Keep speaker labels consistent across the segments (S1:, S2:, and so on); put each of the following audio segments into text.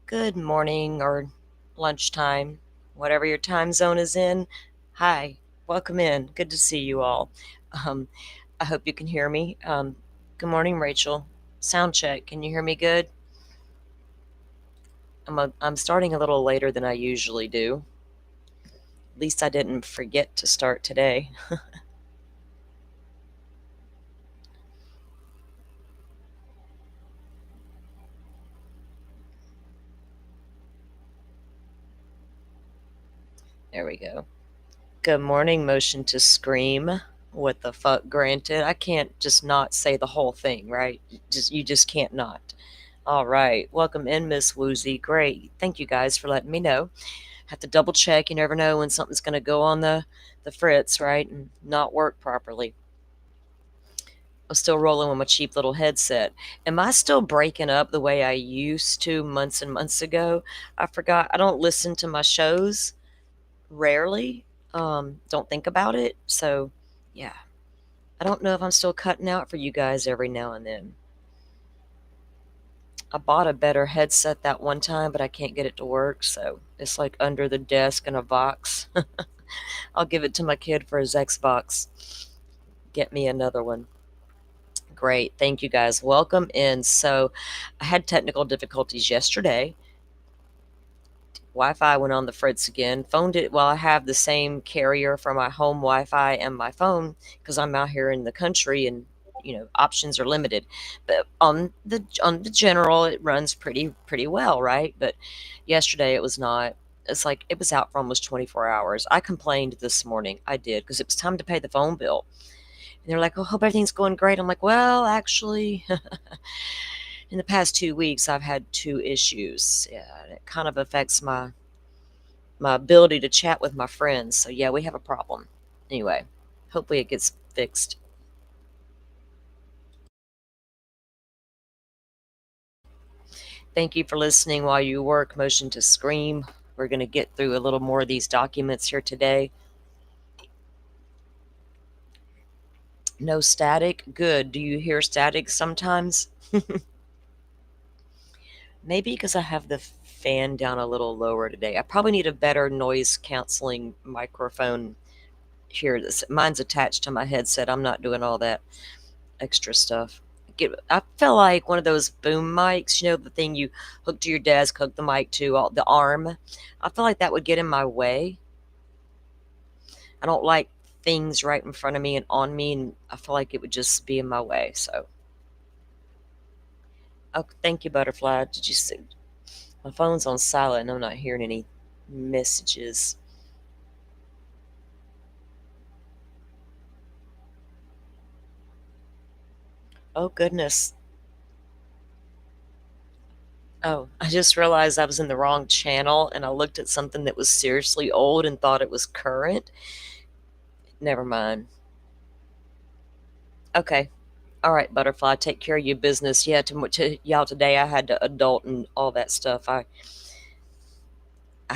S1: Good morning or lunchtime, whatever your time zone is in. Hi, welcome in. Good to see you all. Um, I hope you can hear me. Good morning, Rachel. Sound check. Can you hear me good? I'm starting a little later than I usually do. At least I didn't forget to start today. There we go. Good morning, motion to scream. What the fuck, granted. I can't just not say the whole thing, right? You just can't not. All right. Welcome in, Miss Woozy. Great. Thank you guys for letting me know. Have to double check. You never know when something's going to go on the fritz, right? And not work properly. I'm still rolling with my cheap little headset. Am I still breaking up the way I used to months and months ago? I forgot. I don't listen to my shows rarely. Don't think about it. So, yeah. I don't know if I'm still cutting out for you guys every now and then. I bought a better headset that one time, but I can't get it to work, so it's like under the desk in a box. I'll give it to my kid for his Xbox. Get me another one. Great. Thank you guys. Welcome in. So, I had technical difficulties yesterday. Wi-Fi went on the fritz again. Phoned it while I have the same carrier for my home Wi-Fi and my phone because I'm out here in the country and options are limited. But on the general, it runs pretty well, right? But yesterday it was not. It's like it was out for almost 24 hours. I complained this morning. I did because it was time to pay the phone bill. And they're like, "Oh, hope everything's going great." I'm like, "Well, actually, in the past 2 weeks, I've had two issues. Yeah, and it kind of affects my ability to chat with my friends. So yeah, we have a problem. Anyway, hopefully it gets fixed. Thank you for listening while you work. Motion to scream. We're going to get through a little more of these documents here today. No static. Good. Do you hear static sometimes? Maybe because I have the fan down a little lower today. I probably need a better noise canceling microphone here. Mine's attached to my headset. I'm not doing all that extra stuff. I feel like one of those boom mics, the thing you hook to your desk, hook the mic to the arm. I feel like that would get in my way. I don't like things right in front of me and on me, and I feel like it would just be in my way. So, oh, thank you, Butterfly. Did you see? My phone's on silent, and I'm not hearing any messages. Oh goodness. Oh, I just realized I was in the wrong channel, and I looked at something that was seriously old and thought it was current. Never mind. Okay. All right, Butterfly, take care of your business. Yeah, to y'all today, I had to adult and all that stuff. I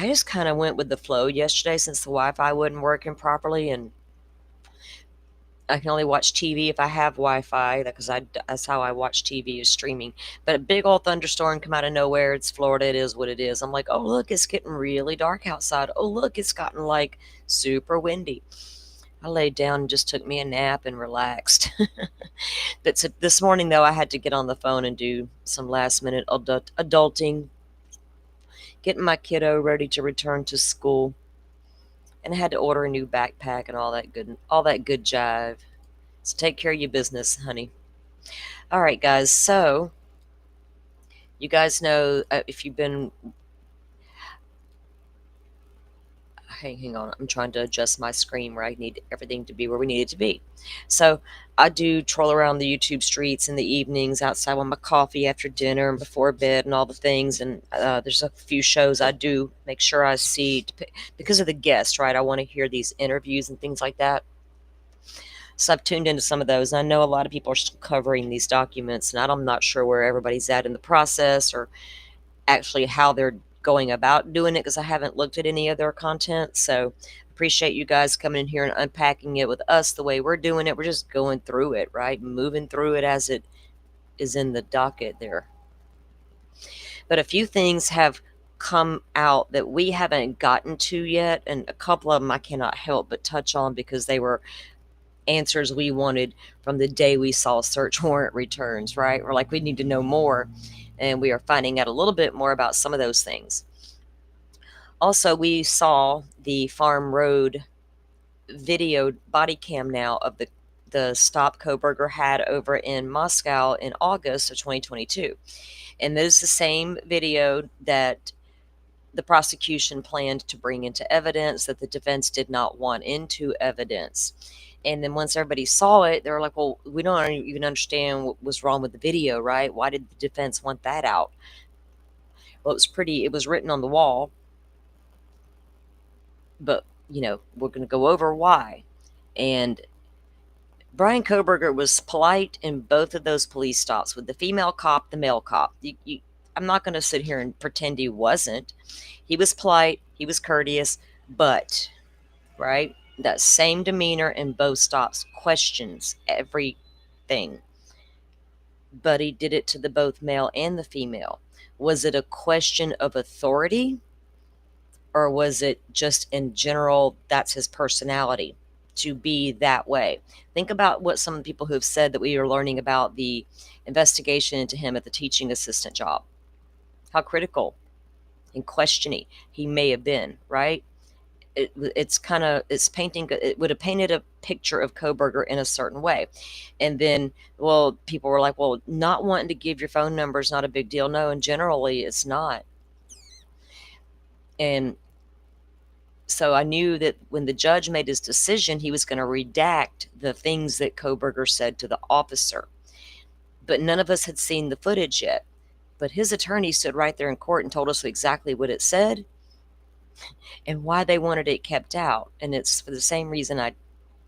S1: just kind of went with the flow yesterday since the Wi-Fi wasn't working properly, and I can only watch TV if I have Wi-Fi because that's how I watch TV is streaming. But a big old thunderstorm come out of nowhere. It's Florida. It is what it is. I'm like, oh look, it's getting really dark outside. Oh look, it's gotten like super windy. I laid down and just took me a nap and relaxed. But this morning, though, I had to get on the phone and do some last minute adulting, getting my kiddo ready to return to school, and I had to order a new backpack and all that good jive. So take care of your business, honey. All right, guys. So you guys know if you've been hang on, I'm trying to adjust my screen where I need everything to be where we need it to be. So I do troll around the YouTube streets in the evenings outside with my coffee after dinner and before bed and all the things. And there's a few shows I do make sure I see because of the guests, right? I want to hear these interviews and things like that. So I've tuned into some of those. I know a lot of people are still covering these documents, and I'm not sure where everybody's at in the process or actually how they're going about doing it because I haven't looked at any of their content. So appreciate you guys coming in here and unpacking it with us the way we're doing it. We're just going through it, right? Moving through it as it is in the docket there. But a few things have come out that we haven't gotten to yet, and a couple of them I cannot help but touch on because they were answers we wanted from the day we saw search warrant returns, right? We're like, we need to know more, and we are finding out a little bit more about some of those things. Also, we saw the Farm Road video body cam now of the stop Koberger had over in Moscow in August of 2022. And this is the same video that the prosecution planned to bring into evidence that the defense did not want into evidence. And then once everybody saw it, they were like, well, we don't even understand what was wrong with the video, right? Why did the defense want that out? Well, it was written on the wall, but, we're going to go over why. And Brian Koberger was polite in both of those police stops with the female cop, the male cop. I'm not going to sit here and pretend he wasn't. He was polite, he was courteous, but, right, that same demeanor in both stops, questions everything. But he did it to the both male and the female. Was it a question of authority, or was it just in general that's his personality to be that way? Think about what some people who have said that we are learning about the investigation into him at the teaching assistant job. How critical and questioning he may have been, right? It would have painted a picture of Koberger in a certain way. And then, well, people were like, well, not wanting to give your phone number is not a big deal. No, and generally it's not. And so I knew that when the judge made his decision, he was going to redact the things that Koberger said to the officer. But none of us had seen the footage yet. But his attorney stood right there in court and told us exactly what it said and why they wanted it kept out. And it's for the same reason I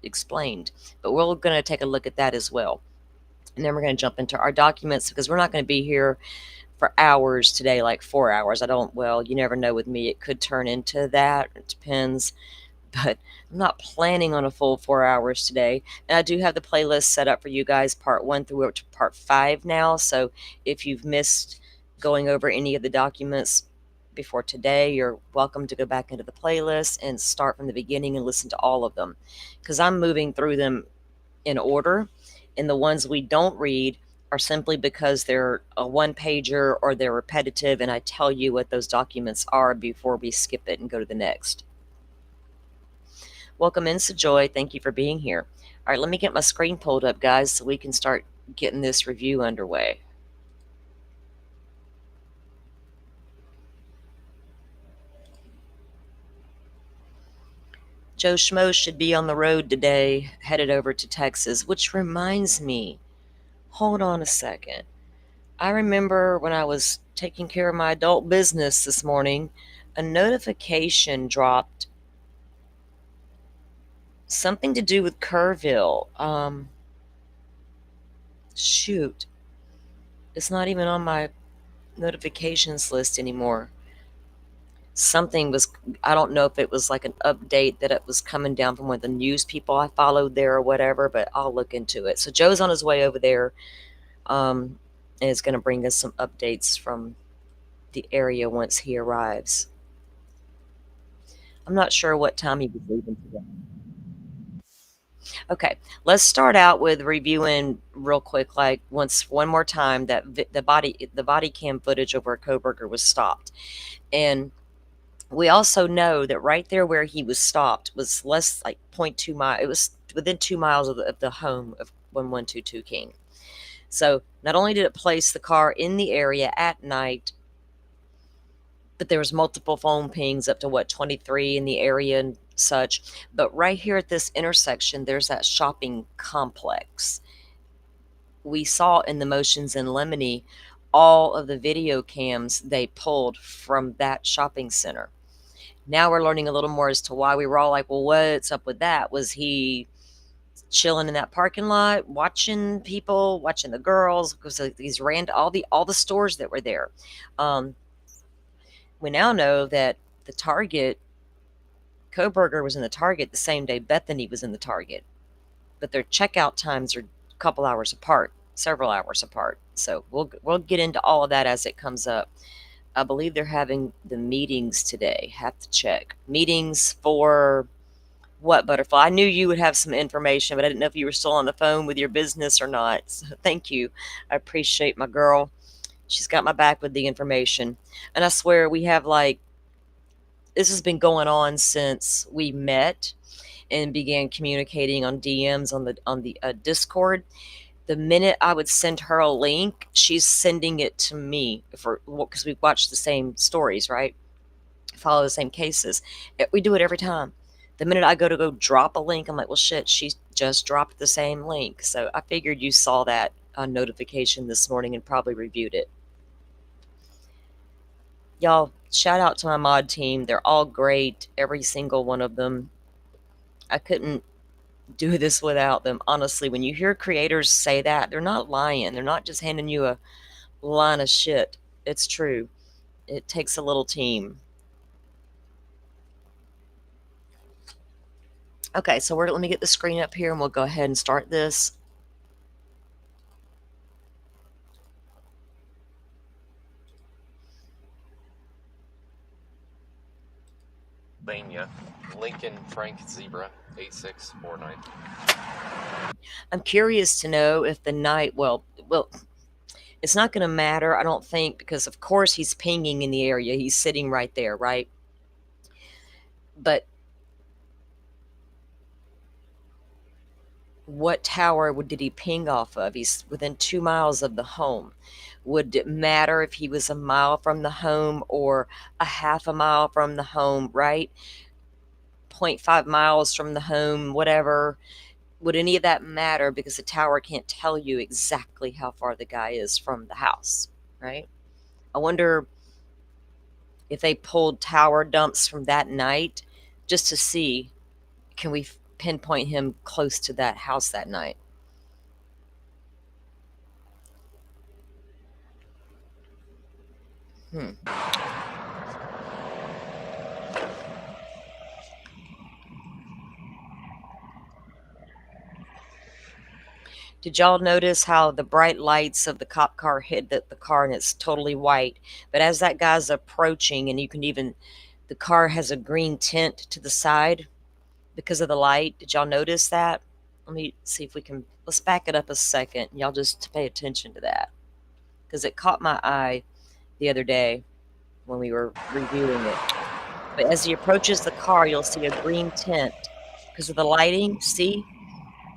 S1: explained. But we're going to take a look at that as well. And then we're going to jump into our documents because we're not going to be here for hours today, like 4 hours. You never know with me. It could turn into that. It depends. But I'm not planning on a full 4 hours today. And I do have the playlist set up for you guys, part 1 through to part 5 now. So if you've missed going over any of the documents before today, you're welcome to go back into the playlist and start from the beginning and listen to all of them. Because I'm moving through them in order. And the ones we don't read are simply because they're a one-pager or they're repetitive, and I tell you what those documents are before we skip it and go to the next. Welcome in, Joy. Thank you for being here. All right, let me get my screen pulled up, guys, so we can start getting this review underway. Joe Schmo should be on the road today, headed over to Texas, which reminds me, hold on a second. I remember when I was taking care of my adult business this morning, a notification dropped, something to do with Kerrville. Shoot. It's not even on my notifications list anymore. Something was, I don't know if it was like an update that it was coming down from one of the news people I followed there or whatever, but I'll look into it. So Joe's on his way over there, and is going to bring us some updates from the area once he arrives. I'm not sure what time he was leaving today. Okay, let's start out with reviewing real quick, like one more time, that the body cam footage of where Koberger was stopped. And we also know that right there where he was stopped was less like 0.2 miles. It was within 2 miles of the home of 1122 King. So not only did it place the car in the area at night, but there was multiple phone pings up to 23 in the area and such. But right here at this intersection, there's that shopping complex. We saw in the motions in Lemony all of the video cams they pulled from that shopping center. Now we're learning a little more as to why we were all like, well, what's up with that? Was he chilling in that parking lot, watching people, watching the girls? Because these all the stores that were there. We now know that the Target, Koberger was in the Target the same day Bethany was in the Target, but their checkout times are a couple hours apart. several hours apart. So we'll get into all of that as it comes up. I believe they're having the meetings today. Have to check. Meetings for what, Butterfly? I knew you would have some information, but I didn't know if you were still on the phone with your business or not. So thank you. I appreciate my girl. She's got my back with the information. And I swear we have this has been going on since we met and began communicating on DMs on the Discord. The minute I would send her a link, she's sending it to me because we watch the same stories, right? Follow the same cases. We do it every time. The minute I go drop a link, I'm like, well, shit, she just dropped the same link. So I figured you saw that notification this morning and probably reviewed it. Y'all, shout out to my mod team. They're all great, every single one of them. I couldn't do this without them. Honestly, when you hear creators say that, they're not lying. They're not just handing you a line of shit. It's true. It takes a little team. Okay, so let me get the screen up here and we'll go ahead and start this.
S2: Pennsylvania, Lincoln Frank Zebra 8649.
S1: I'm curious to know if the night, well, it's not going to matter, I don't think, because of course he's pinging in the area. He's sitting right there, right? But what tower did he ping off of? He's within 2 miles of the home. Would it matter if he was a mile from the home or a half a mile from the home, right? 0.5 miles from the home, whatever. Would any of that matter because the tower can't tell you exactly how far the guy is from the house, right? I wonder if they pulled tower dumps from that night just to see, can we pinpoint him close to that house that night? Did y'all notice how the bright lights of the cop car hit the car and it's totally white? But as that guy's approaching, and the car has a green tint to the side because of the light. Did y'all notice that? Let me see if let's back it up a second. Y'all just pay attention to that because it caught my eye the other day when we were reviewing it. But as he approaches the car, you'll see a green tint because of the lighting. See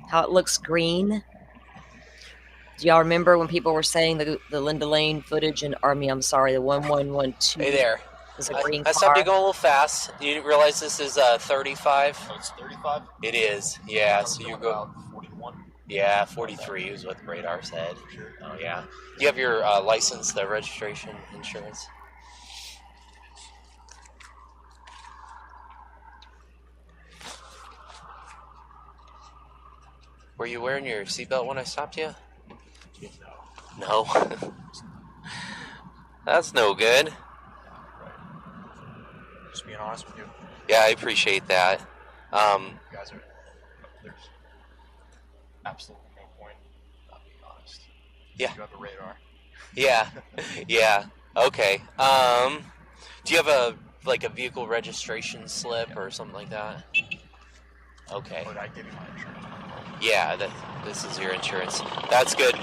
S1: how it looks green? Do y'all remember when people were saying the Linda Lane footage the 1112?
S2: Hey there.
S1: Was a green
S2: I stopped
S1: car?
S2: you going a little fast. You didn't realize this is 35?
S3: Oh, it's 35?
S2: It is, yeah. So you go.
S3: About 41?
S2: Yeah, 43 is what the radar said.
S3: Sure.
S2: Oh, yeah. Do you have your license, the registration, insurance? Were you wearing your seatbelt when I stopped you? No. That's no good.
S3: Right. Just being honest with you.
S2: Yeah, I appreciate that.
S3: You guys are. There's absolutely no point not being honest.
S2: Yeah.
S3: You have the radar.
S2: Yeah. Yeah. Okay. Do you have a vehicle registration slip or something like that? Okay.
S3: Or did I give you my insurance?
S2: Yeah, this is your insurance. That's good.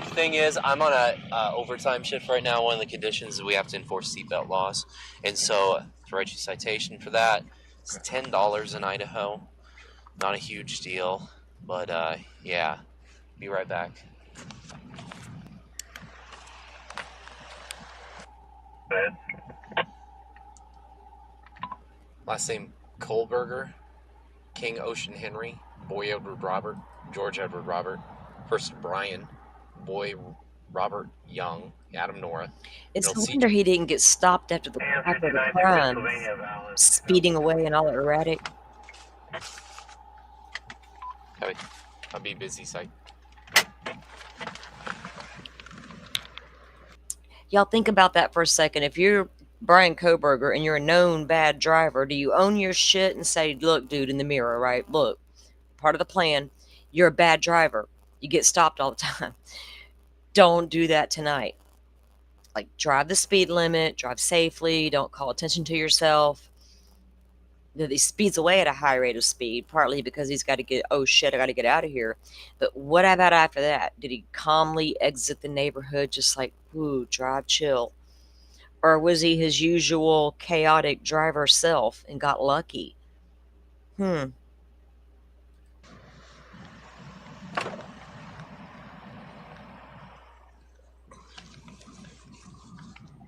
S2: Thing is, I'm on a overtime shift right now. One of the conditions is we have to enforce seatbelt laws, and so to write you a citation for that, it's $10 in Idaho. Not a huge deal, but yeah. Be right back. Last name Kohlberger, King Ocean Henry, Boy Edward Robert, George Edward Robert, Person Brian, Boy Robert Young, Adam Nora.
S1: It's a wonder he didn't get stopped after the crime, speeding away and all erratic.
S2: I'll be busy, psych.
S1: Y'all think about that for a second. If you're Brian Koberger and you're a known bad driver, do you own your shit and say, look, dude, in the mirror, right? Look, part of the plan, you're a bad driver. You get stopped all the time. Don't do that tonight. Like, drive the speed limit, drive safely, don't call attention to yourself. He speeds away at a high rate of speed, partly because he's got to get, oh shit, I got to get out of here. But what about after that? Did he calmly exit the neighborhood just like, ooh, drive chill? Or was he his usual chaotic driver self and got lucky? Hmm.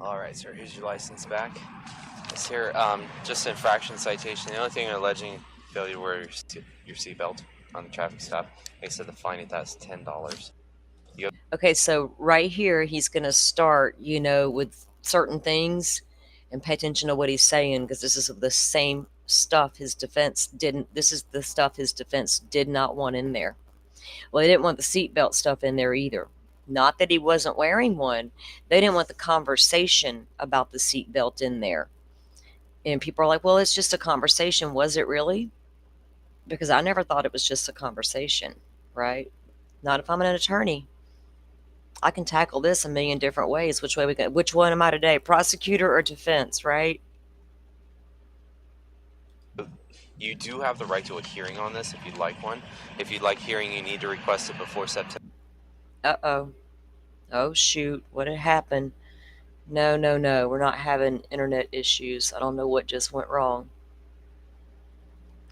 S2: All right, sir. Here's your license back. It's here. Just infraction citation. The only thing they're alleging failure to wear your seatbelt on the traffic stop. They said the fine at that's $10.
S1: Okay, so right here, he's going to start, with certain things and pay attention to what he's saying because this is the same stuff his defense didn't. This is the stuff his defense did not want in there. Well, they didn't want the seatbelt stuff in there either. Not that he wasn't wearing one. They didn't want the conversation about the seatbelt in there. And people are like, well, it's just a conversation. Was it really? Because I never thought it was just a conversation, right? Not if I'm an attorney. I can tackle this a million different ways. Which one am I today? Prosecutor or defense, right?
S2: You do have the right to a hearing on this if you'd like one. If you'd like hearing, you need to request it before September.
S1: Uh-oh. Oh, shoot. What had happened? No, no, no. We're not having internet issues. I don't know what just went wrong.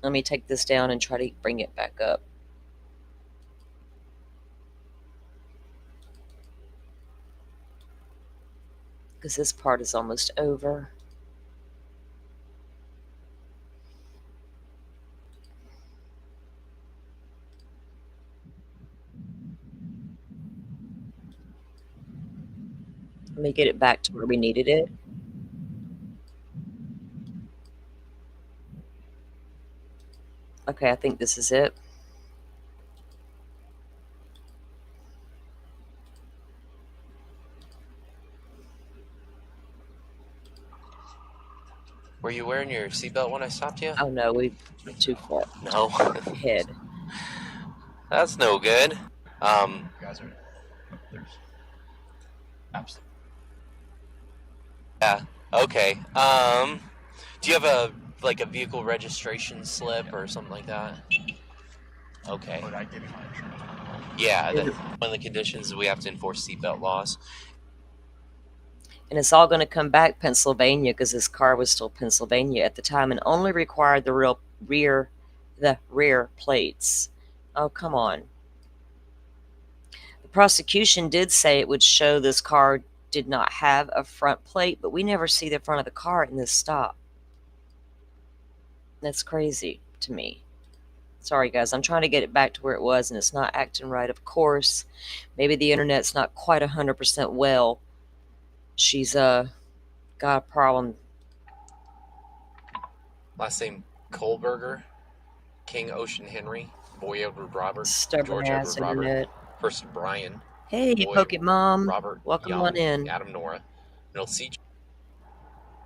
S1: Let me take this down and try to bring it back up. Because this part is almost over. Let me get it back to where we needed it. Okay, I think this is it.
S2: Were you wearing your seatbelt when I stopped you?
S1: Oh no, we went too far
S2: No.
S1: ahead.
S2: That's no good.
S3: You guys are. There's absolutely.
S2: Yeah. Okay. Do you have a vehicle registration slip or something like that? Okay.
S3: Would I give you my insurance?
S2: Yeah. One of the conditions is we have to enforce seatbelt laws.
S1: And it's all going to come back Pennsylvania because this car was still Pennsylvania at the time and only required the rear plates. Oh, come on. The prosecution did say it would show this car did not have a front plate, but we never see the front of the car in this stop. That's crazy to me. Sorry, guys. I'm trying to get it back to where it was, and it's not acting right. Of course, maybe the internet's not quite 100% well. She's got a problem.
S2: Last name Kohlberger, King Ocean Henry, Boy Edward Robert,
S1: Stubborn
S2: George
S1: ass
S2: Edward Robert,
S1: internet.
S2: Person Brian,
S1: Hey,
S2: Boy
S1: Poke It Mom.
S2: Robert
S1: Welcome
S2: Young,
S1: on in.
S2: Adam Nora, Middle C.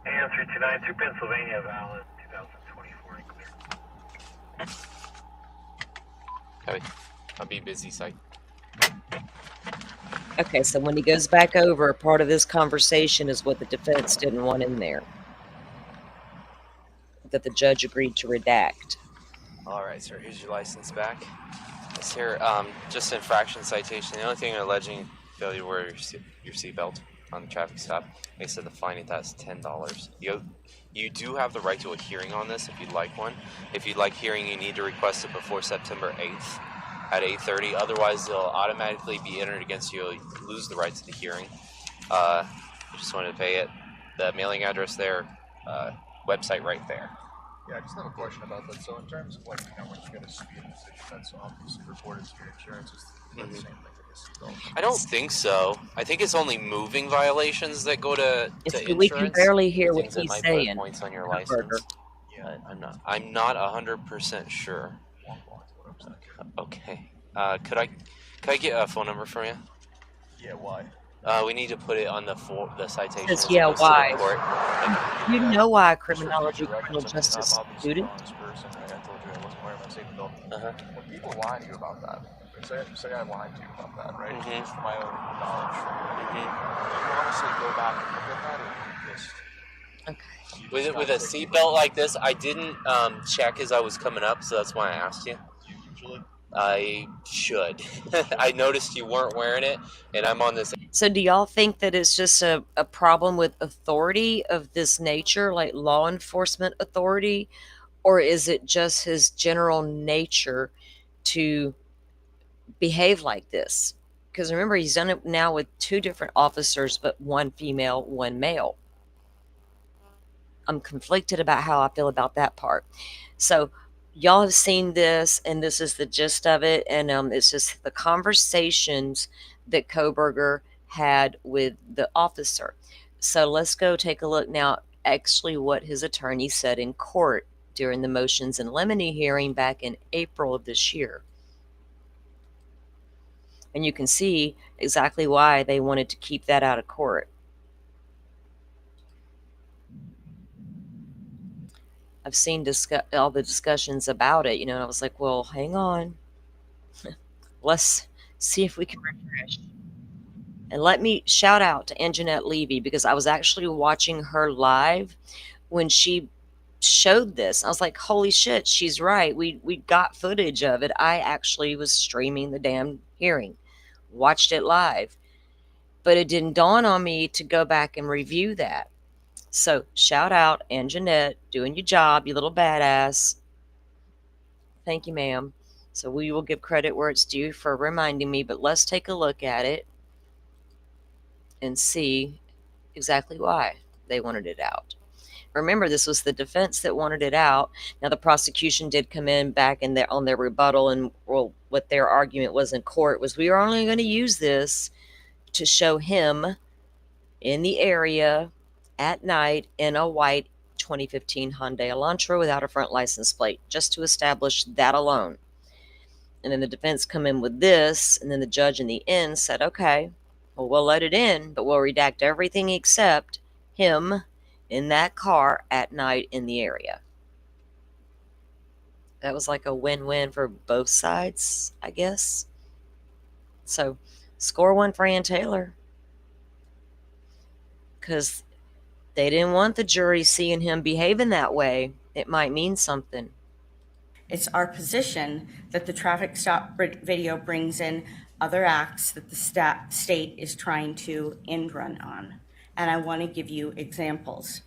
S4: AM 329 Pennsylvania, valid 2024 clear.
S2: I'll be busy, site.
S1: Okay, so when he goes back over, part of this conversation is what the defense didn't want in there, that the judge agreed to redact.
S2: All right, sir. Here's your license back. It's here. Just infraction citation. The only thing they're alleging failure to wear your seatbelt on the traffic stop. They said the fine at that's $10. You do have the right to a hearing on this if you'd like one. If you'd like hearing, you need to request it before September 8th at 8:30. Otherwise, they'll automatically be entered against you. You'll lose the right to the hearing. You just wanted to pay it. The mailing address there, website right there.
S3: Yeah, I just have a question about that. So in terms of when you get a speed decision that's obviously reported to your insurance, is that the same thing for the seatbelt?
S2: I don't think so. I think it's only moving violations that go to insurance.
S1: We can barely hear what
S2: Things that
S1: he's
S2: might
S1: saying.
S2: put points on your
S1: Burger.
S2: license.
S3: Yeah.
S2: I'm not 100% sure. Okay. Could I get a phone number from you?
S3: Yeah, why?
S2: We need to put it on the citation.
S1: Says, yeah, why?
S2: Report.
S1: You know why a criminology criminal justice student?
S3: I told you I wasn't wearing my seatbelt.
S2: Uh-huh.
S3: When people lie to you about that, say I lied to you about that, right?
S2: Mhm.
S3: Just for my own knowledge.
S2: Mhm.
S3: Do you honestly go back and look at that, or you just
S1: Okay.
S2: With a seatbelt like this, I didn't check as I was coming up, so that's why I asked you.
S3: you usually?
S2: I should. I noticed you weren't wearing it, and I'm on this.
S1: So do y'all think that it's just a problem with authority of this nature, like law enforcement authority, or is it just his general nature to behave like this? Because remember, he's done it now with 2 different officers, but 1 female, 1 male. I'm conflicted about how I feel about that part. So y'all have seen this, and this is the gist of it, and it's just the conversations that Koberger had with the officer. So let's go take a look now, actually, what his attorney said in court during the motions in limine hearing back in April of this year. And you can see exactly why they wanted to keep that out of court. I've seen all the discussions about it, and I was like, well, hang on. Let's see if we can refresh. And let me shout out to Anjanette Levy, because I was actually watching her live when she showed this. I was like, holy shit, she's right. We got footage of it. I actually was streaming the damn hearing, watched it live. But it didn't dawn on me to go back and review that. So shout out, Anjanette, doing your job, you little badass. Thank you, ma'am. So we will give credit where it's due for reminding me, but let's take a look at it and see exactly why they wanted it out. Remember, this was the defense that wanted it out. Now, the prosecution did come in back in on their rebuttal, and well, what their argument was in court was, we are only going to use this to show him in the area at night in a white 2015 Hyundai Elantra without a front license plate, just to establish that alone. And then the defense come in with this, and then the judge in the end said, okay, well, we'll let it in, but we'll redact everything except him in that car at night in the area. That was like a win-win for both sides, I guess. So, score 1 for Ann Taylor, because they didn't want the jury seeing him behaving that way. It might mean something.
S5: It's our position that the traffic stop video brings in other acts that the state is trying to end run on. And I want to give you examples.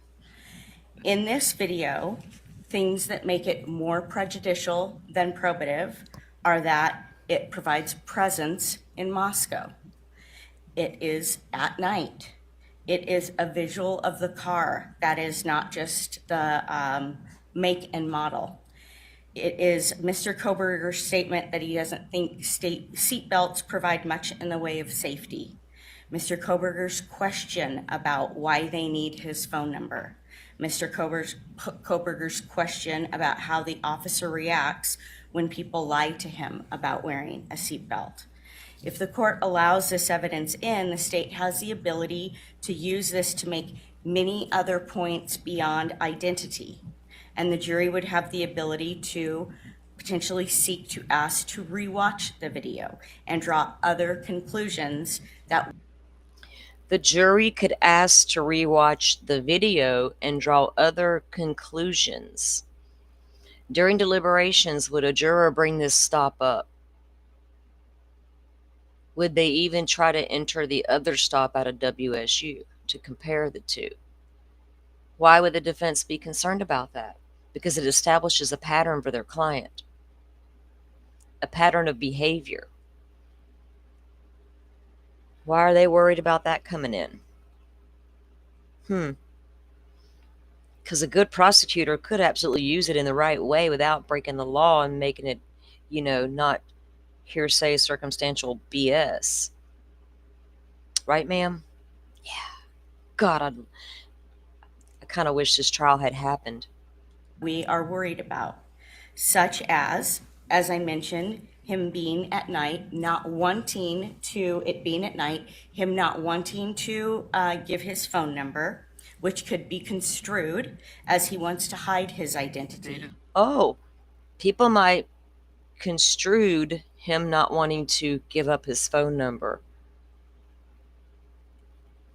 S5: In this video, things that make it more prejudicial than probative are that it provides presence in Moscow. It is at night. It is a visual of the car that is not just the make and model. It is Mr. Koberger's statement that he doesn't think seat belts provide much in the way of safety. Mr. Koberger's question about why they need his phone number. Mr. Koberger's question about how the officer reacts when people lie to him about wearing a seatbelt. If the court allows this evidence in, the state has the ability to use this to make many other points beyond identity. And the jury would have the ability to potentially seek to ask to rewatch the video and draw other conclusions that
S1: The jury could ask to rewatch the video and draw other conclusions. During deliberations, would a juror bring this stop up? Would they even try to enter the other stop out of WSU to compare the two? Why would the defense be concerned about that? Because it establishes a pattern for their client, a pattern of behavior. Why are they worried about that coming in? Because a good prosecutor could absolutely use it in the right way without breaking the law and making it, not hearsay, circumstantial BS. Right, ma'am? Yeah. God, I kind of wish this trial had happened.
S5: we are worried about, such as I mentioned, him being at night, not wanting to, it being at night, him not wanting to give his phone number, which could be construed as he wants to hide his identity.
S1: Oh, people might construed him not wanting to give up his phone number.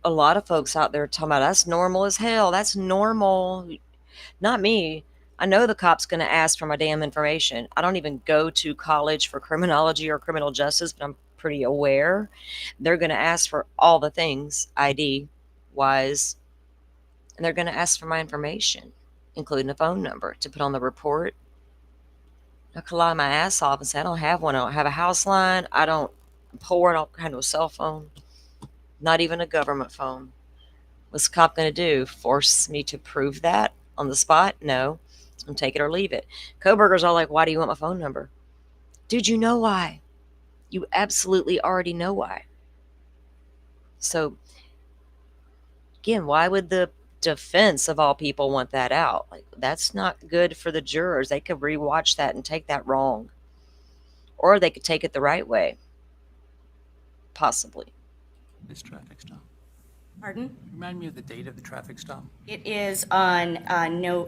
S1: A lot of folks out there talking about that's normal as hell. That's normal. Not me. I know the cop's going to ask for my damn information. I don't even go to college for criminology or criminal justice, but I'm pretty aware they're going to ask for all the things ID wise, and they're going to ask for my information, including a phone number to put on the report. I could lie my ass off and say I don't have one. I don't have a house line. I don't I'm poor. I don't have no cell phone. Not even a government phone. What's the cop going to do? Force me to prove that on the spot? No. And take it or leave it. Coburger's all like, why do you want my phone number? Dude, you know why. You absolutely already know why. So, again, why would the defense of all people want that out? Like, that's not good for the jurors. They could rewatch that and take that wrong. Or they could take it the right way. Possibly.
S6: This traffic stop.
S5: Pardon?
S6: Remind me of the date of the traffic stop.
S5: It is on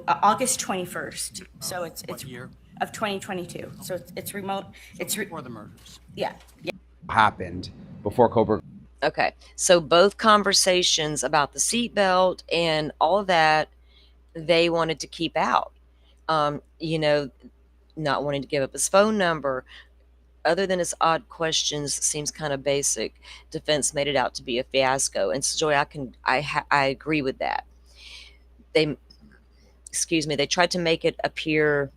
S5: August 21st. So it's
S6: What year?
S5: of 2022. So it's remote. It's
S6: Before the murders.
S5: yeah.
S7: Happened before Coburg.
S1: Okay. So both conversations about the seatbelt and all of that, they wanted to keep out. You know, not wanting to give up his phone number. Other than his odd questions, seems kind of basic. Defense made it out to be a fiasco, and so Joy, I agree with that. They, excuse me, they tried to make it appear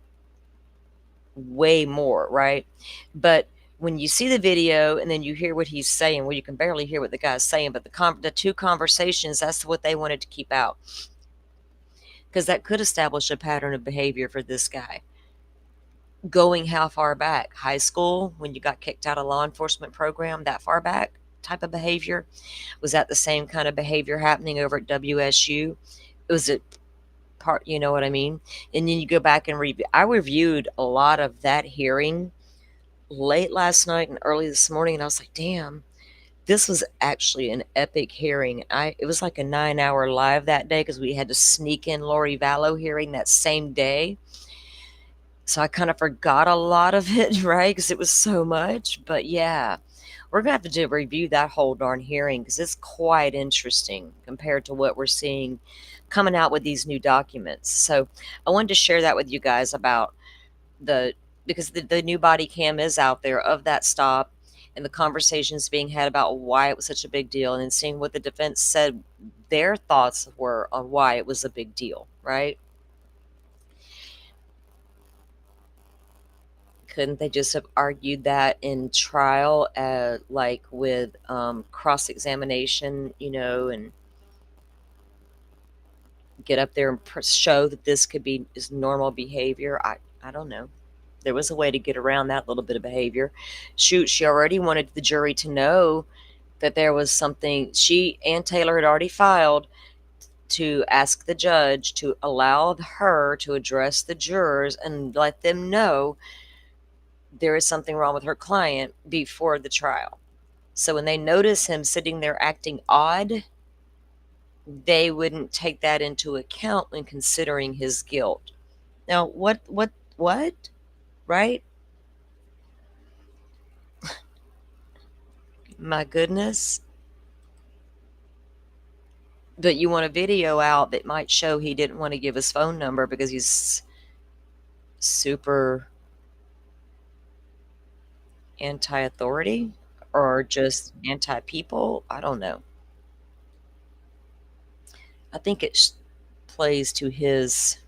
S1: way more, right? But when you see the video and then you hear what he's saying, well, you can barely hear what the guy's saying, but the two conversations, that's what they wanted to keep out, because that could establish a pattern of behavior for this guy. Going how far back? High school, when you got kicked out of law enforcement program, that far back type of behavior? Was that the same kind of behavior happening over at WSU? Was it part, you know what I mean? And then you go back and review. I reviewed a lot of that hearing late last night and early this morning, and I was like, damn, this was actually an epic hearing. It was like a 9-hour live that day because we had to sneak in Lori Vallow hearing that same day. So I kind of forgot a lot of it, right? Because it was so much. But yeah, we're going to have to review that whole darn hearing because it's quite interesting compared to what we're seeing coming out with these new documents. So I wanted to share that with you guys about because the new body cam is out there of that stop and the conversations being had about why it was such a big deal, and then seeing what the defense said their thoughts were on why it was a big deal, right? Couldn't they just have argued that in trial, like with cross-examination, and get up there and show that this could be is normal behavior? I don't know. There was a way to get around that little bit of behavior. Shoot, she already wanted the jury to know that there was something. She and Taylor had already filed to ask the judge to allow her to address the jurors and let them know there is something wrong with her client before the trial. So when they notice him sitting there acting odd, they wouldn't take that into account when considering his guilt. Now, what, right? My goodness. But you want a video out that might show he didn't want to give his phone number because he's super anti-authority or just anti-people. I don't know. I think it plays to his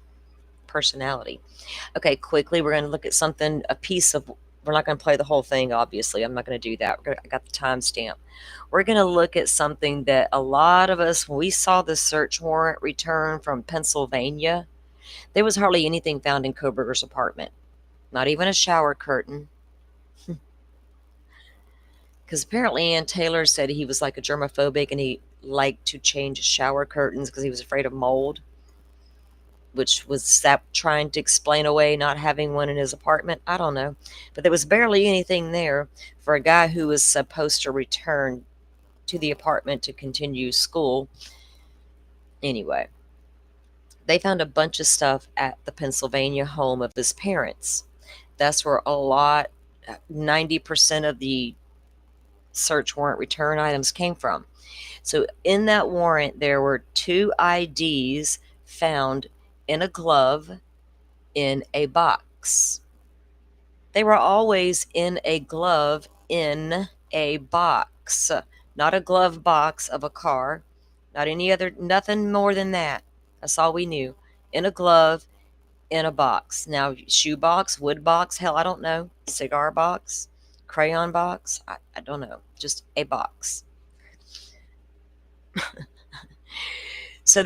S1: personality. Okay, quickly, we're going to look at something, we're not going to play the whole thing, obviously. I'm not going to do that. I got the timestamp. We're going to look at something that a lot of us, when we saw the search warrant return from Pennsylvania, there was hardly anything found in Koberger's apartment. Not even a shower curtain. Because apparently Ann Taylor said he was like a germophobic and he liked to change shower curtains because he was afraid of mold, which was that trying to explain away not having one in his apartment? I don't know. But there was barely anything there for a guy who was supposed to return to the apartment to continue school. Anyway, they found a bunch of stuff at the Pennsylvania home of his parents. That's where a lot 90% of the search warrant return items came from. So in that warrant, there were 2 IDs found in a glove in a box. They were always in a glove in a box, not a glove box of a car, not any other, nothing more than that. That's all we knew. In a glove in a box. Now, shoe box, wood box, hell, I don't know. Cigar box, crayon box, I don't know. Just a box. So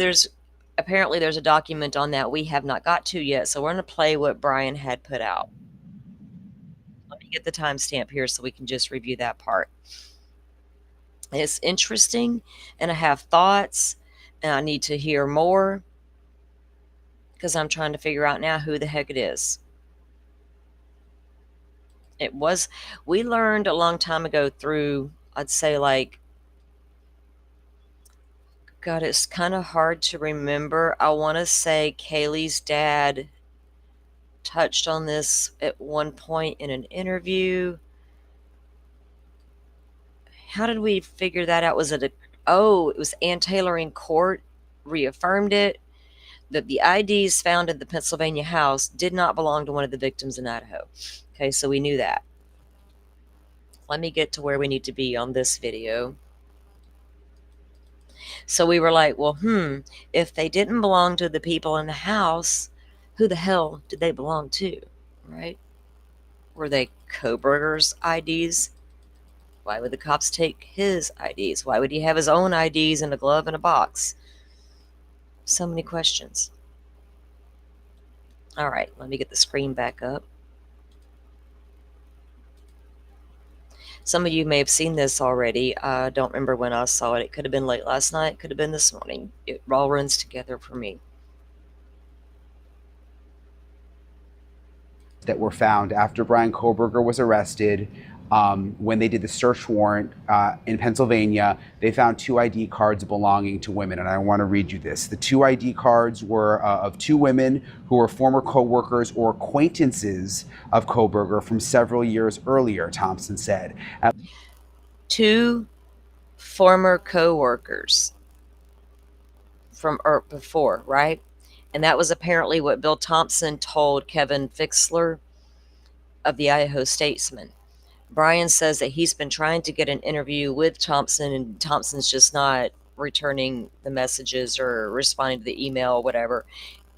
S1: apparently there's a document on that we have not got to yet. So we're going to play what Brian had put out. Let me get the timestamp here so we can just review that part. It's interesting, and I have thoughts, and I need to hear more because I'm trying to figure out now who the heck it is. We learned a long time ago through, I'd say, like, God, it's kind of hard to remember. I want to say Kaylee's dad touched on this at one point in an interview. How did we figure that out? It was Ann Taylor in court reaffirmed it, that the IDs found in the Pennsylvania house did not belong to one of the victims in Idaho. Okay, so we knew that. Let me get to where we need to be on this video. So we were like, well, if they didn't belong to the people in the house, who the hell did they belong to, right? Were they Koberger's IDs? Why would the cops take his IDs? Why would he have his own IDs in a glove in a box? So many questions. All right, let me get the screen back up. Some of you may have seen this already. I don't remember when I saw it. It could have been late last night. It could have been this morning. It all runs together for me.
S7: That were found after Brian Koberger was arrested. When they did the search warrant in Pennsylvania, they found 2 ID cards belonging to women, and I want to read you this. The 2 ID cards were of 2 women who were former co-workers or acquaintances of Koberger from several years earlier, Thompson said.
S1: 2 former co-workers from before, right? And that was apparently what Bill Thompson told Kevin Fixler of the Idaho Statesman. Brian says that he's been trying to get an interview with Thompson, and Thompson's just not returning the messages or responding to the email or whatever.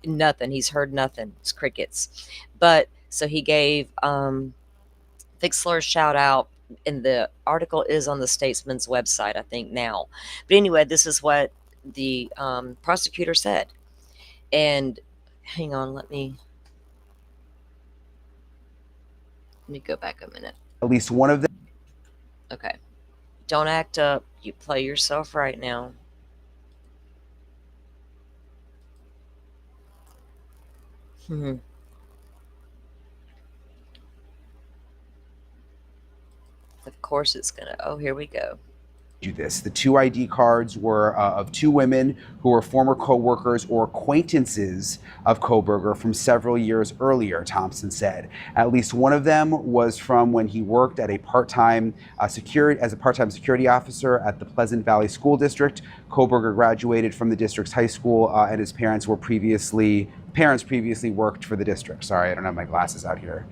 S1: Nothing. He's heard nothing. It's crickets. But so he gave Fixler a shout out, and the article is on the Statesman's website, I think, now. But anyway, this is what the prosecutor said. And hang on, let me go back a minute.
S7: At least one of them.
S1: Okay. Don't act up. You play yourself right now. Of course it's gonna. Oh, here we go.
S7: Do this. The 2 ID cards were of 2 women who were former co-workers or acquaintances of Koberger from several years earlier, Thompson said. At least one of them was from when he worked at a part-time security officer at the Pleasant Valley School District. Koberger graduated from the district's high school, and his parents previously worked for the district. Sorry, I don't have my glasses out here.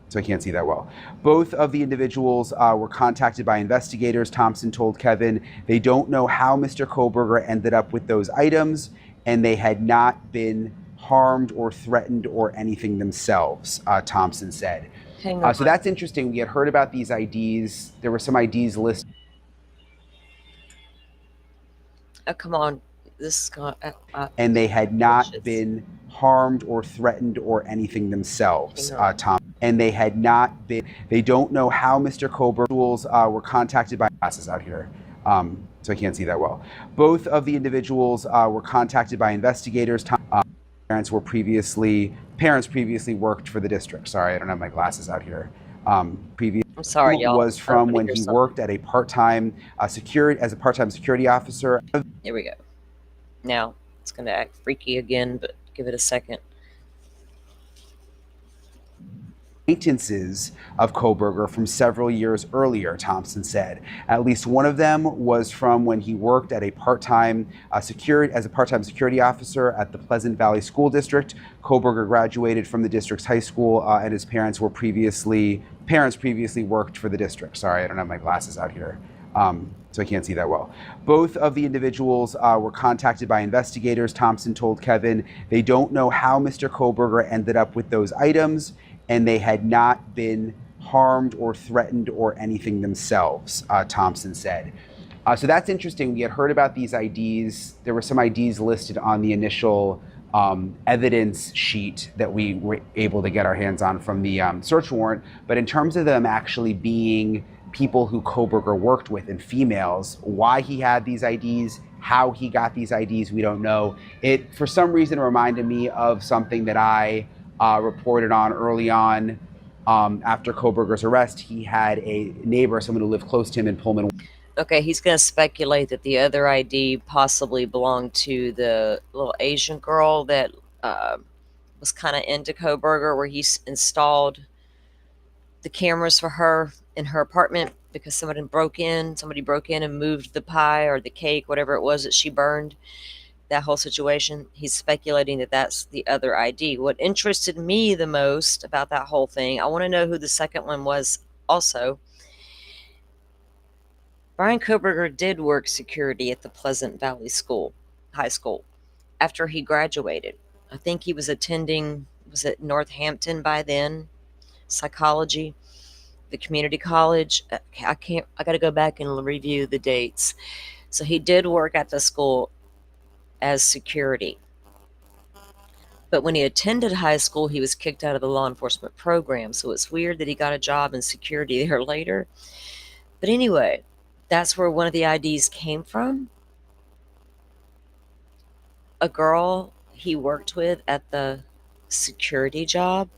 S7: So I can't see that well. Both of the individuals were contacted by investigators, Thompson told Kevin. They don't know how Mr. Koberger ended up with those items, and they had not been harmed or threatened or anything themselves, Thompson said.
S1: Hang on.
S7: So that's interesting. We had heard about these IDs. There were some IDs listed.
S1: Oh, come on. This is gone.
S7: And they had not been harmed or threatened or anything themselves, Tom. And they had not been. They don't know how Mr. Koberger were contacted by glasses out here, so I can't see that well. Both of the individuals were contacted by investigators. Parents previously worked for the district. Sorry, I don't have my glasses out here.
S1: I'm sorry, y'all.
S7: Was from when he worked at a part-time security officer.
S1: Here we go. Now it's going to act freaky again, but give it a second.
S7: acquaintances of Koberger from several years earlier, Thompson said. At least one of them was from when he worked at a part-time security officer at the Pleasant Valley School District. Koberger graduated from the district's high school, and his parents previously worked for the district. Sorry, I don't have my glasses out here. So I can't see that well. Both of the individuals were contacted by investigators. Thompson told Kevin they don't know how Mr. Koberger ended up with those items, and they had not been harmed or threatened or anything themselves, Thompson said. So that's interesting. We had heard about these IDs. There were some IDs listed on the initial evidence sheet that we were able to get our hands on from the search warrant. But in terms of them actually being people who Koberger worked with and females, why he had these IDs, how he got these IDs, we don't know. It, for some reason, reminded me of something that I reported on early on. After Koberger's arrest, he had a neighbor, someone who lived close to him in Pullman.
S1: Okay, he's going to speculate that the other ID possibly belonged to the little Asian girl that was kind of into Koberger, where he installed the cameras for her in her apartment because somebody broke in and moved the pie or the cake, whatever it was that she burned. That whole situation, he's speculating that that's the other ID. What interested me the most about that whole thing, I want to know who the second one was also. Brian Koberger did work security at the Pleasant Valley High School, after he graduated. I think he was attending, was it Northampton by then, psychology, the community college. I got to go back and review the dates. So he did work at the school as security. But when he attended high school, he was kicked out of the law enforcement program. So it's weird that he got a job in security there later. But anyway, that's where one of the IDs came from. A girl he worked with at the security job.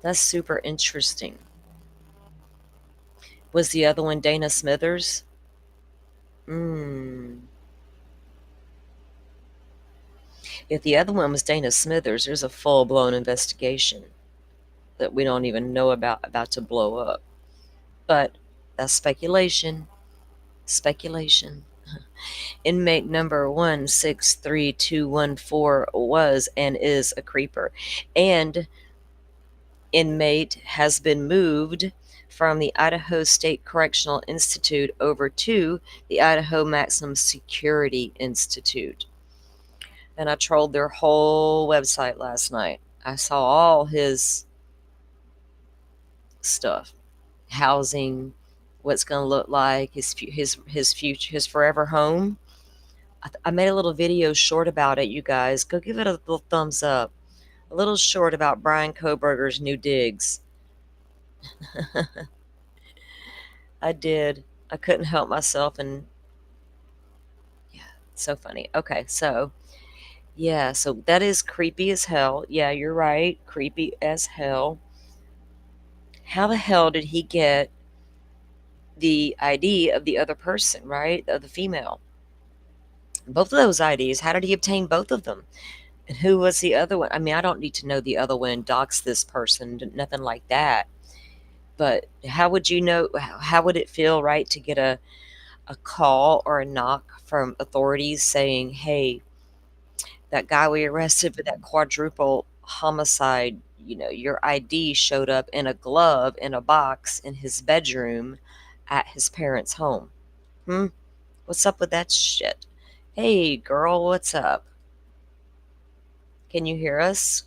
S1: That's super interesting. Was the other one Dana Smithers? If the other one was Dana Smithers, there's a full-blown investigation that we don't even know about to blow up. But that's speculation. Speculation. Inmate number 163214 was and is a creeper. And inmate has been moved from the Idaho State Correctional Institute over to the Idaho Maximum Security Institute. And I trolled their whole website last night. I saw all his stuff, housing, what's going to look like, his future, his forever home. I made a little video short about it, you guys. Go give it a little thumbs up. A little short about Brian Koberger's new digs. I did. I couldn't help myself, and yeah, so funny. Okay, so yeah, so that is creepy as hell. Yeah, you're right. Creepy as hell. How the hell did he get the ID of the other person, right? Of the female? Both of those IDs. How did he obtain both of them? And who was the other one? I mean, I don't need to know the other one, dox this person, nothing like that. But how would you know? How would it feel, right, to get a call or a knock from authorities saying, hey, that guy we arrested for that quadruple homicide, your ID showed up in a glove in a box in his bedroom at his parents' home. What's up with that shit? Hey, girl, what's up? Can you hear us?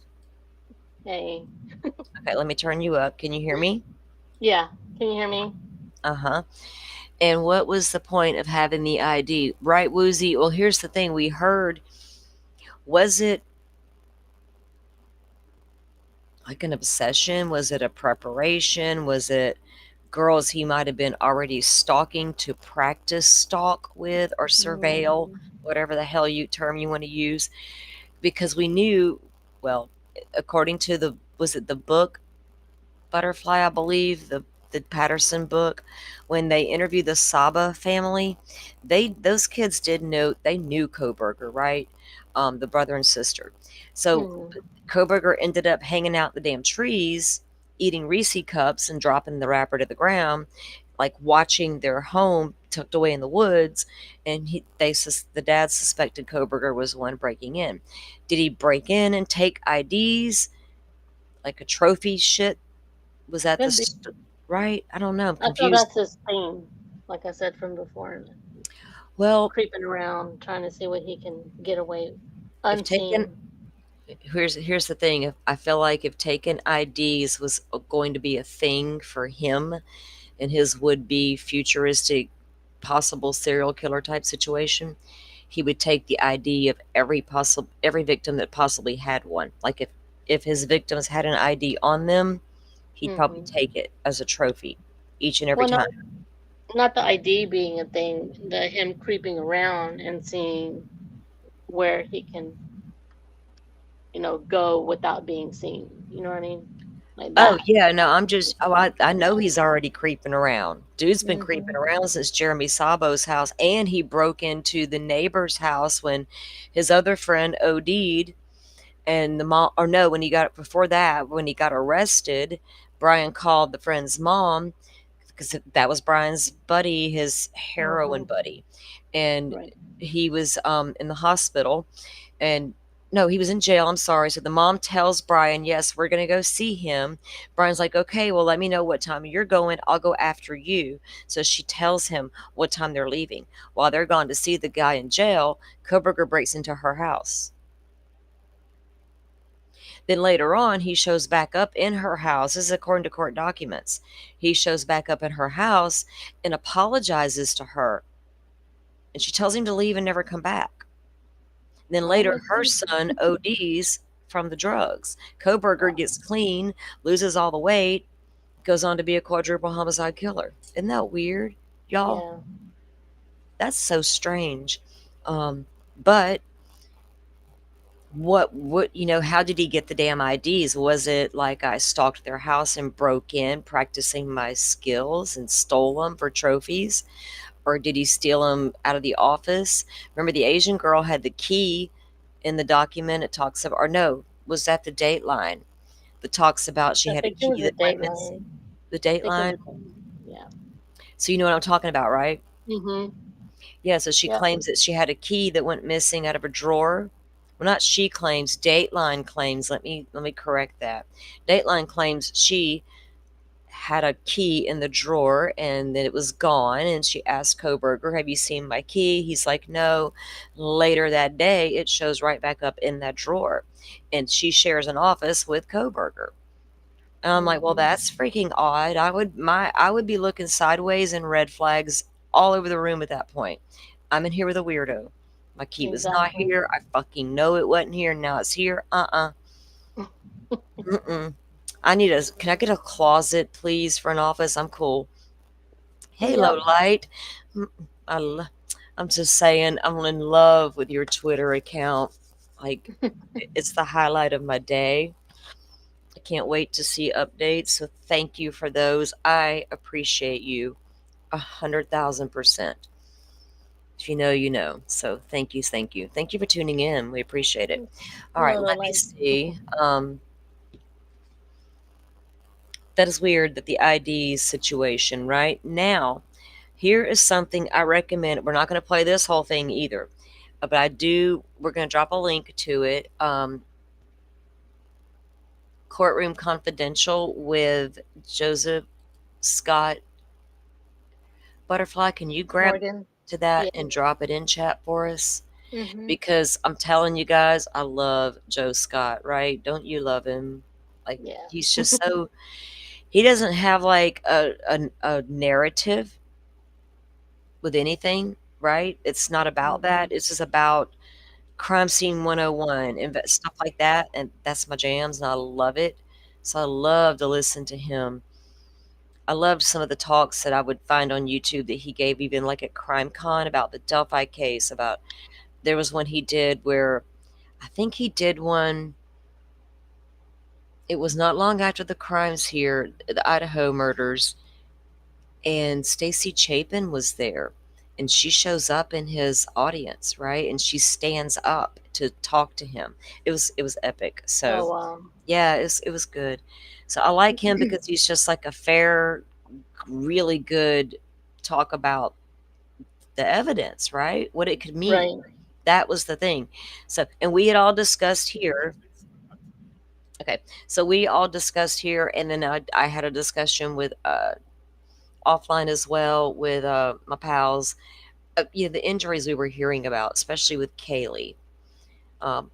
S8: Hey.
S1: Okay, let me turn you up. Can you hear me?
S8: Yeah. Can you hear me?
S1: Uh-huh. And what was the point of having the ID? Right, Woozy? Well, here's the thing. We heard, was it like an obsession? Was it a preparation? Was it girls he might have been already stalking to practice stalk with or surveil, whatever the hell term you want to use? Because we knew, well, according to was it the book Butterfly, I believe, the the Patterson book, when they interviewed the Saba family, those kids did know they knew Koberger, right? The brother and sister. So
S8: Hmm.
S1: Koberger ended up hanging out in the damn trees, eating Reese cups and dropping the wrapper to the ground, like watching their home tucked away in the woods. And the dad suspected Koberger was the one breaking in. Did he break in and take IDs like a trophy shit? Was that
S8: Could be.
S1: right? I don't know. I'm
S8: I feel
S1: confused.
S8: that's his theme. Like I said from before,
S1: Well,
S8: creeping around, trying to see what he can get away
S1: if taken
S8: unseen.
S1: here's the thing. If I feel like if taken IDs was going to be a thing for him in his would be futuristic possible serial killer type situation, he would take the ID of every victim that possibly had one. Like if his victims had an ID on them, he'd probably
S8: Hmm.
S1: take it as a trophy each and every
S8: Well,
S1: time.
S8: not the ID being a thing, the him creeping around and seeing where he can, go without being seen. You know what I mean? Like
S1: Oh
S8: that.
S1: yeah, no, I know he's already creeping around. Dude's been creeping
S8: Hmm.
S1: around since Jeremy Sabo's house, and he broke into the neighbor's house when his other friend OD'd. And the mom, or no, when he got before that, when he got arrested, Brian called the friend's mom because that was Brian's buddy, his heroin
S8: Hmm.
S1: buddy, and
S8: Right.
S1: he was in the hospital, and no, he was in jail. I'm sorry. So the mom tells Brian, "Yes, we're going to go see him." Brian's like, "Okay, well, let me know what time you're going. I'll go after you." So she tells him what time they're leaving. While they're gone to see the guy in jail, Koberger breaks into her house. Then later on, he shows back up in her house. This is according to court documents. He shows back up in her house and apologizes to her. And she tells him to leave and never come back. Then
S8: I'm
S1: later,
S8: with
S1: her
S8: you.
S1: son ODs from the drugs. Koberger gets clean, loses all the weight, goes on to be a quadruple homicide killer. Isn't that weird, y'all?
S8: Yeah.
S1: That's so strange. But how did he get the damn IDs? Was it like I stalked their house and broke in, practicing my skills and stole them for trophies? Or did he steal them out of the office? Remember, the Asian girl had the key in the document. It talks about, or no, was that the Dateline that talks about she
S8: I
S1: had a
S8: think it was
S1: key
S8: a
S1: that went
S8: Dateline.
S1: missing? The
S8: I think it was
S1: Dateline?
S8: a Dateline. Yeah.
S1: So you know what I'm talking about, right?
S8: Hmm.
S1: Yeah, so she
S8: Yep.
S1: claims that she had a key that went missing out of a drawer. Well, not she claims, Dateline claims. Let me correct that. Dateline claims she had a key in the drawer and then it was gone, and she asked Koberger, "Have you seen my key?" He's like, "No." Later that day, it shows right back up in that drawer, and she shares an office with Koberger. And I'm like, "Well,
S8: Hmm.
S1: that's freaking odd." I would be looking sideways and red flags all over the room at that point. I'm in here with a weirdo. My key was not
S8: Exactly.
S1: here. I fucking know it wasn't here. Now it's here. Mm-mm. Can I get a closet, please, for an office? I'm cool. Hey, low
S8: Yep.
S1: light. Mm, I lo- I'm just saying, I'm in love with your Twitter account. Like, it's the highlight of my day. I can't wait to see updates. So thank you for those. I appreciate you 100,000%. If you know, you know. So thank you, thank you. Thank you for tuning in. We appreciate it. All right,
S8: No,
S1: let me
S8: like,
S1: see. That is weird that the ID situation, right? Now, here is something I recommend. We're not going to play this whole thing either, but we're going to drop a link to it. Courtroom Confidential with Joseph Scott Butterfly. Can you grab
S8: Morgan.
S1: to that
S8: Yeah.
S1: and drop it in chat for us?
S8: Hmm.
S1: Because I'm telling you guys, I love Joe Scott, right? Don't you love him? Like,
S8: Yeah.
S1: he's just so, he doesn't have like a narrative with anything, right? It's not about
S8: Hmm.
S1: that. It's just about crime scene 101 and stuff like that. And that's my jams, and I love it. So I love to listen to him. I loved some of the talks that I would find on YouTube that he gave, even like at CrimeCon, about the Delphi case. About there was one he did where I think he did one. It was not long after the crimes here, the Idaho murders. and Stacy Chapin was there, and she shows up in his audience, right? And she stands up to talk to him. It was epic.
S8: Oh
S1: So
S8: wow.
S1: yeah, it was good. So I like him because he's just like a fair, really good talk about the evidence, right? What it could mean.
S8: Right.
S1: That was the thing. So, and we had all discussed here. Okay, so we all discussed here, and then I had a discussion with offline as well with my pals. The injuries we were hearing about, especially with Kaylee.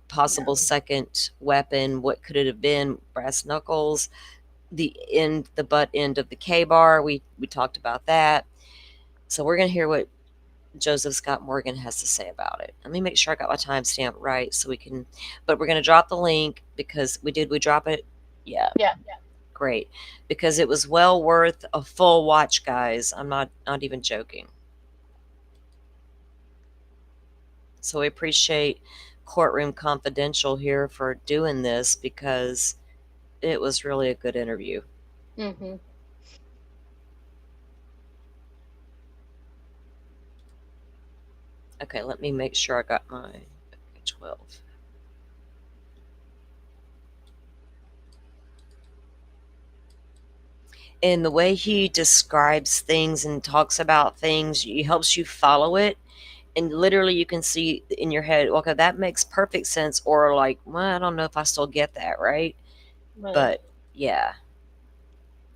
S1: Possible second weapon. What could it have been? Brass knuckles. The butt end of the K bar. We talked about that. So we're gonna hear what Joseph Scott Morgan has to say about it. Let me make sure I got my timestamp right so we can. But we're gonna drop the link because we drop it. Yeah,
S8: Yeah.
S1: great, because it was well worth a full watch, guys. I'm not even joking. So we appreciate Courtroom Confidential here for doing this because it was really a good interview.
S8: Mm-hmm.
S1: Okay, let me make sure I got my 12. And the way he describes things and talks about things, he helps you follow it. And literally, you can see in your head, okay, that makes perfect sense. Or, like, well, I don't know if I still get that, right?
S8: Right.
S1: But yeah.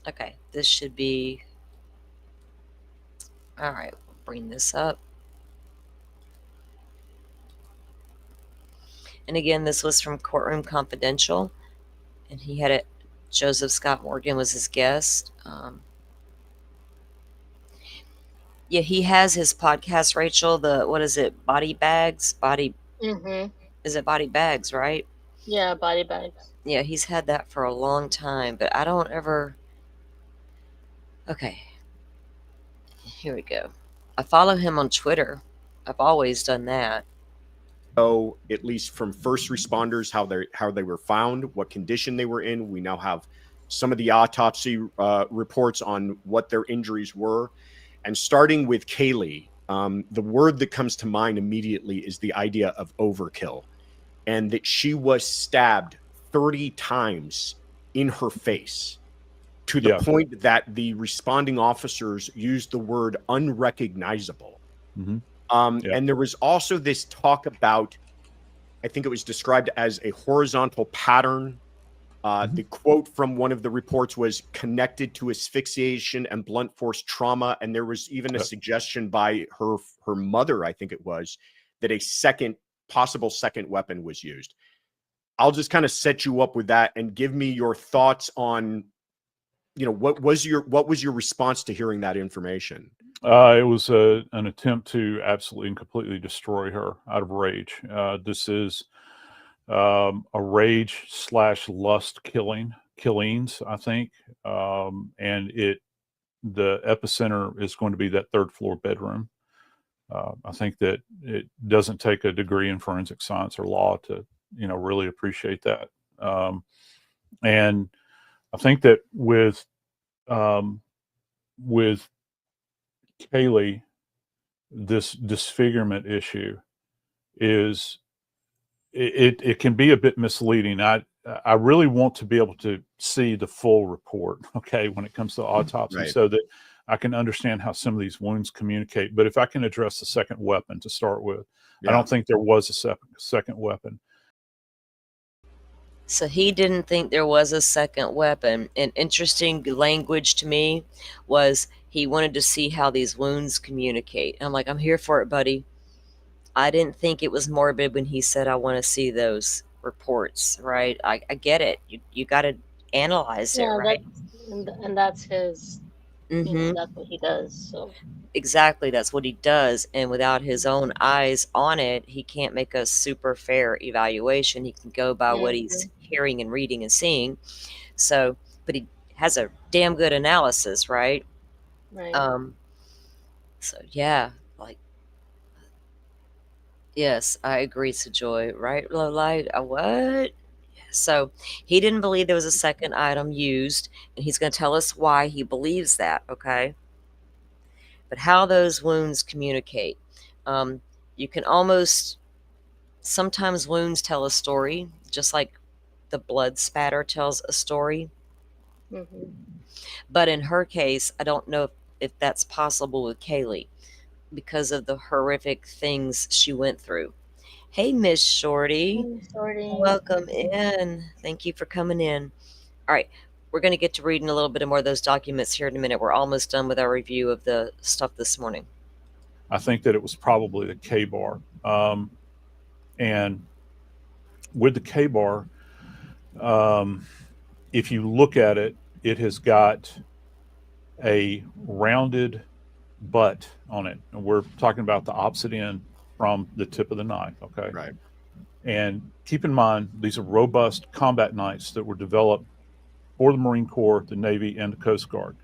S1: Okay, this should be. All right, bring this up. And again, this was from Courtroom Confidential. And he had it. Joseph Scott Morgan was his guest. Yeah, he has his podcast, Rachel. The what is it? Body bags, body.
S8: Mm-hmm.
S1: Is it body bags, right?
S8: Yeah, body bags.
S1: Yeah, he's had that for a long time, but I don't ever. Okay, here we go. I follow him on Twitter. I've always done that.
S9: Know, at least from first responders, how they were found, what condition they were in. We now have some of the autopsy reports on what their injuries were. And starting with Kaylee, the word that comes to mind immediately is the idea of overkill, and that she was stabbed 30 times in her face to the point that the responding officers used the word unrecognizable. And there was also this talk about, I think it was described as a horizontal pattern. The quote from one of the reports was connected to asphyxiation and blunt force trauma. And there was even a suggestion by her mother, I think it was, that a possible second weapon was used. I'll just kind of set you up with that and give me your thoughts on, what was your response to hearing that information?
S10: It was an attempt to absolutely and completely destroy her out of rage. This is a rage / lust killings, I think, and the epicenter is going to be that third floor bedroom. I think that it doesn't take a degree in forensic science or law to really appreciate that, and I think that with Kaylee, this disfigurement issue is it can be a bit misleading. I really want to be able to see the full report, okay, when it comes to autopsy,
S9: Right.
S10: so that I can understand how some of these wounds communicate. But if I can address the second weapon to start with, I don't think there was a second weapon.
S1: So he didn't think there was a second weapon. And interesting language to me was he wanted to see how these wounds communicate. I'm like, I'm here for it, buddy. I didn't think it was morbid when he said, I want to see those reports, right? I get it. You got to analyze it,
S8: Yeah,
S1: right?
S8: and that's his.
S1: Mm-hmm.
S8: That's what he does. So
S1: Exactly. That's what he does. And without his own eyes on it, he can't make a super fair evaluation. He can go by what he's hearing and reading and seeing. So, but he has a damn good analysis, right?
S8: right.
S1: So yeah, like, yes, I agree, Joy. Right, low light? What? So he didn't believe there was a second item used, and he's going to tell us why he believes that. Okay. But how those wounds communicate, um, you can almost sometimes wounds tell a story, just like the blood spatter tells a story.
S8: Mhm.
S1: But in her case, I don't know if that's possible with Kaylee because of the horrific things she went through. Hey, Miss Shorty.
S8: Sorry.
S1: Welcome in. Thank you for coming in. All right. We're going to get to reading a little bit more of those documents here in a minute. We're almost done with our review of the stuff this morning.
S10: I think that it was probably the K bar. And with the K bar, um, if you look at it, it has got a rounded butt on it. And we're talking about the opposite end from the tip of the knife. Okay.
S9: Right.
S10: And keep in mind, these are robust combat knives that were developed for the Marine Corps, the Navy, and the Coast Guard.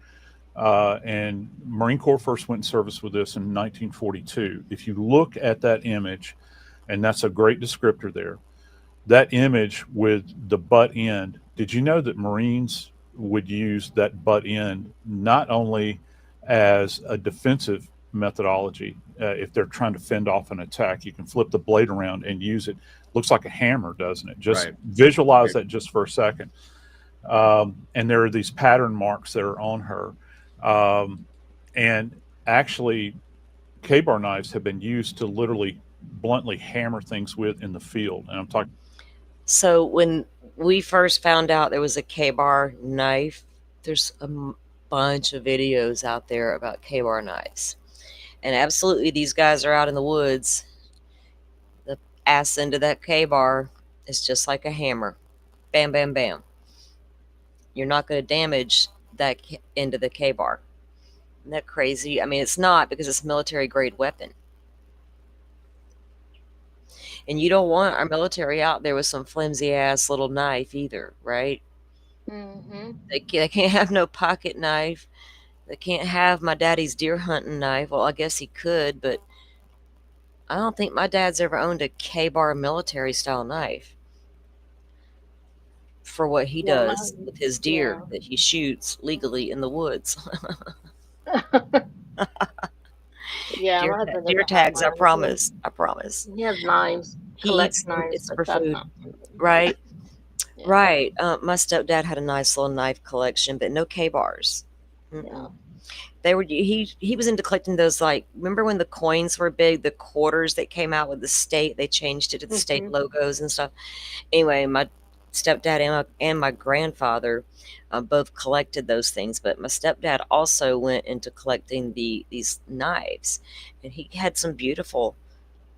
S10: And Marine Corps first went in service with this in 1942. If you look at that image, and that's a great descriptor there, that image with the butt end, did you know that Marines would use that butt end not only as a defensive methodology, if they're trying to fend off an attack, you can flip the blade around and use it. Looks like a hammer, doesn't it? Just
S9: Right.
S10: visualize that just for a second. And there are these pattern marks that are on her. And actually, K-bar knives have been used to literally bluntly hammer things with in the field. And I'm talking.
S1: So when we first found out there was a K-bar knife, there's a bunch of videos out there about K-bar knives. And absolutely, these guys are out in the woods. The ass end of that K-bar is just like a hammer. Bam, bam, bam. You're not going to damage that end of the K-bar. Isn't that crazy? I mean, it's not, because it's a military grade weapon. And you don't want our military out there with some flimsy ass little knife either, right?
S8: Mhm.
S1: They can't have no pocket knife. They can't have my daddy's deer hunting knife. Well, I guess he could, but I don't think my dad's ever owned a K-bar military style knife for what he
S8: Yeah,
S1: does with his deer
S8: yeah.
S1: that he shoots legally in the woods.
S8: Yeah, my husband
S1: Deer
S8: doesn't have
S1: tags, I
S8: knives.
S1: promise. I promise.
S8: He has knives,
S1: He
S8: collects
S1: eats them.
S8: knives,
S1: It's
S8: but
S1: for
S8: that's
S1: food,
S8: not.
S1: right?
S8: Yeah.
S1: Right. My stepdad had a nice little knife collection, but no K-bars.
S8: Yeah.
S1: They were he was into collecting those, like, remember when the coins were big, the quarters that came out with the state, they changed it to the state
S8: Mhm.
S1: logos and stuff. Anyway, my stepdad and my grandfather both collected those things, but my stepdad also went into collecting these knives, and he had some beautiful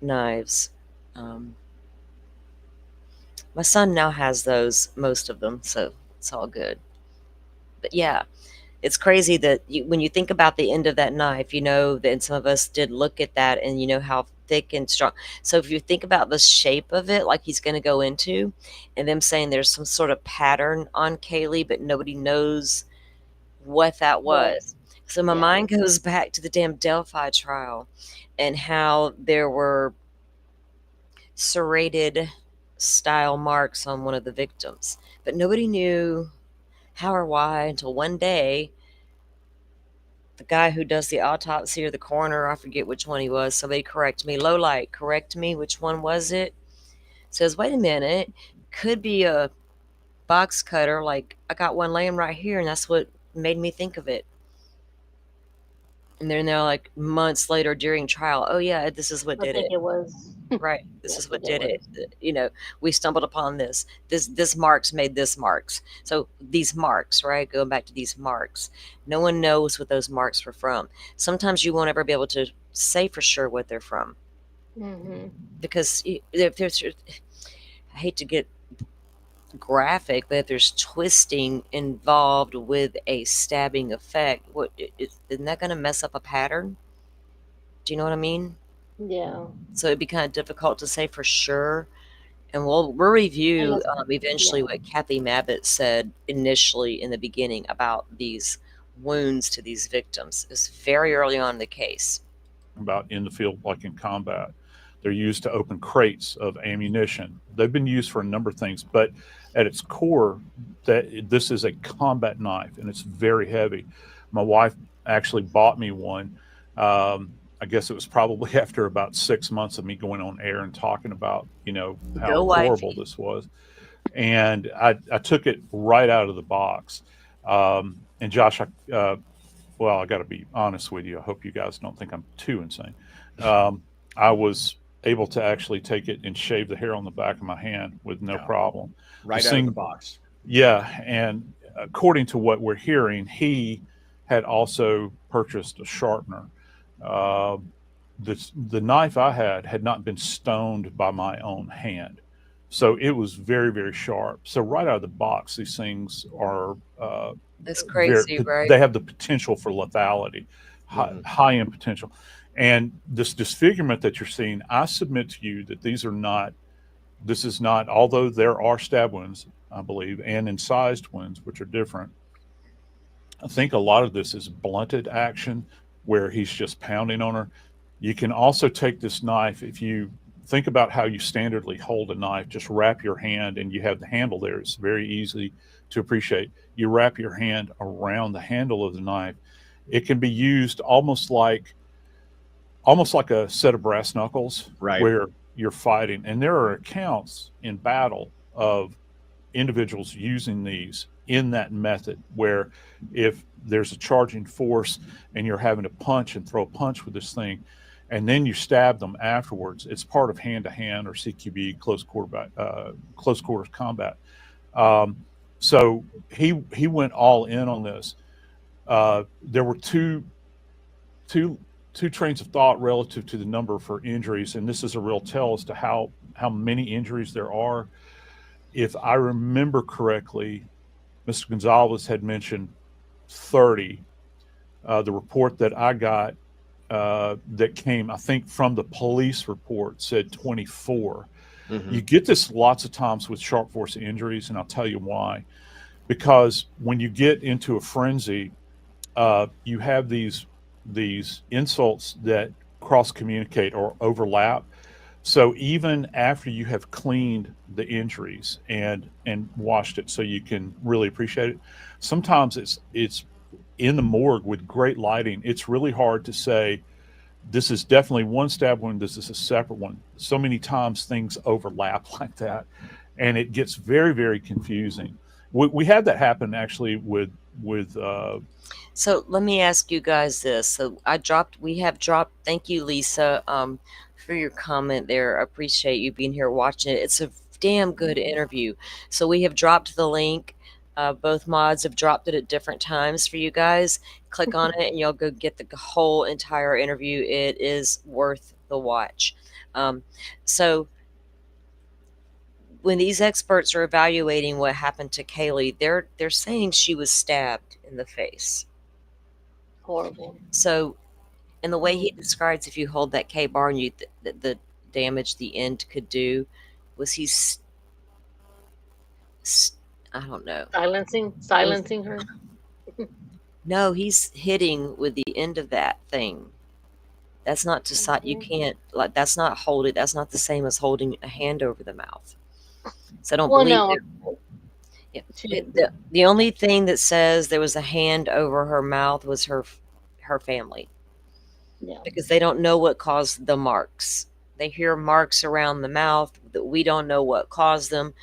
S1: knives. My son now has those, most of them, so it's all good. But yeah, it's crazy that when you think about the end of that knife, that some of us did look at that, and you know how thick and strong. So if you think about the shape of it, like he's going to go into, and them saying there's some sort of pattern on Kaylee, but nobody knows what that
S8: What?
S1: was. So my
S8: Yeah.
S1: mind goes back to the damn Delphi trial and how there were serrated style marks on one of the victims, but nobody knew how or why until one day the guy who does the autopsy, or the coroner, I forget which one he was, somebody correct me, low light, correct me, which one was it? Says, wait a minute, could be a box cutter, like I got one laying right here, and that's what made me think of it. And then they're like months later during trial, oh yeah, this is what
S8: I
S1: did
S8: think
S1: it.
S8: it was.
S1: Right, this
S8: Yeah, I
S1: is what
S8: think it
S1: did it.
S8: was.
S1: We stumbled upon this marks made this marks. So these marks, right, going back to these marks, no one knows what those marks were from. Sometimes you won't ever be able to say for sure what they're from,
S8: Mhm.
S1: because if there's, I hate to get graphic, but if there's twisting involved with a stabbing effect, isn't that going to mess up a pattern? Do you know what I mean?
S8: Yeah.
S1: So it'd be kind of difficult to say for sure. And we'll review
S8: Unless,
S1: eventually
S8: yeah.
S1: what Kathy Mabbitt said initially in the beginning about these wounds to these victims. It's very early on in the case.
S10: About in the field, like in combat. They're used to open crates of ammunition. They've been used for a number of things, but at its core, that this is a combat knife, and it's very heavy. My wife actually bought me one I guess it was probably after about 6 months of me going on air and talking about, how
S1: Go
S10: horrible
S1: wifey.
S10: this was. And I took it right out of the box. And Josh, well, I got to be honest with you. I hope you guys don't think I'm too insane. I was able to actually take it and shave the hair on the back of my hand with no
S9: Yeah.
S10: problem.
S9: Right
S10: The
S9: out of the
S10: thing-
S9: box.
S10: Yeah, and according to what we're hearing, he had also purchased a sharpener. Uh, the knife I had not been stoned by my own hand, so it was very very sharp. So right out of the box, these things are
S1: That's
S10: very
S1: crazy, right?
S10: they have the potential for lethality,
S9: Mhm.
S10: high end potential. And this disfigurement that you're seeing, I submit to you that these are not. This is not, although there are stab wounds, I believe, and incised wounds, which are different. I think a lot of this is blunted action where he's just pounding on her. You can also take this knife, if you think about how you standardly hold a knife, just wrap your hand and you have the handle there. It's very easy to appreciate. You wrap your hand around the handle of the knife. It can be used almost like a set of brass knuckles
S9: Right.
S10: where you're fighting. And there are accounts in battle of individuals using these in that method where if there's a charging force and you're having to punch and throw a punch with this thing and then you stab them afterwards, it's part of hand-to-hand or CQB, close quarters combat. um, so he went all in on this. There were two two trains of thought relative to the number for injuries, and this is a real tell as to how many injuries there are. If I remember correctly, Mr. Gonzalez had mentioned 30. The report that I got that came, I think, from the police report said 24.
S9: Mhm.
S10: You get this lots of times with sharp force injuries, and I'll tell you why. Because when you get into a frenzy, you have these insults that cross communicate or overlap. So even after you have cleaned the injuries and washed it so you can really appreciate it, sometimes it's in the morgue with great lighting. It's really hard to say this is definitely one stab wound, this is a separate one. So many times things overlap like that, and it gets very very confusing. We had that happen actually with
S1: So let me ask you guys this. So we have dropped, thank you, Lisa, for your comment there. I appreciate you being here watching it. It's a damn good interview. So we have dropped the link. Both mods have dropped it at different times for you guys. Click on it and you'll go get the whole entire interview. It is worth the watch. So when these experts are evaluating what happened to Kaylee, they're saying she was stabbed in the face.
S8: Horrible.
S1: So, and the way he
S8: Mm.
S1: describes, if you hold that K bar and the damage the end could do, was I don't know.
S8: Silencing her.
S1: No, he's hitting with the end of that thing. That's not to you
S8: Mhm.
S1: can't, like, that's not hold it. That's not the same as holding a hand over the mouth. So I don't
S8: Well,
S1: believe
S8: no,
S1: it. Yeah.
S8: she,
S1: The only thing that says there was a hand over her mouth was her family,
S8: yeah.
S1: because they don't know what caused the marks. They hear marks around the mouth that we don't know what caused them.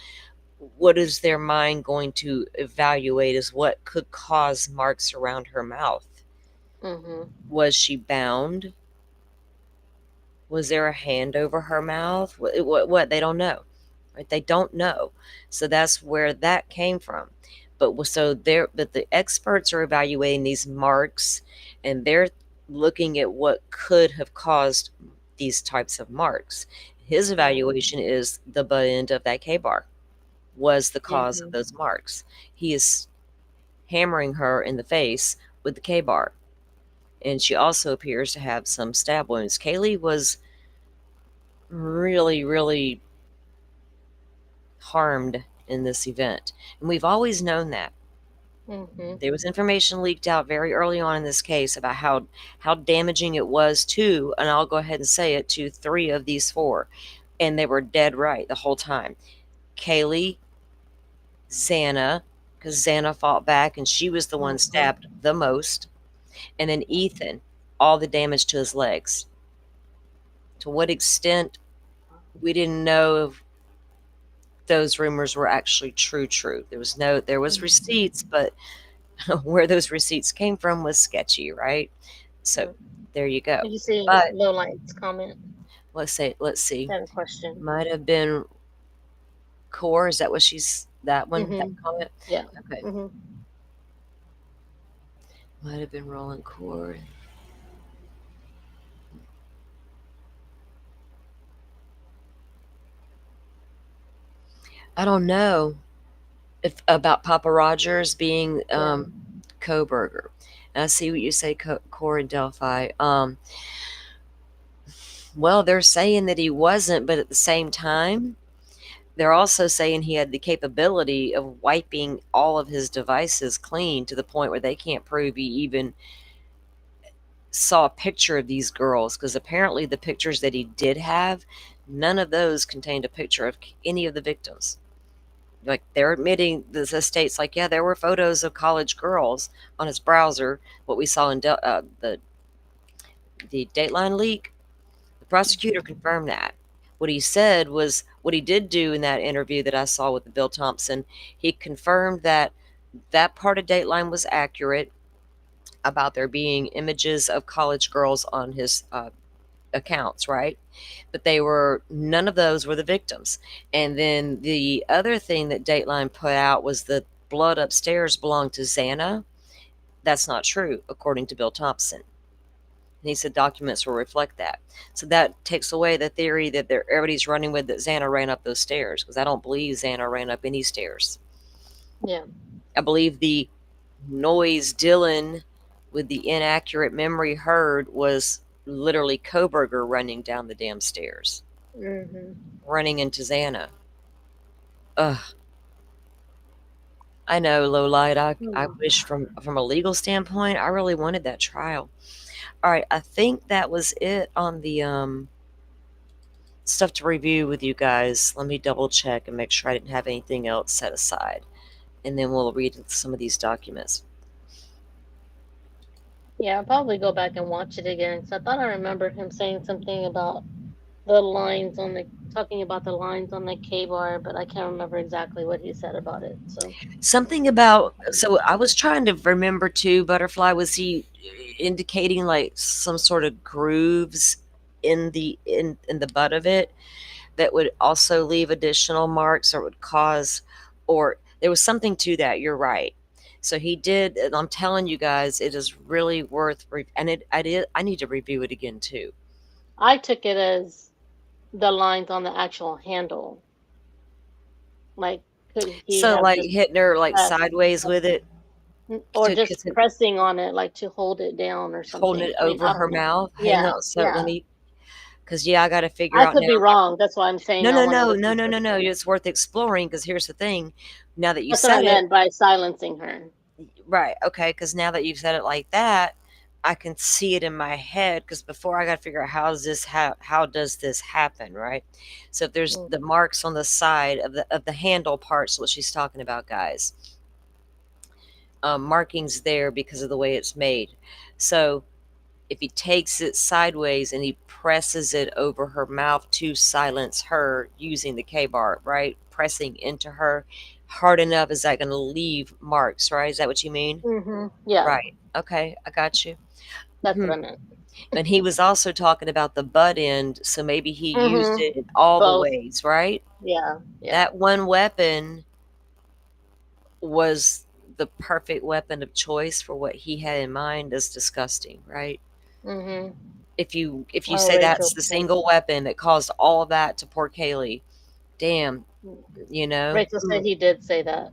S1: What is their mind going to evaluate as what could cause marks around her mouth?
S8: Mhm.
S1: Was she bound? Was there a hand over her mouth? What? They don't know. Right? They don't know. So that's where that came from. But the experts are evaluating these marks, and they're looking at what could have caused these types of marks. His evaluation is the butt end of that K bar was the cause of
S8: Mhm.
S1: those marks. He is hammering her in the face with the K bar. And she also appears to have some stab wounds. Kaylee was really, really harmed in this event. And we've always known that.
S8: Mhm.
S1: There was information leaked out very early on in this case about how damaging it was to, and I'll go ahead and say it, to 3 of these 4. And they were dead right the whole time. Kaylee, Xana, because Xana fought back and she was the one
S8: Mhm.
S1: stabbed the most, and then Ethan. all the damage to his legs. To what extent, we didn't know if those rumors were actually true. There was receipts, but where those receipts came from was sketchy, right? So there you go.
S8: Did you see
S1: But
S8: Low Light's comment?
S1: let's see.
S8: That question.
S1: Might have been Core. Is that what she's that one? That comment?
S8: Yeah.
S1: Okay. Might have been Roland Core. I don't know if about Papa Rogers being Coburger. And I see what you say, Core and Delphi. Well, they're saying that he wasn't, but at the same time, they're also saying he had the capability of wiping all of his devices clean to the point where they can't prove he even saw a picture of these girls, because apparently the pictures that he did have, none of those contained a picture of any of the victims. Like, they're admitting, the state's like, yeah, there were photos of college girls on his browser. What we saw in the Dateline leak, the prosecutor confirmed that. What he said was, what he did do in that interview that I saw with Bill Thompson, he confirmed that that part of Dateline was accurate about there being images of college girls on his accounts, right? But none of those were the victims. And then the other thing that Dateline put out was the blood upstairs belonged to Xana. That's not true, according to Bill Thompson. And he said documents will reflect that. So that takes away the theory that everybody's running with that Xana ran up those stairs, because I don't believe Xana ran up any stairs.
S8: Yeah.
S1: I believe the noise Dylan, with the inaccurate memory, heard was literally Koberger running down the damn stairs, running into Xana. Ugh. I know, low light. I wish from a legal standpoint, I really wanted that trial. All right, I think that was it on the stuff to review with you guys. Let me double check and make sure I didn't have anything else set aside, and then we'll read some of these documents.
S8: Yeah, I'll probably go back and watch it again. So I thought I remember him saying something about the lines on the talking about the lines on the K bar, but I can't remember exactly what he said about it. So
S1: Something about, so I was trying to remember too, Butterfly, was he indicating like some sort of grooves in the butt of it that would also leave additional marks, or would cause, or there was something to that. You're right. So he did, and I'm telling you guys, it is really worth, and I need to review it again too.
S8: I took it as the lines on the actual handle. Like, could he
S1: So
S8: have
S1: like
S8: just
S1: hitting her like
S8: pressed,
S1: sideways with it,
S8: or
S1: to,
S8: just pressing on it, like to hold it down or
S1: holding
S8: something?
S1: it
S8: I mean,
S1: over
S8: I
S1: her
S8: don't know.
S1: mouth. Hang
S8: Yeah,
S1: on, so let
S8: yeah.
S1: me, because I got to figure
S8: I
S1: out
S8: could
S1: now.
S8: be wrong. That's why I'm saying
S1: No,
S8: I
S1: no,
S8: want to
S1: no,
S8: look
S1: no, no,
S8: into
S1: no,
S8: it.
S1: no. It's worth exploring, because here's the thing. Now that you
S8: That's what I
S1: said it,
S8: meant by silencing her.
S1: right? Okay, because now that you've said it like that, I can see it in my head. Because before, I got to figure out how does this happen, right? So if there's the marks on the side of the handle parts, what she's talking about, guys. Markings there because of the way it's made. So if he takes it sideways and he presses it over her mouth to silence her using the K-bar, right? Pressing into her hard enough, is that going to leave marks, right? Is that what you mean?
S8: Yeah.
S1: Right. Okay, I got you.
S8: That's what I meant.
S1: And he was also talking about the butt end, so maybe he used it in all the
S8: Both.
S1: ways, right?
S8: Yeah.
S1: That one weapon was the perfect weapon of choice for what he had in mind as disgusting, right? If you say that's the single weapon that caused all of that to poor Kaylee, damn, you know.
S8: Rachel said he did say that.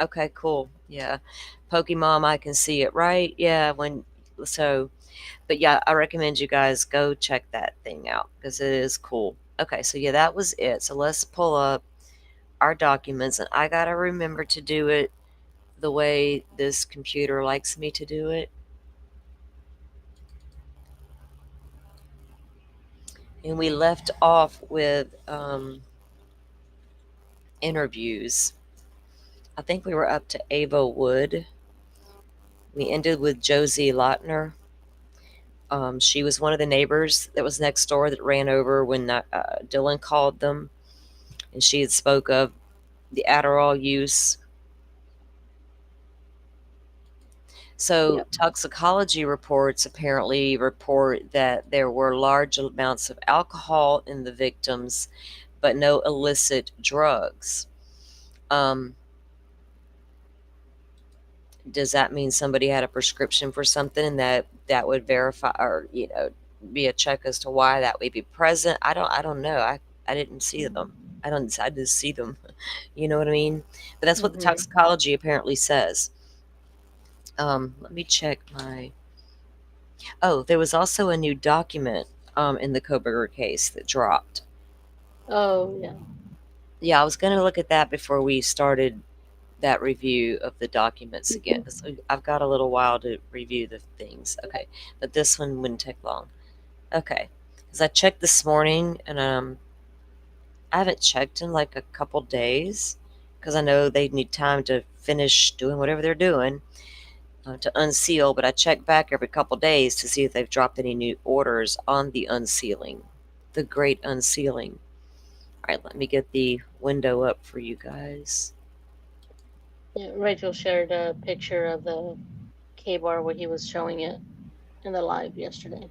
S1: Okay, cool. Yeah, Pokemon, I can see it, right? Yeah, but yeah, I recommend you guys go check that thing out, because it is cool. Okay, so yeah, that was it. So let's pull up our documents, and I gotta remember to do it the way this computer likes me to do it. And we left off with interviews. I think we were up to Ava Wood. We ended with Josie Lautner. She was one of the neighbors that was next door that ran over when Dylan called them, and she had spoke of the Adderall use. So
S8: Yep.
S1: toxicology reports apparently report that there were large amounts of alcohol in the victims, but no illicit drugs. Um, does that mean somebody had a prescription for something and that would verify, or be a check as to why that would be present? I don't know. I didn't see them. I didn't see them. You know what I mean? But that's what the toxicology apparently says. Let me check my. Oh, there was also a new document in the Koberger case that dropped.
S8: Oh, yeah.
S1: Yeah, I was going to look at that before we started that review of the documents again. So I've got a little while to review the things. Okay, but this one wouldn't take long. Okay, because I checked this morning and I haven't checked in like a couple days because I know they need time to finish doing whatever they're doing to unseal. But I check back every couple days to see if they've dropped any new orders on the unsealing, the great unsealing. All right, let me get the window up for you guys.
S8: Yeah, Rachel shared a picture of the K-bar where he was showing it in the live yesterday.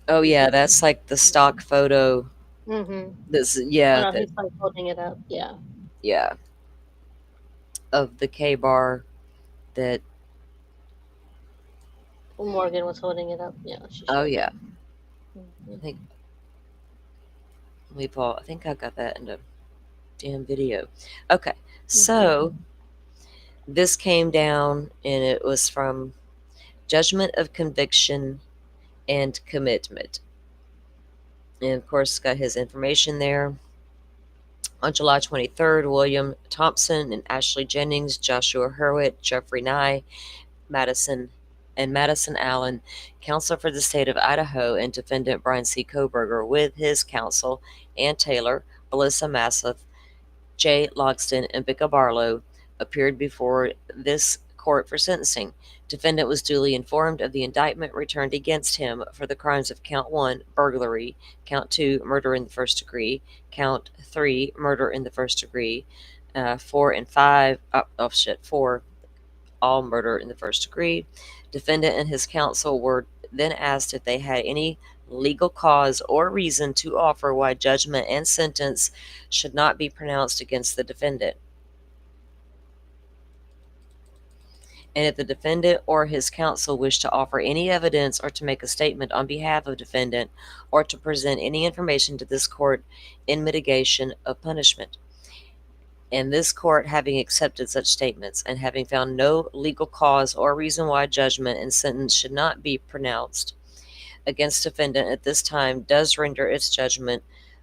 S1: Oh yeah, that's like the stock photo.
S8: Mm-hmm.
S1: This
S8: Oh,
S1: yeah,
S8: no, he's like holding it up. Yeah.
S1: yeah, of the K bar that.
S8: Morgan was holding it up. Yeah, she
S1: Oh
S8: showed
S1: yeah,
S8: it.
S1: I think I think I got that in a damn video. Okay, so this came down and it was from judgment of conviction and commitment, and of course got his information there. On July 23rd, William Thompson and Ashley Jennings, Joshua Hurwitz, Jeffrey Nye, Madison Allen, counsel for the state of Idaho, and defendant Brian C. Koberger, with his counsel, Ann Taylor, Melissa Masseth, Jay Logston, and Becca Barlow, appeared before this court for sentencing. Defendant was duly informed of the indictment returned against him for the crimes of Count 1, burglary, Count 2, murder in the first degree, Count 3, murder in the first degree, 4 and 5, 4, all murder in the first degree. Defendant and his counsel were then asked if they had any legal cause or reason to offer why judgment and sentence should not be pronounced against the defendant. And if the defendant or his counsel wish to offer any evidence or to make a statement on behalf of defendant or to present any information to this court in mitigation of punishment. And this court, having accepted such statements and having found no legal cause or reason why judgment and sentence should not be pronounced against defendant at this time, does render its judgment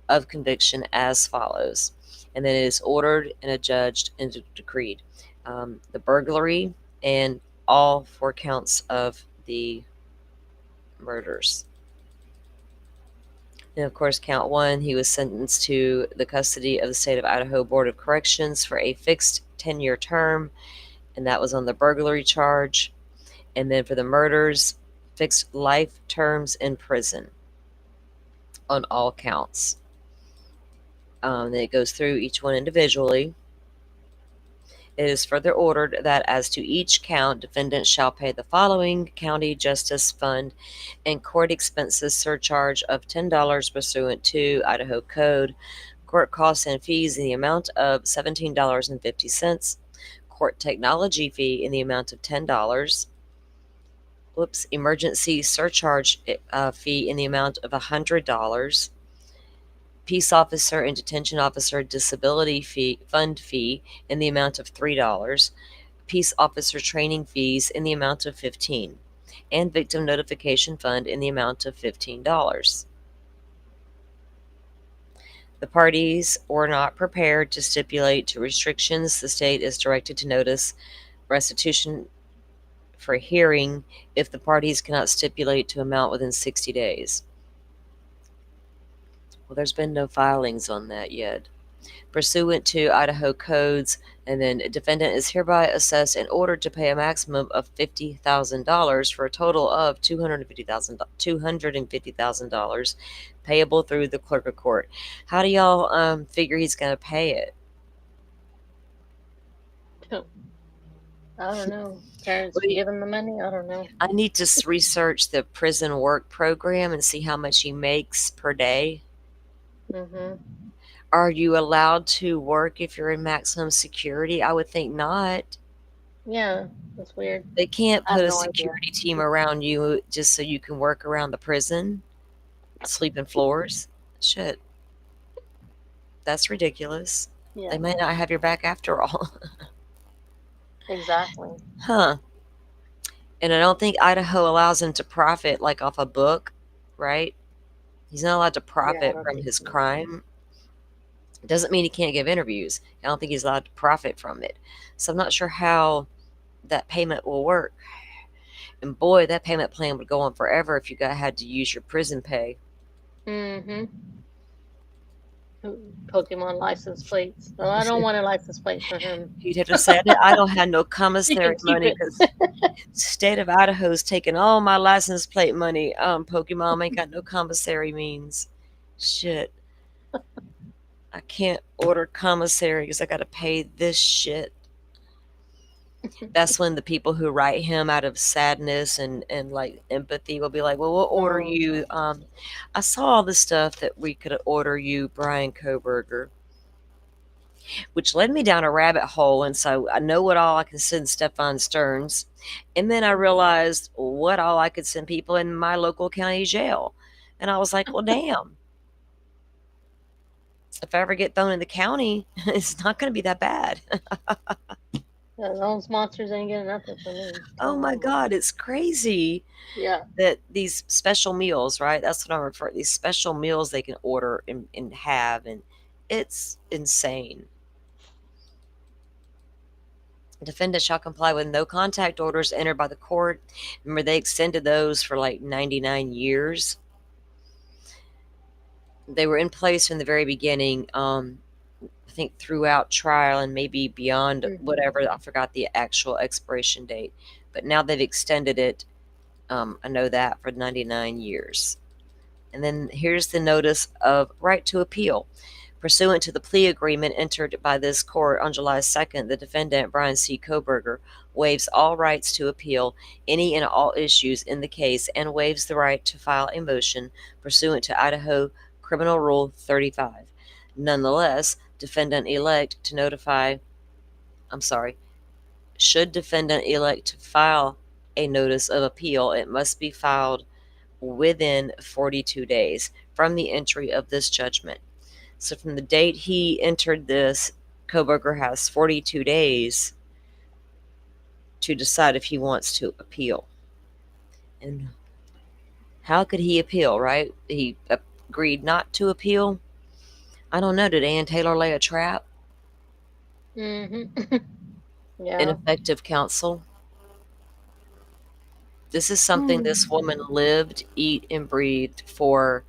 S1: of conviction as follows. And then it is ordered and adjudged and decreed. The burglary and all 4 counts of the murders. And of course, count 1, he was sentenced to the custody of the State of Idaho Board of Corrections for a fixed 10-year term, and that was on the burglary charge. And then for the murders, fixed life terms in prison on all counts. Then it goes through each one individually. It is further ordered that as to each count, defendant shall pay the following county justice fund and court expenses surcharge of $10 pursuant to Idaho Code, court costs and fees in the amount of $17.50, court technology fee in the amount of $10, emergency surcharge fee in the amount of $100, peace officer and detention officer disability fund fee in the amount of $3, peace officer training fees in the amount of $15, and victim notification fund in the amount of $15. The parties were not prepared to stipulate to restrictions. The state is directed to notice restitution for hearing if the parties cannot stipulate to amount within 60 days. Well, there's been no filings on that yet. pursuant to Idaho codes. And then a defendant is hereby assessed and ordered to pay a maximum of $50,000 for a total of $250,000 payable through the clerk of court. How do y'all figure he's going to pay it?
S8: I don't know. Parents
S1: What do you-
S8: give him the money? I don't know.
S1: I need to research the prison work program and see how much he makes per day.
S8: Mm-hmm.
S1: Are you allowed to work if you're in maximum security? I would think not.
S8: Yeah, that's weird.
S1: They can't
S8: I have
S1: put a
S8: no idea.
S1: security team around you just so you can work around the prison, sleeping floors. Shit, that's ridiculous.
S8: Yeah,
S1: They may not have your back after all.
S8: exactly.
S1: Huh. And I don't think Idaho allows him to profit like off a book, right? He's not allowed to
S8: Yeah, I
S1: profit
S8: don't
S1: from
S8: think
S1: his
S8: so.
S1: crime. Doesn't mean he can't give interviews. I don't think he's allowed to profit from it. So I'm not sure how that payment will work. And boy, that payment plan would go on forever if you had to use your prison pay.
S8: Mm-hmm. Pokemon license plates. Well, I don't want a license plate for him.
S1: You'd have to say, I don't have no
S8: You
S1: commissary
S8: can keep
S1: money
S8: it.
S1: because state of Idaho's taking all my license plate money. Pokemon ain't got no commissary means. Shit. I can't order commissary because I got to pay this shit. That's when the people who write him out of sadness and like empathy will be like, well, we'll order
S8: Oh,
S1: you. I saw all the stuff that we could order you, Brian Koberger, which led me down a rabbit hole. And so I know what all I can send Stefan Stearns. And then I realized what all I could send people in my local county jail. And I was like, well, damn. If I ever get thrown in the county, it's not going to be that bad.
S8: yeah, those monsters ain't getting nothing from me.
S1: Oh my God, it's crazy
S8: Yeah.
S1: that these special meals, right? That's what I'm referring to. These special meals they can order and have, and it's insane. Defendant shall comply with no contact orders entered by the court. Remember, they extended those for like 99 years. They were in place from the very beginning, I think throughout trial and maybe beyond whatever. I forgot the actual expiration date. But now they've extended it, I know that, for 99 years. And then here's the notice of right to appeal. Pursuant to the plea agreement entered by this court on July 2nd, the defendant, Brian C. Koberger, waives all rights to appeal any and all issues in the case and waives the right to file a motion pursuant to Idaho Criminal Rule 35. Nonetheless, defendant-elect to notify, should defendant elect to file a notice of appeal, it must be filed within 42 days from the entry of this judgment. So from the date he entered this, Koberger has 42 days to decide if he wants to appeal. And how could he appeal, right? He agreed not to appeal. I don't know. Did Ann Taylor lay a trap?
S8: Mm-hmm. Yeah.
S1: Ineffective counsel. This is something this woman lived, eat, and breathed for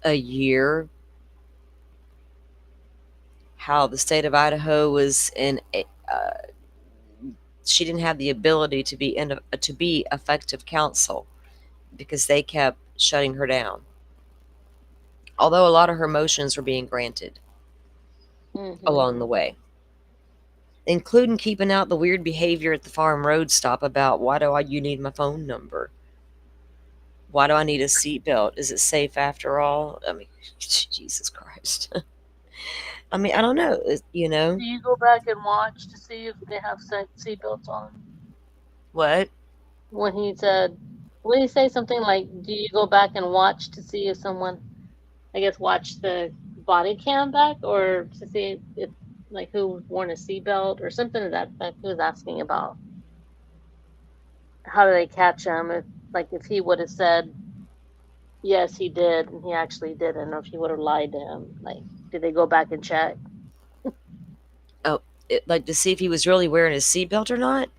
S1: a year. How the state of Idaho was in she didn't have the ability to be effective counsel because they kept shutting her down. Although a lot of her motions were being granted along the way, including keeping out the weird behavior at the farm road stop about you need my phone number? Why do I need a seatbelt? Is it safe after all? I mean, Jesus Christ. I mean, I don't know. You know
S8: Do you go back and watch to see if they have seatbelts on?
S1: what?
S8: When he said, when he say something like, "Do you go back and watch to see if someone, I guess, watch the body cam back, or to see if like who worn a seatbelt or something of that effect?" He was asking about how do they catch him if he would have said yes he did and he actually didn't, or if he would have lied to him. Like, did they go back and check?
S1: Oh, like to see if he was really wearing his seatbelt or not?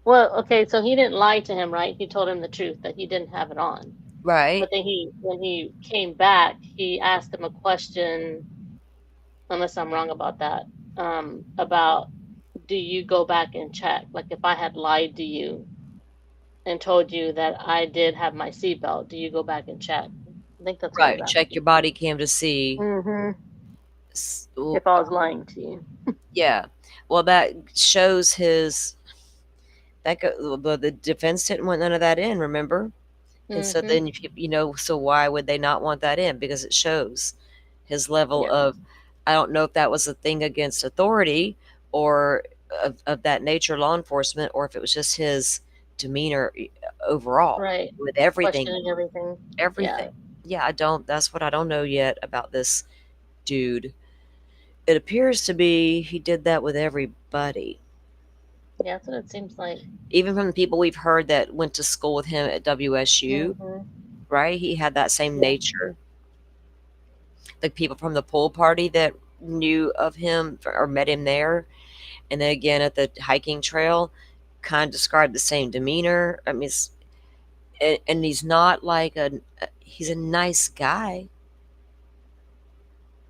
S8: Well, okay, so he didn't lie to him, right? He told him the truth that he didn't have it on.
S1: Right.
S8: But then when he came back, he asked him a question unless I'm wrong about that, about do you go back and check? Like if I had lied to you and told you that I did have my seatbelt, do you go back and check? I think that's what it was
S1: Right. Check your
S8: asking.
S1: body cam to see.
S8: Mm-hmm.
S1: Well,
S8: If I was lying to you.
S1: yeah. Well, that shows his that the defense didn't want none of that in. Remember? And so
S8: Mm-hmm.
S1: then, if so why would they not want that in? Because it shows his level
S8: Yeah.
S1: of, I don't know if that was a thing against authority or of that nature, law enforcement, or if it was just his demeanor overall
S8: Right.
S1: with everything,
S8: Questioning everything. Yeah.
S1: everything. Yeah, that's what I don't know yet about this dude. It appears to be he did that with everybody.
S8: Yeah, that's what it seems like.
S1: Even from the people we've heard that went to school with him at WSU,
S8: Mm-hmm.
S1: right? He had that same
S8: Yeah.
S1: nature. The people from the pool party that knew of him or met him there, and then again at the hiking trail, kind of described the same demeanor. I mean, and he's not like he's a nice guy.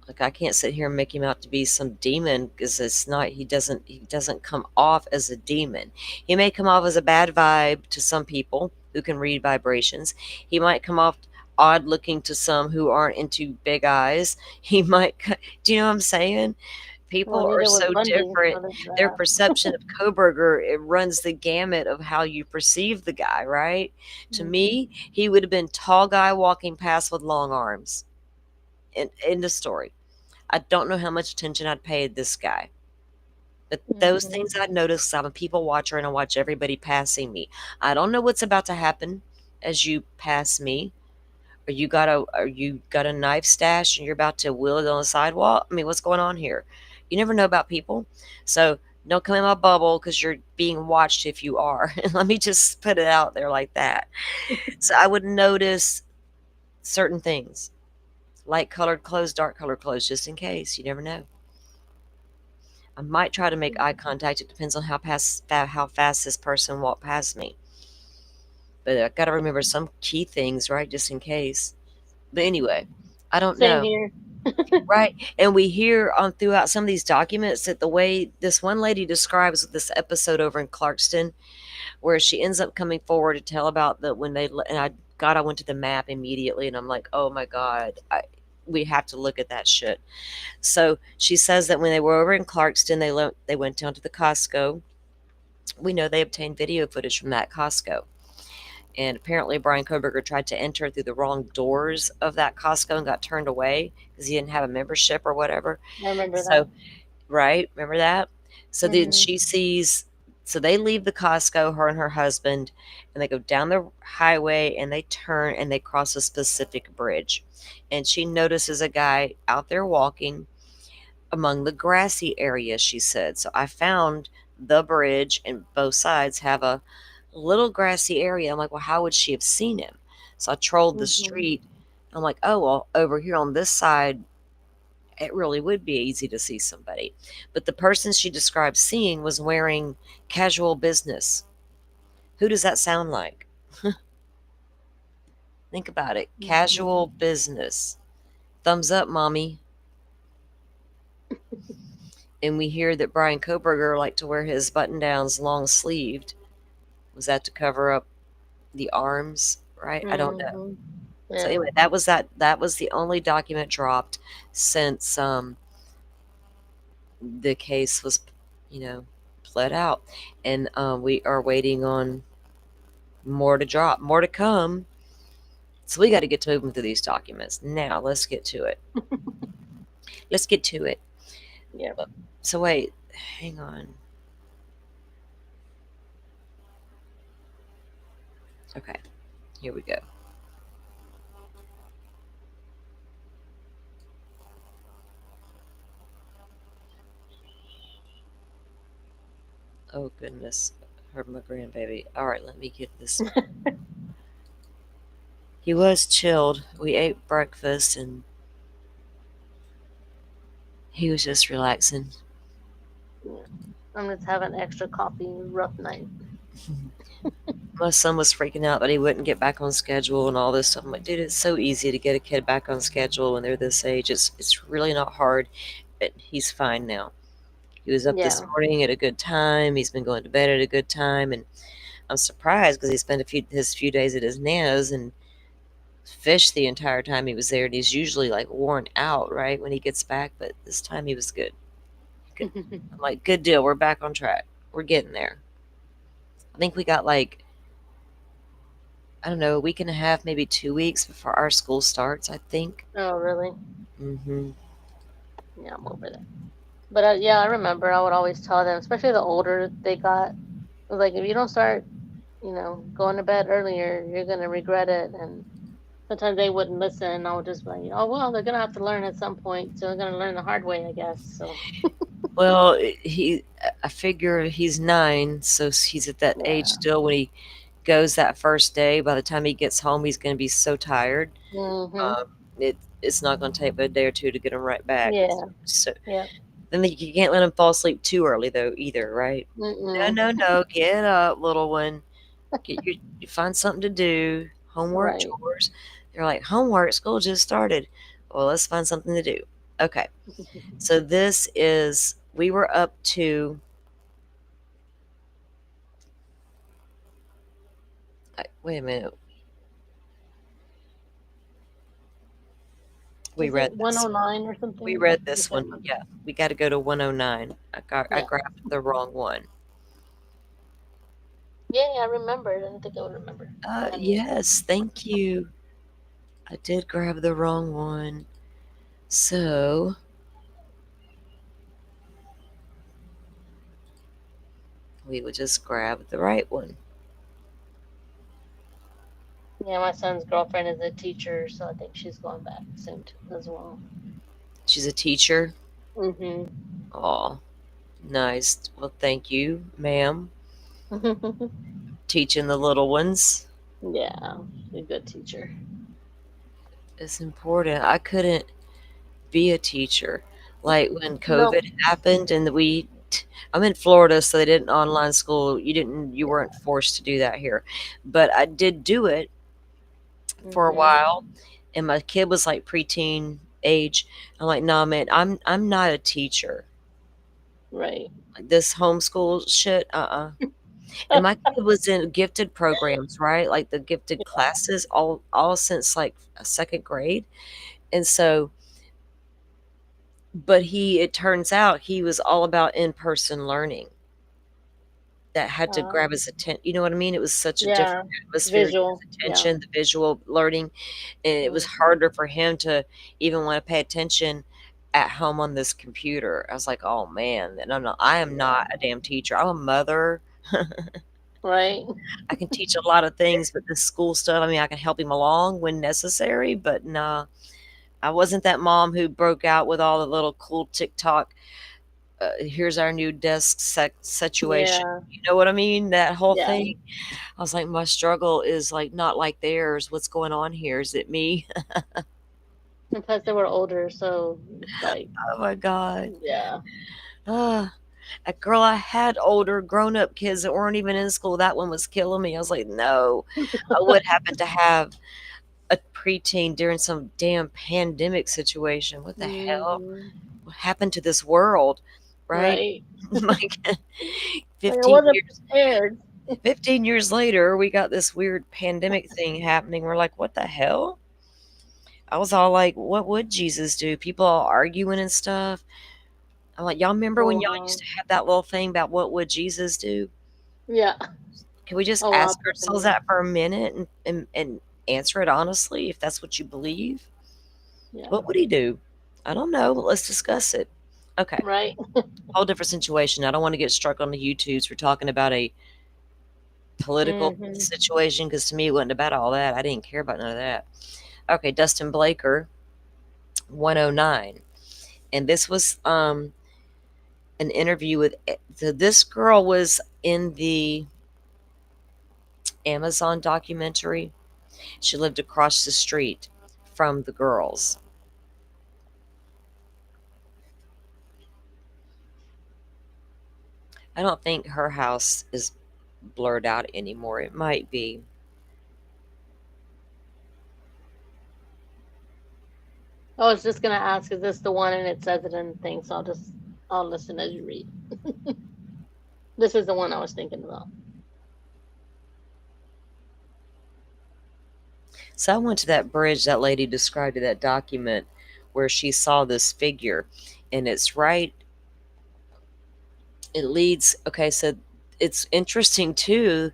S1: Like, I can't sit here and make him out to be some demon because it's not. He doesn't come off as a demon. He may come off as a bad vibe to some people who can read vibrations. He might come off odd looking to some who aren't into big eyes. He might. Do you know what I'm saying?
S8: Well,
S1: People are
S8: neither was
S1: so
S8: Bundy,
S1: different.
S8: so there's
S1: Their
S8: that.
S1: perception of Koberger, it runs the gamut of how you perceive the guy, right? To
S8: Mm-hmm.
S1: me, he would have been tall guy walking past with long arms. In the story, I don't know how much attention I'd paid this guy. But those
S8: Mm-hmm.
S1: things I'd noticed. I'm a people watcher and I watch everybody passing me. I don't know what's about to happen as you pass me. Or you got a knife stash and you're about to wheel it on the sidewalk. I mean, what's going on here? You never know about people. So don't come in my bubble because you're being watched if you are. Let me just put it out there like that. So I would notice certain things. Light colored clothes, dark colored clothes, just in case. You never know. I might try to make eye contact. It depends on how fast this person walked past me. But I got to remember some key things, right, just in case. But anyway, I don't
S8: Same
S1: know.
S8: here.
S1: Right, and we hear on throughout some of these documents that the way this one lady describes this episode over in Clarkston, where she ends up coming forward to tell about the when they and I went to the map immediately, and I'm like, oh my god, we have to look at that shit. So she says that when they were over in Clarkston, they went down to the Costco. We know they obtained video footage from that Costco. And apparently, Brian Koberger tried to enter through the wrong doors of that Costco and got turned away because he didn't have a membership or whatever.
S8: I remember that.
S1: So, right, remember that? So then
S8: Mm-hmm.
S1: she sees, so they leave the Costco, her and her husband, and they go down the highway and they turn and they cross a specific bridge. And she notices a guy out there walking among the grassy area, she said. So I found the bridge, and both sides have a little grassy area. I'm like, well, how would she have seen him? So I trolled the
S8: Mm-hmm.
S1: street. I'm like, oh, well, over here on this side, it really would be easy to see somebody. But the person she described seeing was wearing casual business. Who does that sound like? Think about it.
S8: Mm-hmm.
S1: Casual business. Thumbs up, mommy. And we hear that Brian Koberger liked to wear his button downs long sleeved. Was that to cover up the arms? Right? I don't know.
S8: Mm-hmm.
S1: So
S8: Yeah.
S1: anyway, that was the only document dropped since the case was, pled out, and we are waiting on more to drop, more to come. So we got to get to moving through these documents now. Let's get to it. Let's get to it.
S8: Yeah.
S1: So wait, hang on. Okay, here we go. Oh goodness, heard my grandbaby. All right, let me get this. He was chilled. We ate breakfast and he was just relaxing.
S8: I'm just having extra coffee. Rough night.
S1: My son was freaking out that he wouldn't get back on schedule and all this stuff. I'm like, dude, it's so easy to get a kid back on schedule when they're this age. It's really not hard. but he's fine now. He was up this
S8: Yeah.
S1: morning at a good time. He's been going to bed at a good time, and I'm surprised because he spent his few days at his nana's and fished the entire time he was there. And he's usually like worn out right when he gets back, but this time he was good. Good. I'm like, good deal. We're back on track. We're getting there. I think we got like, I don't know, a week and a half, maybe 2 weeks before our school starts. I think.
S8: Oh, really?
S1: Hmm.
S8: Yeah, I'm over that. But yeah, I remember I would always tell them, especially the older they got, I was like, if you don't start, going to bed earlier, you're gonna regret it. And sometimes they wouldn't listen, and I would just be like, oh well, they're gonna have to learn at some point, so they're gonna learn the hard way, I guess. So
S1: Well, I figure he's 9, so he's at that age
S8: yeah.
S1: still when he goes that first day. By the time he gets home, he's going to be so tired.
S8: Mhm.
S1: Um, it's not going to take but a day or two to get him right back.
S8: Yeah.
S1: So
S8: Yep.
S1: then you can't let him fall asleep too early though either, right? No,
S8: Mm-mm.
S1: no, no. Get up, little one. You find something to do. Homework,
S8: Right.
S1: chores. They're like homework. School just started. Well, let's find something to do. Okay. So this is we were up to. Wait a minute. We
S8: Is it
S1: read this.
S8: 109 or
S1: We
S8: something?
S1: read
S8: You
S1: this
S8: said
S1: one. Yeah, we got to go to 109. I
S8: yeah.
S1: grabbed the wrong one.
S8: Yeah, yeah, I remembered. I didn't think I would remember. I knew.
S1: Yes, thank you. I did grab the wrong one. So we would just grab the right one.
S8: Yeah, my son's girlfriend is a teacher, so I think she's going back soon as well.
S1: She's a teacher.
S8: Mhm.
S1: Oh, nice. Well, thank you, ma'am, teaching the little ones.
S8: Yeah, she's a good teacher.
S1: It's important. I couldn't be a teacher. Like when
S8: Nope.
S1: COVID happened and I'm in Florida, so they didn't online school. You
S8: Yeah.
S1: weren't forced to do that here. But I did do it for a
S8: Mhm.
S1: while, and my kid was like preteen age. I'm like, nah, man, I'm not a teacher.
S8: Right.
S1: Like this homeschool shit, And my kid was in gifted programs, right? Like the gifted classes, all since like second grade, and so but it turns out he was all about in-person learning that had to
S8: Uh,
S1: grab his attention. You know what I mean? It was such a
S8: yeah.
S1: different atmosphere to get
S8: Visual.
S1: his
S8: Yeah.
S1: attention, the visual learning, and it was
S8: Mhm.
S1: harder for him to even want to pay attention at home on this computer. I was like, "Oh man, and I am
S8: Yeah.
S1: not a damn teacher. I'm a mother.
S8: Right.
S1: I can teach a lot of things, but this school stuff, I mean, I can help him along when necessary, but nah, I wasn't that mom who broke out with all the little cool TikTok here's our new desk situation.
S8: Yeah.
S1: You know what I mean? That whole
S8: Yeah.
S1: thing. I was like, my struggle is like not like theirs. What's going on here? Is it me?
S8: And plus, they were older, so it's like,
S1: Oh my God.
S8: yeah.
S1: Ah, a girl I had older grown up kids that weren't even in school. That one was killing me. I was like, no, I would happen to have a preteen during some damn pandemic situation. What the hell?
S8: Mhm.
S1: What happened to this world? Right?
S8: Right.
S1: Like
S8: Like I
S1: 15
S8: wasn't
S1: years
S8: prepared.
S1: 15 years later, we got this weird pandemic thing happening. We're like, what the hell? I was all like, what would Jesus do? People all arguing and stuff. I'm like, y'all remember when
S8: Oh
S1: y'all used
S8: wow.
S1: to have that little thing about what would Jesus do?
S8: Yeah.
S1: Can we just
S8: Oh wow,
S1: ask ourselves
S8: definitely.
S1: that for a minute and answer it honestly if that's what you believe?
S8: Yeah.
S1: What would he do? I don't know, but let's discuss it. Okay,
S8: Right.
S1: whole different situation. I don't want to get struck on the YouTubes for talking about a political
S8: Mhm.
S1: situation because to me it wasn't about all that. I didn't care about none of that. Okay, Dustin Blaker, 109. And this was an interview with this girl was in the Amazon documentary. She lived across the street from the girls. I don't think her house is blurred out anymore. It might be.
S8: I was just gonna ask, is this the one? And it says it in the thing, so I'll listen as you read. This is the one I was thinking about.
S1: So I went to that bridge that lady described in that document where she saw this figure, and it's right. It leads. Okay, so it's interesting too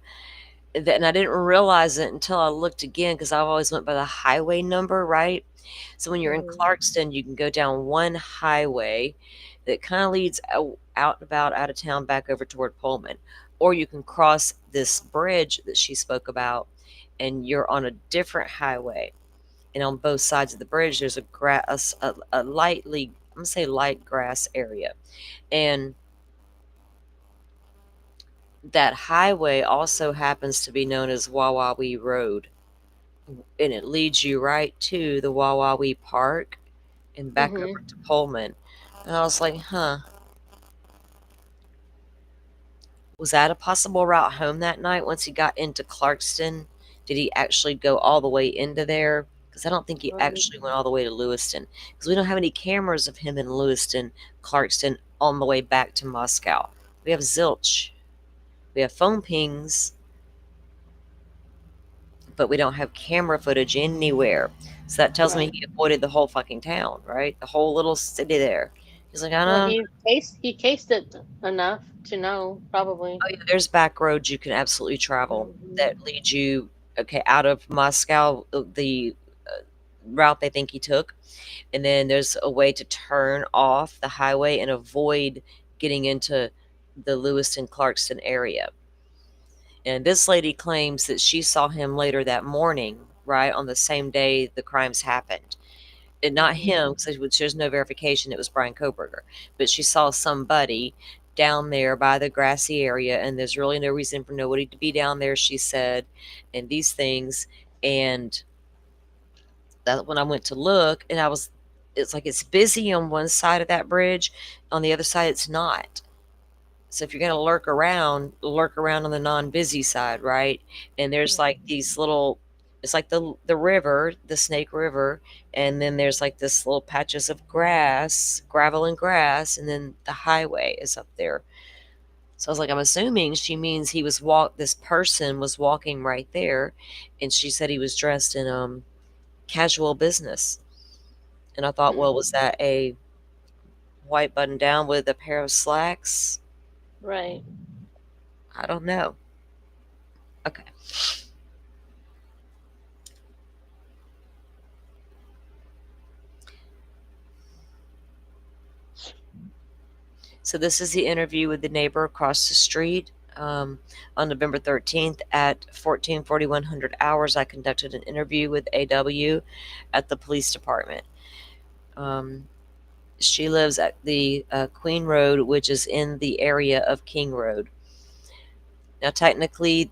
S1: that, and I didn't realize it until I looked again because I've always went by the highway number, right? So when you're in
S8: Mm-hmm.
S1: Clarkston, you can go down one highway that kind of leads out and about out of town back over toward Pullman, or you can cross this bridge that she spoke about, and you're on a different highway. And on both sides of the bridge, there's a lightly, I'm gonna say light grass area, and that highway also happens to be known as Wawawi Road, and it leads you right to the Wawawi Park and back over
S8: Mm-hmm.
S1: to Pullman. And I was like, huh, was that a possible route home that night once he got into Clarkston? Did he actually go all the way into there? Because I don't think he
S8: Right.
S1: actually went all the way to Lewiston. Because we don't have any cameras of him in Lewiston, Clarkston, on the way back to Moscow. We have zilch. We have phone pings, but we don't have camera footage anywhere. So that tells me
S8: Right.
S1: he avoided the whole fucking town, right? The whole little city there. He's like, I
S8: Well,
S1: don't.
S8: he cased it enough to know, probably.
S1: Oh yeah, there's back roads you can absolutely travel
S8: Mm-hmm.
S1: that lead you, okay, out of Moscow, the route they think he took, and then there's a way to turn off the highway and avoid getting into the Lewiston Clarkston area. And this lady claims that she saw him later that morning, right on the same day the crimes happened. And not
S8: Mm-hmm.
S1: him, because there's no verification it was Brian Koberger, but she saw somebody down there by the grassy area, and there's really no reason for nobody to be down there, she said, and these things. And that when I went to look, and it's like it's busy on one side of that bridge, on the other side, it's not. So if you're going to lurk around on the non-busy side, right? And there's like these little, it's like the river, the Snake River, and then there's like this little patches of grass, gravel and grass, and then the highway is up there. So I was like, I'm assuming she means this person was walking right there, and she said he was dressed in casual business. And I thought, well, was that a white button down with a pair of slacks?
S8: Right.
S1: I don't know. Okay. So this is the interview with the neighbor across the street. On November 13th at 14:4100 hours, I conducted an interview with AW at the police department. Um, she lives at the Queen Road, which is in the area of King Road. Now, technically,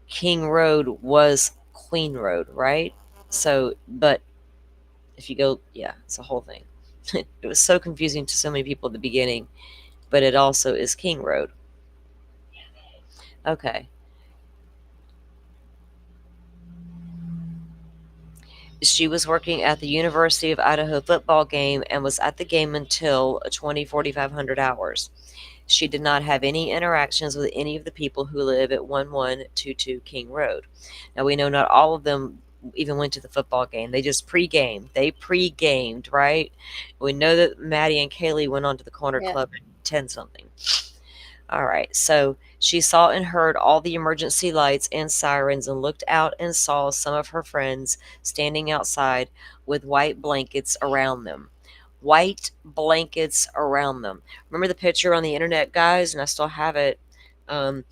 S1: King Road was Queen Road, right? So, but if you go, yeah, it's a whole thing. It was so confusing to so many people at the beginning, but it also is King Road. Okay. She was working at the University of Idaho football game and was at the game until 20:4500 hours. She did not have any interactions with any of the people who live at 1122 King Road. Now, we know not all of them even went to the football game. They just pre-gamed. They pre-gamed, right? We know that Maddie and Kaylee went on to the corner
S8: Yeah.
S1: club at 10 something. All right. So she saw and heard all the emergency lights and sirens and looked out and saw some of her friends standing outside with white blankets around them. White blankets around them. Remember the picture on the internet, guys? And I still have it. Um,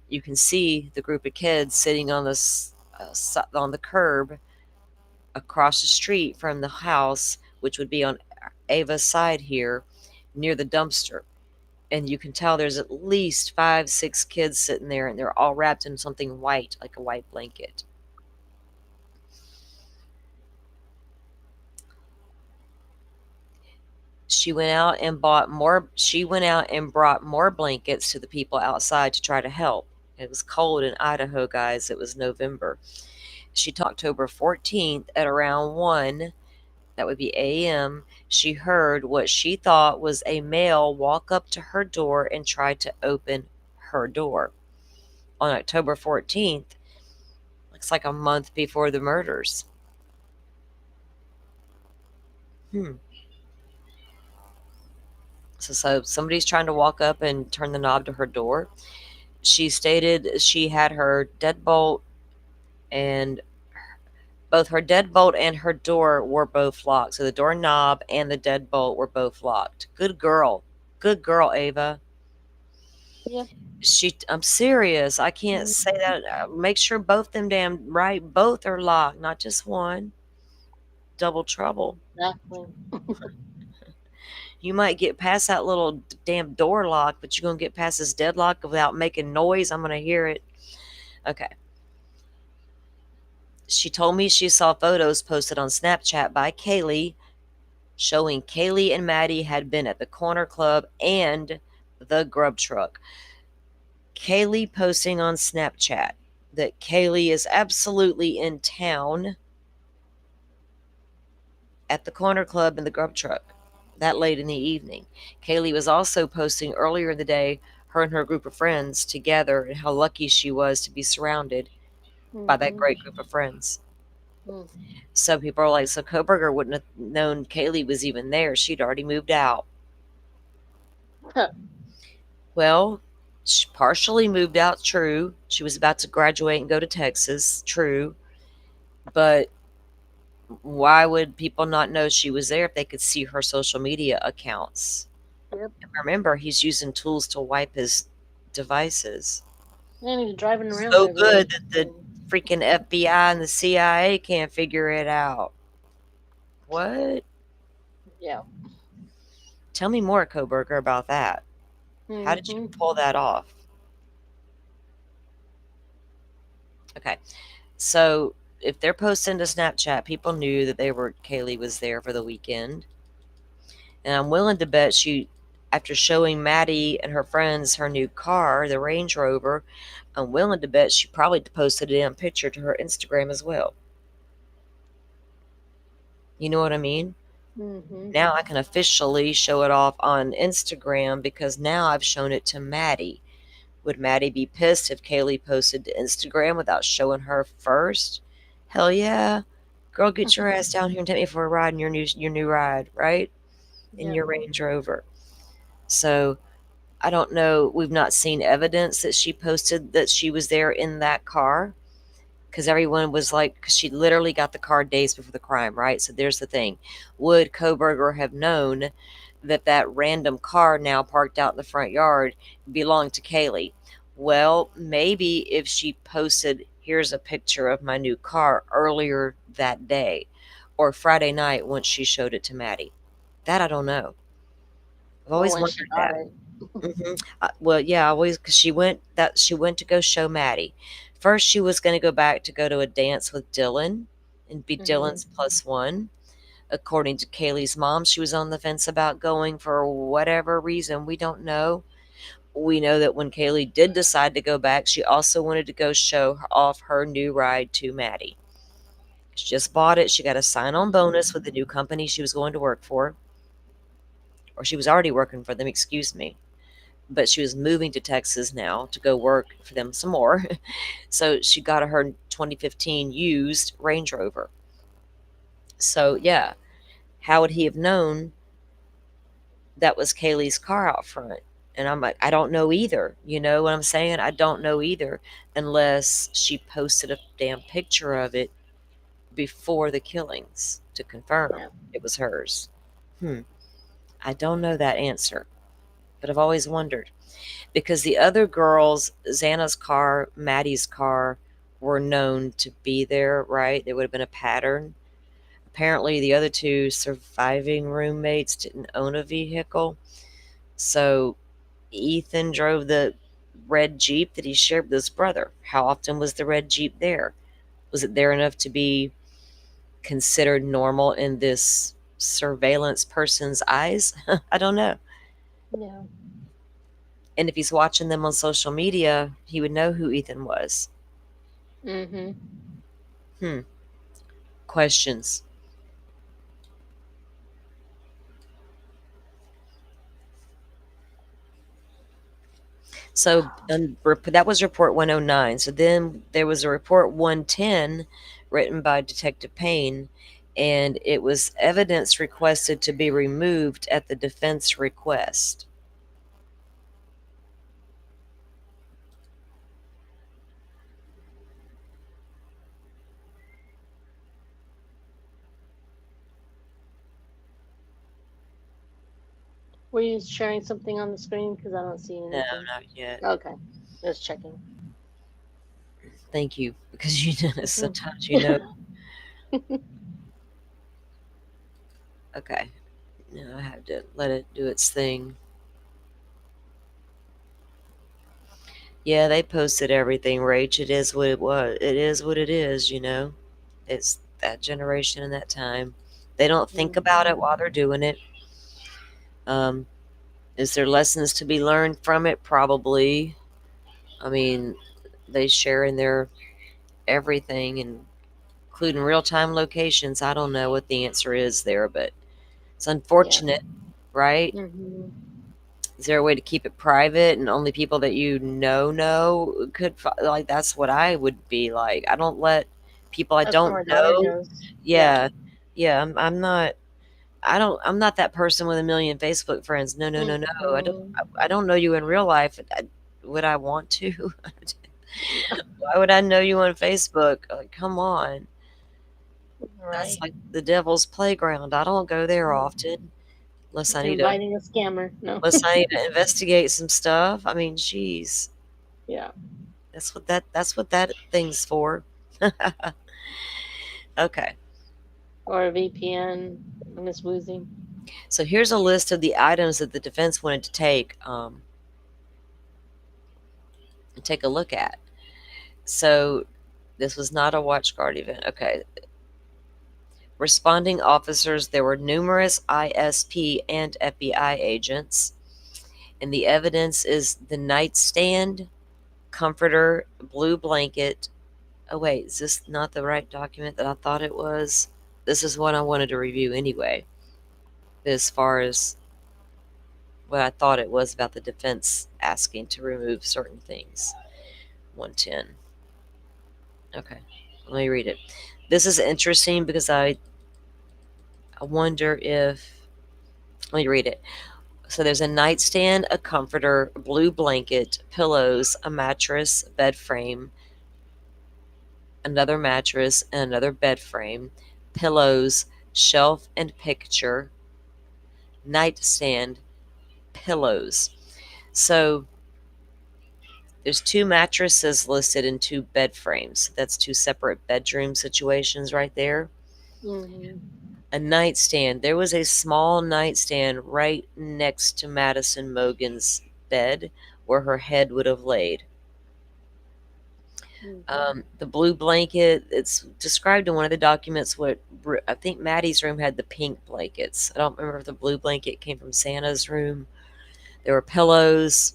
S1: you can see the group of kids sitting on the curb across the street from the house, which would be on Ava's side here, near the dumpster, and you can tell there's at least 5, 6 kids sitting there, and they're all wrapped in something white, like a white blanket. She went out and brought more blankets to the people outside to try to help. It was cold in Idaho, guys. It was November. She talked October 14th at around 1. that would be AM, she heard what she thought was a male walk up to her door and try to open her door. On October 14th, looks like a month before the murders. Hmm. So somebody's trying to walk up and turn the knob to her door. She stated she had her deadbolt and both her deadbolt and her door were both locked. So the doorknob and the deadbolt were both locked. Good girl. Good girl, Ava.
S8: Yep.
S1: I'm serious. I can't say that. Make sure both them damn right. Both are locked, not just one. Double trouble.
S8: Exactly.
S1: You might get past that little damn door lock, but you're gonna get past this deadlock without making noise. I'm gonna hear it. Okay. She told me she saw photos posted on Snapchat by Kaylee showing Kaylee and Maddie had been at the corner club and the grub truck. Kaylee posting on Snapchat that Kaylee is absolutely in town at the corner club and the grub truck that late in the evening. Kaylee was also posting earlier in the day her and her group of friends together and how lucky she was to be surrounded by that great group of friends.
S8: Mm.
S1: So people are like, so Koberger wouldn't have known Kaylee was even there. She'd already moved out.
S8: Huh.
S1: Well, she partially moved out, true. She was about to graduate and go to Texas, true. But why would people not know she was there if they could see her social media accounts?
S8: Yep.
S1: And remember, he's using tools to wipe his devices.
S8: And he's driving around
S1: So
S8: everywhere.
S1: good that the freaking FBI and the CIA can't figure it out. What?
S8: Yeah.
S1: Tell me more, Koberger, about that. How did you pull that off? Okay. So if they're posting to Snapchat, people knew that Kaylee was there for the weekend. And I'm willing to bet after showing Maddie and her friends her new car, the Range Rover, I'm willing to bet she probably posted a damn picture to her Instagram as well. You know what I mean? Now I can officially show it off on Instagram because now I've shown it to Maddie. Would Maddie be pissed if Kaylee posted to Instagram without showing her first? Hell yeah. Girl, get your ass down here and take me for a ride in your new ride, right? In
S8: Yep.
S1: your Range Rover. So I don't know. We've not seen evidence that she posted that she was there in that car because everyone was like, because she literally got the car days before the crime, right? So there's the thing. Would Koberger have known that that random car now parked out in the front yard belonged to Kaylee? Well, maybe if she posted, here's a picture of my new car earlier that day or Friday night once she showed it to Maddie. That I don't know. I've
S8: Or
S1: always
S8: when she
S1: wondered
S8: got
S1: that.
S8: it.
S1: Well, yeah, always because she went to go show Maddie. First, she was going to go to a dance with Dylan and be Dylan's plus one. According to Kaylee's mom, she was on the fence about going for whatever reason. We don't know. We know that when Kaylee did decide to go back, she also wanted to go show off her new ride to Maddie. She just bought it. She got a sign on bonus with the new company she was going to work for, or she was already working for them, excuse me. But she was moving to Texas now to go work for them some more. So she got her 2015 used Range Rover. So, yeah, how would he have known that was Kaylee's car out front? And I'm like, I don't know either. You know what I'm saying? I don't know either unless she posted a damn picture of it before the killings to confirm
S8: Yeah.
S1: it was hers. I don't know that answer, but I've always wondered. Because the other girls, Xana's car, Maddie's car, were known to be there, right? There would have been a pattern. Apparently, the other two surviving roommates didn't own a vehicle. So Ethan drove the red Jeep that he shared with his brother. How often was the red Jeep there? Was it there enough to be considered normal in this surveillance person's eyes? I don't know.
S8: Yeah.
S1: And if he's watching them on social media, he would know who Ethan was.
S8: Mm-hmm.
S1: Questions. So that was report 109. So then there was a report 110 written by Detective Payne, and it was evidence requested to be removed at the defense request.
S8: Were you sharing something on the screen? Because I don't see
S1: No,
S8: anything.
S1: not yet.
S8: Okay, just checking.
S1: Thank you, because you know
S8: Mhm.
S1: sometimes you know. Okay, now I have to let it do its thing. Yeah, they posted everything, Rach. It is what it was. It is what it is, you know. It's that generation and that time. They don't think about it while they're doing it. Um, is there lessons to be learned from it? Probably. I mean, they share in their everything, and including real time locations. I don't know what the answer is there, but it's unfortunate, right?
S8: Mhm.
S1: Is there a way to keep it private and only people that you know could like? That's what I would be like. I don't let people I
S8: That's what
S1: don't
S8: my daughter
S1: know.
S8: does. Yeah.
S1: Yeah, yeah. I'm not. I don't. I'm not that person with a million Facebook friends. No, no, no, no. I don't.
S8: Mhm.
S1: I don't know you in real life. Would I want to? Why would I know you on Facebook? Like, come on. That's
S8: Right.
S1: like the devil's playground. I don't go there
S8: Mm.
S1: often unless I
S8: You're
S1: need to.
S8: inviting a scammer. No.
S1: Unless I need to investigate some stuff. I mean, geez.
S8: Yeah.
S1: That's what that thing's for. Okay.
S8: Or a VPN, Miss Woozy.
S1: So here's a list of the items that the defense wanted to take a look at. So this was not a watch guard event. Okay. Responding officers, there were numerous ISP and FBI agents. And the evidence is the nightstand, comforter, blue blanket. Oh, wait, is this not the right document that I thought it was? This is what I wanted to review anyway, as far as what I thought it was about the defense asking to remove certain things. 110. Okay, let me read it. This is interesting because I wonder if. Let me read it. So there's a nightstand, a comforter, a blue blanket, pillows, a mattress, bed frame, another mattress, and another bed frame, pillows, shelf and picture, nightstand, pillows. So there's two mattresses listed and two bed frames. That's two separate bedroom situations right there.
S8: Mhm.
S1: A nightstand. There was a small nightstand right next to Madison Mogan's bed where her head would have laid. The blue blanket, it's described in one of the documents what I think Maddie's room had the pink blankets. I don't remember if the blue blanket came from Santa's room. There were pillows,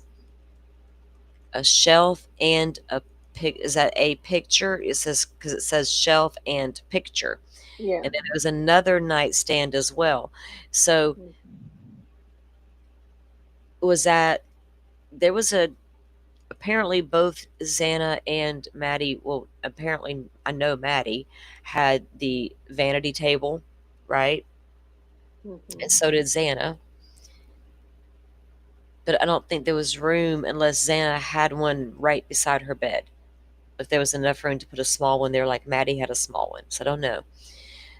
S1: a shelf, and a is that a picture? It says, because it says shelf and picture.
S8: Yeah.
S1: And then there was another nightstand as well. So
S8: Mhm.
S1: was that there was a apparently both Xana and Maddie, well, apparently I know Maddie had the vanity table, right? And
S8: Mhm.
S1: so did Xana. But I don't think there was room unless Xana had one right beside her bed. If there was enough room to put a small one there, like Maddie had a small one. So I don't know.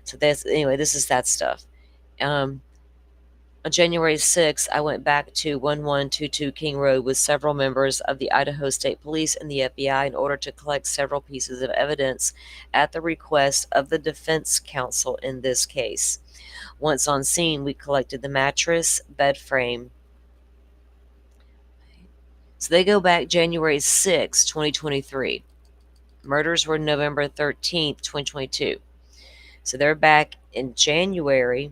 S1: So that's anyway, this is that stuff. Um, on January 6th, I went back to 1122 King Road with several members of the Idaho State Police and the FBI in order to collect several pieces of evidence at the request of the defense counsel in this case. Once on scene, we collected the mattress, bed frame. So they go back January 6, 2023. Murders were November 13th, 2022. So they're back in January,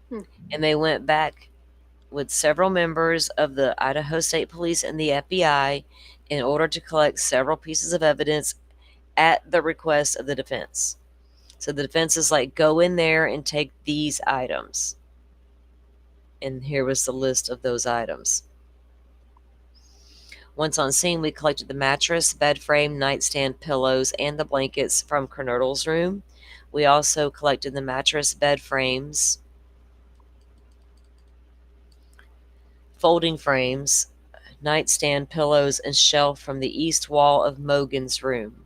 S8: Hmm.
S1: and they went back with several members of the Idaho State Police and the FBI in order to collect several pieces of evidence at the request of the defense. So the defense is like, go in there and take these items. And here was the list of those items. Once on scene, we collected the mattress, bed frame, nightstand, pillows, and the blankets from Kernodle's room. We also collected the mattress, bed frames, folding frames, nightstand, pillows, and shelf from the east wall of Mogan's room.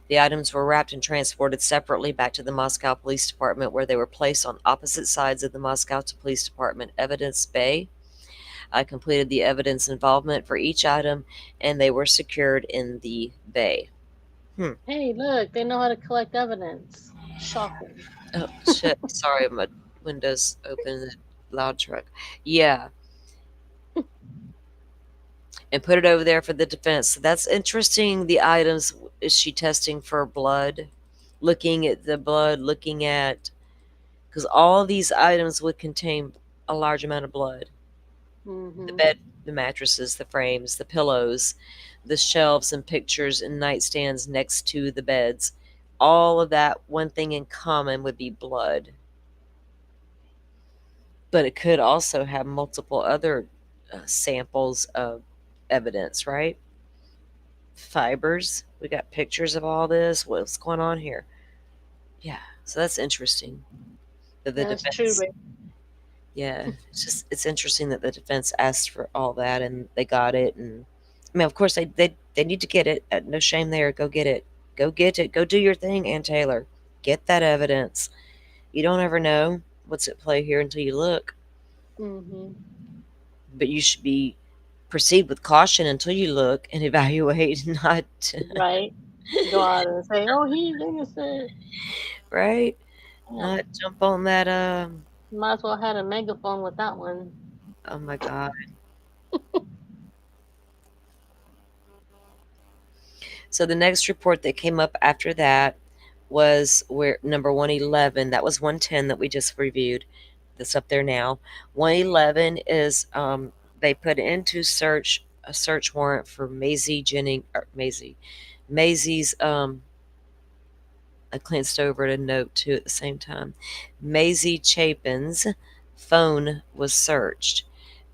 S1: The items were wrapped and transported separately back to the Moscow Police Department, where they were placed on opposite sides of the Moscow Police Department evidence bay. I completed the evidence involvement for each item, and they were secured in the bay.
S8: Hey, look, they know how to collect evidence. Shocking.
S1: Oh, shit. Sorry, my window's open. The loud truck. Yeah. And put it over there for the defense. So that's interesting. The items, is she testing for blood? Looking at the blood, looking at, because all these items would contain a large amount of blood. The bed, the mattresses, the frames, the pillows, the shelves and pictures and nightstands next to the beds. All of that, one thing in common would be blood. But it could also have multiple other samples of evidence, right? Fibers. We got pictures of all this. What's going on here? Yeah, so that's interesting. That the
S8: That's
S1: defense,
S8: true, Rick.
S1: yeah, it's interesting that the defense asked for all that and they got it. And I mean, of course, they need to get it. No shame there. Go get it. Go get it. Go do your thing, Ann Taylor. Get that evidence. You don't ever know what's at play here until you look. But you should be proceed with caution until you look and evaluate, not
S8: Right. Go out and say, "Oh, he's innocent."
S1: right,
S8: Yeah.
S1: not jump on that.
S8: Might as well had a megaphone with that one.
S1: Oh my God. So the next report that came up after that was where number 111. That was 110 that we just reviewed. That's up there now. 111 is they put into search a search warrant for Maisie Jennings. Maisie's I glanced over at a note too at the same time. Maisie Chapin's phone was searched.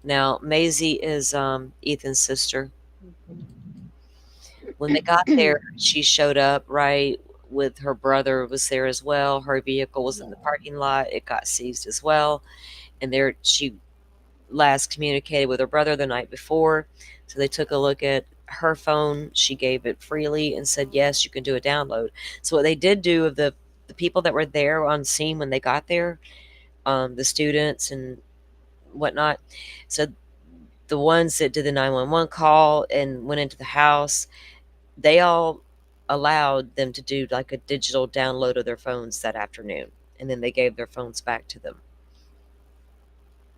S1: Now Maisie is Ethan's sister. When they got there, she showed up right with her brother was there as well. Her vehicle was in the parking lot. It got seized as well. And there she last communicated with her brother the night before. So they took a look at her phone. She gave it freely and said, yes, you can do a download. So what they did do of the people that were there on scene when they got there, the students and whatnot. So the ones that did the 911 call and went into the house, they all allowed them to do like a digital download of their phones that afternoon. And then they gave their phones back to them.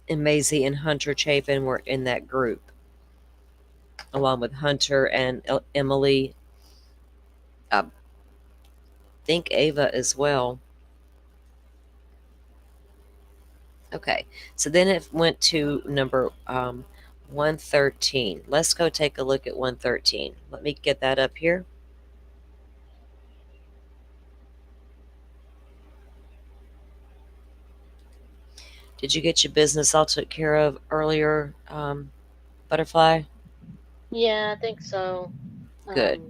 S1: And Maisie and Hunter Chapin were in that group, along with Hunter and Emily. I think Ava as well. Okay, so then it went to number 113. Let's go take a look at 113. Let me get that up here. Did you get your business all took care of earlier, Butterfly?
S8: Yeah, I think so.
S1: Good.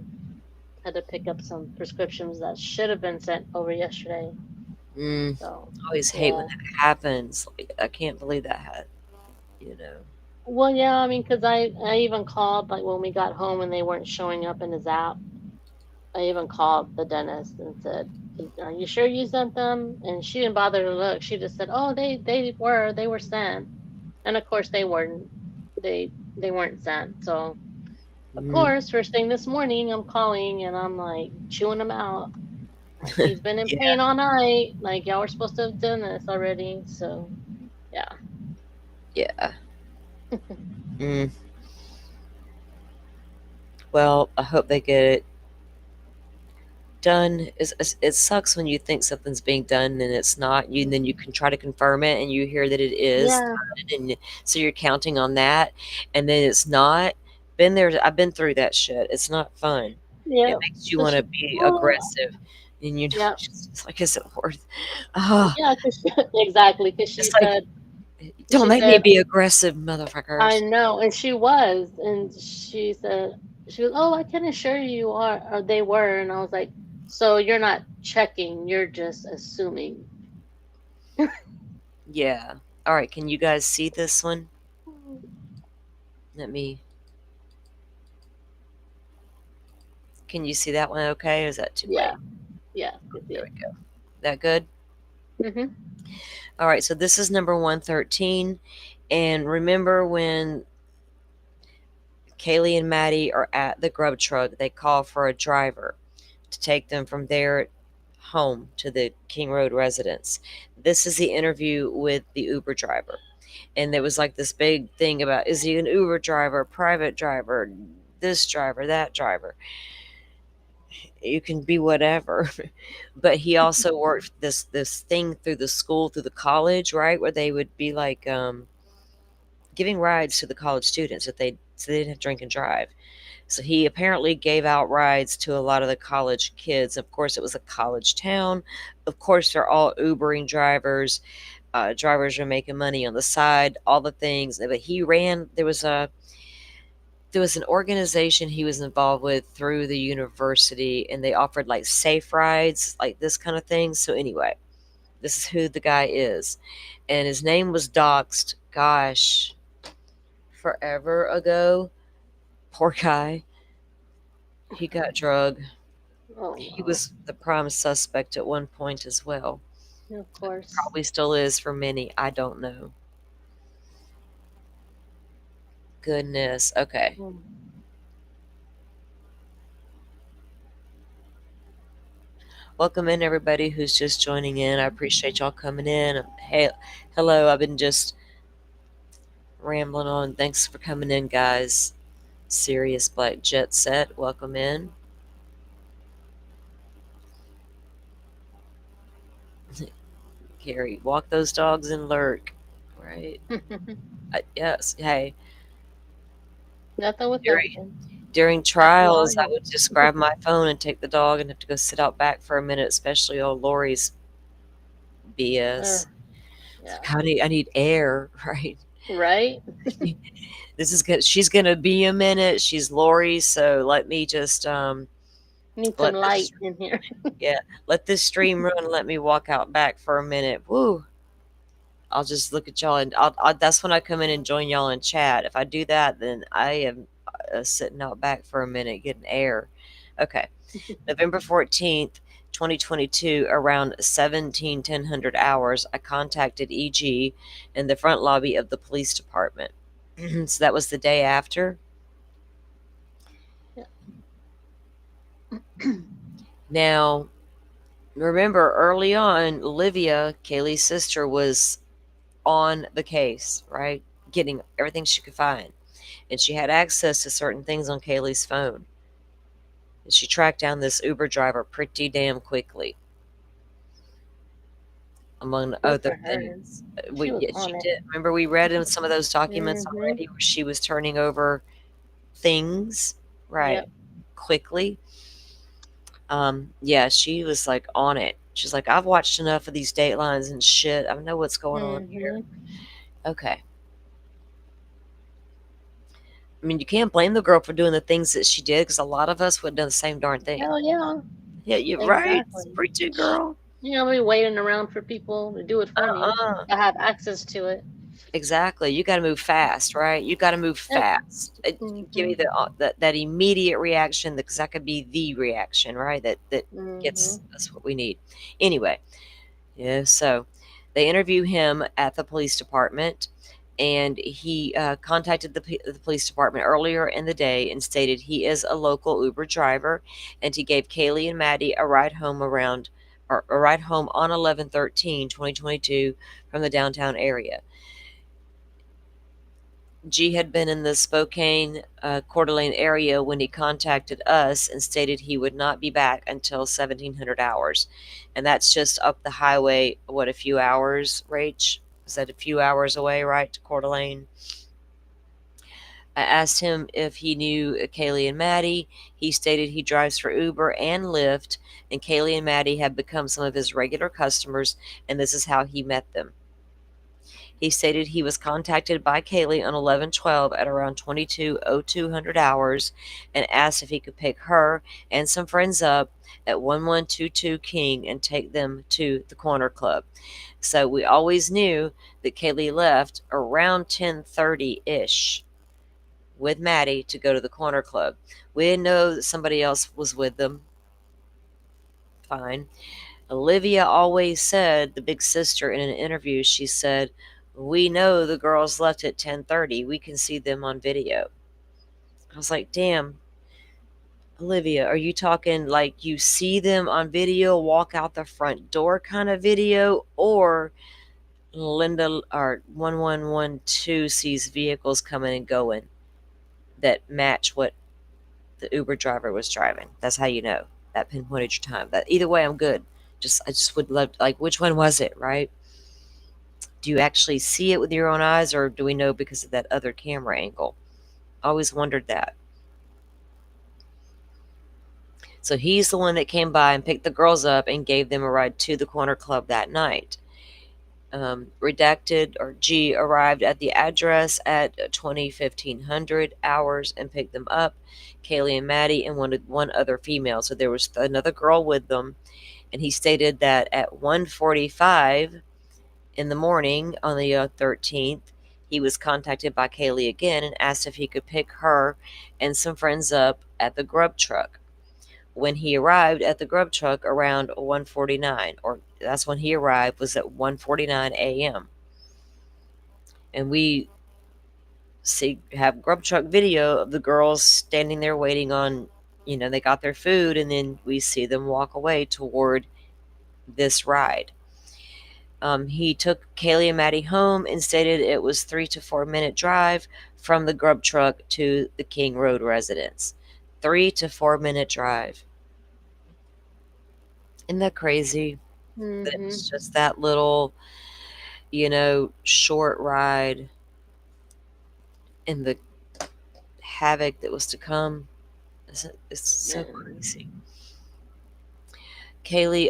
S8: Had to pick up some prescriptions that should have been sent over yesterday. So
S1: I always hate when that happens. Like, I can't believe that had,
S8: Well, yeah, I mean, because I even called, like, when we got home and they weren't showing up in his app. I even called the dentist and said, are you sure you sent them? And she didn't bother to look. She just said, oh, they were sent. And of course they weren't. They weren't sent. So of course, first thing this morning, I'm calling and I'm like chewing them out. Like, he's been in pain all night. Like, y'all were supposed to have done this already. So, yeah.
S1: Yeah. Well, I hope they get it done. It sucks when you think something's being done and it's not. Then you can try to confirm it and you hear that it is done, and so you're counting on that, and then it's not. Been there. I've been through that shit. It's not fun.
S8: Yeah.
S1: It makes you want to be aggressive, and you know, it's like, is it worth? Oh.
S8: Yeah, exactly. Because she said,
S1: Don't
S8: She
S1: make me
S8: said,
S1: be aggressive,
S8: I
S1: motherfuckers.
S8: know, and she was, and she said, she was, oh, I can assure you you are, or they were, and I was like, so you're not checking, you're just assuming.
S1: Yeah. All right. Can you guys see this one? Let me. Can you see that one okay? Or is that too
S8: Yeah,
S1: late?
S8: yeah, you see
S1: There
S8: it.
S1: we go. That good?
S8: Mhm.
S1: All right. So this is number 113. And remember when Kaylee and Maddie are at the grub truck, they call for a driver to take them from their home to the King Road residence. This is the interview with the Uber driver. And there was like this big thing about, is he an Uber driver, private driver, this driver, that driver? You can be whatever. But he also worked this thing through the school, through the college, right, where they would be like giving rides to the college students that they didn't have to drink and drive. So he apparently gave out rides to a lot of the college kids. Of course, it was a college town. Of course, they're all Ubering drivers. Drivers are making money on the side, all the things. But he ran. There was an organization he was involved with through the university, and they offered like safe rides, like this kind of thing. So anyway, this is who the guy is, and his name was doxed. Gosh, forever ago. Poor guy. He got drugged.
S8: Oh
S1: He
S8: no,
S1: was the prime suspect at one point as well.
S8: of course.
S1: Probably still is for many. I don't know. Goodness. Okay.
S8: Mm.
S1: Welcome in, everybody who's just joining in. I appreciate y'all coming in. Hey, hello. I've been just rambling on. Thanks for coming in, guys. Serious Black Jet Set. Welcome in. Carrie, walk those dogs and lurk. Right. Yes. Hey,
S8: Nothing with
S1: during
S8: nothing.
S1: during
S8: Happy while
S1: trials, I
S8: young.
S1: would just grab my phone and take the dog and have to go sit out back for a minute, especially old Lori's
S8: Uh,
S1: BS. It's
S8: yeah.
S1: like, I need air, right?
S8: Right?
S1: This is good. She's gonna be a minute. She's Lori, so let me just
S8: Need some
S1: let
S8: light
S1: this
S8: in here.
S1: yeah let this stream run. And let me walk out back for a minute. Woo! I'll just look at y'all, and that's when I come in and join y'all in chat. If I do that, then I am sitting out back for a minute getting air. Okay. November 14th, 2022, around 17:10 hours, I contacted EG in the front lobby of the police department. So that was the day after. Now, remember early on, Olivia, Kaylee's sister, was on the case, right? Getting everything she could find. And she had access to certain things on Kaylee's phone. And she tracked down this Uber driver pretty damn quickly, among
S8: Good
S1: other
S8: for her.
S1: things.
S8: She was
S1: She
S8: on it.
S1: did. Remember, we read in some of those documents
S8: Mm-hmm.
S1: already where she was turning over things, right,
S8: Yep.
S1: quickly. Yeah, she was like on it. She's like, I've watched enough of these datelines and shit. I know what's going on here.
S8: Mm-hmm.
S1: Okay. I mean, you can't blame the girl for doing the things that she did because a lot of us would have done the same darn thing.
S8: Hell yeah.
S1: Yeah, you're right.
S8: Exactly.
S1: Pretty girl.
S8: You know, be waiting around for people to do it for me.
S1: Uh-uh.
S8: I have access to it.
S1: Exactly. You got to move fast, right? You got to move
S8: Yep.
S1: fast. Give me
S8: Mm-hmm.
S1: that immediate reaction because that could be the reaction, right? That
S8: Mm-hmm.
S1: gets us what we need. Anyway, yeah. So they interview him at the police department, and he contacted the police department earlier in the day and stated he is a local Uber driver, and he gave Kaylee and Maddie a ride home on 11/13/2022 from the downtown area. G had been in the Spokane, Coeur d'Alene area when he contacted us and stated he would not be back until 1700 hours. And that's just up the highway, what, a few hours, Rach? Is that a few hours away, right, to Coeur d'Alene? I asked him if he knew Kaylee and Maddie. He stated he drives for Uber and Lyft, and Kaylee and Maddie have become some of his regular customers, and this is how he met them. He stated he was contacted by Kaylee on 11/12 at around 22:02 hours and asked if he could pick her and some friends up at 1122 King and take them to the Corner Club. So we always knew that Kaylee left around 10:30-ish with Maddie to go to the Corner Club. We didn't know that somebody else was with them. Fine. Olivia always said, the big sister, in an interview, she said, "We know the girls left at 10:30. We can see them on video." I was like, "Damn, Olivia, are you talking like you see them on video walk out the front door kind of video, or Linda or 1112 sees vehicles coming and going that match what the Uber driver was driving?" That's how you know. That pinpointed your time. That either way, I'm good. I just would love, like, which one was it, right? Do you actually see it with your own eyes, or do we know because of that other camera angle? I always wondered that. So he's the one that came by and picked the girls up and gave them a ride to the Corner Club that night. Redacted, or G, arrived at the address at 1500 hours and picked them up, Kaylee and Maddie, and one other female. So there was another girl with them. And he stated that at 1:45 in the morning on the 13th, he was contacted by Kaylee again and asked if he could pick her and some friends up at the grub truck. When he arrived at the grub truck around 1:49, or that's when he arrived, was at 1:49 a.m. And we have grub truck video of the girls standing there waiting on, they got their food, and then we see them walk away toward this ride. He took Kaylee and Maddie home and stated it was 3 to 4 minute drive from the grub truck to the King Road residence. 3 to 4 minute drive. Isn't that crazy? That it was just that little, short ride, and the havoc that was to come. It's so crazy. G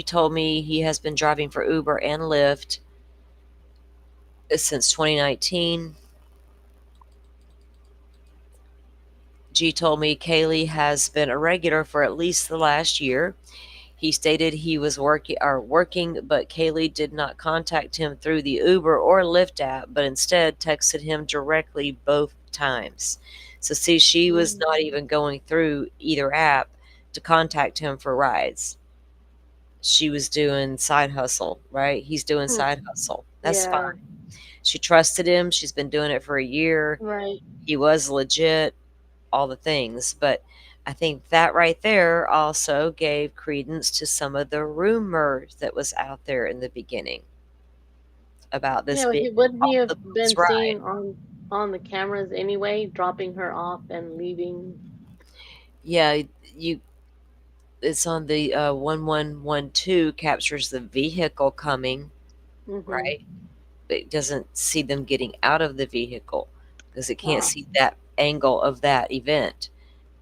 S1: told me he has been driving for Uber and Lyft since 2019. G told me Kaylee has been a regular for at least the last year. He stated he was working, but Kaylee did not contact him through the Uber or Lyft app, but instead texted him directly both times. So see, she was not even going through either app to contact him for rides. She was doing side hustle, right? He's doing side hustle. That's fine. She trusted him. She's been doing it for a year.
S8: Right.
S1: He was legit, all the things. But I think that right there also gave credence to some of the rumors that was out there in the beginning about this being
S8: Wouldn't he
S1: all
S8: have
S1: the
S8: been
S1: boys' ride.
S8: seen on the cameras anyway, dropping her off and leaving?
S1: Yeah, it's on the 1112 captures the vehicle coming, right? But it doesn't see them getting out of the vehicle because it can't see that angle of that event.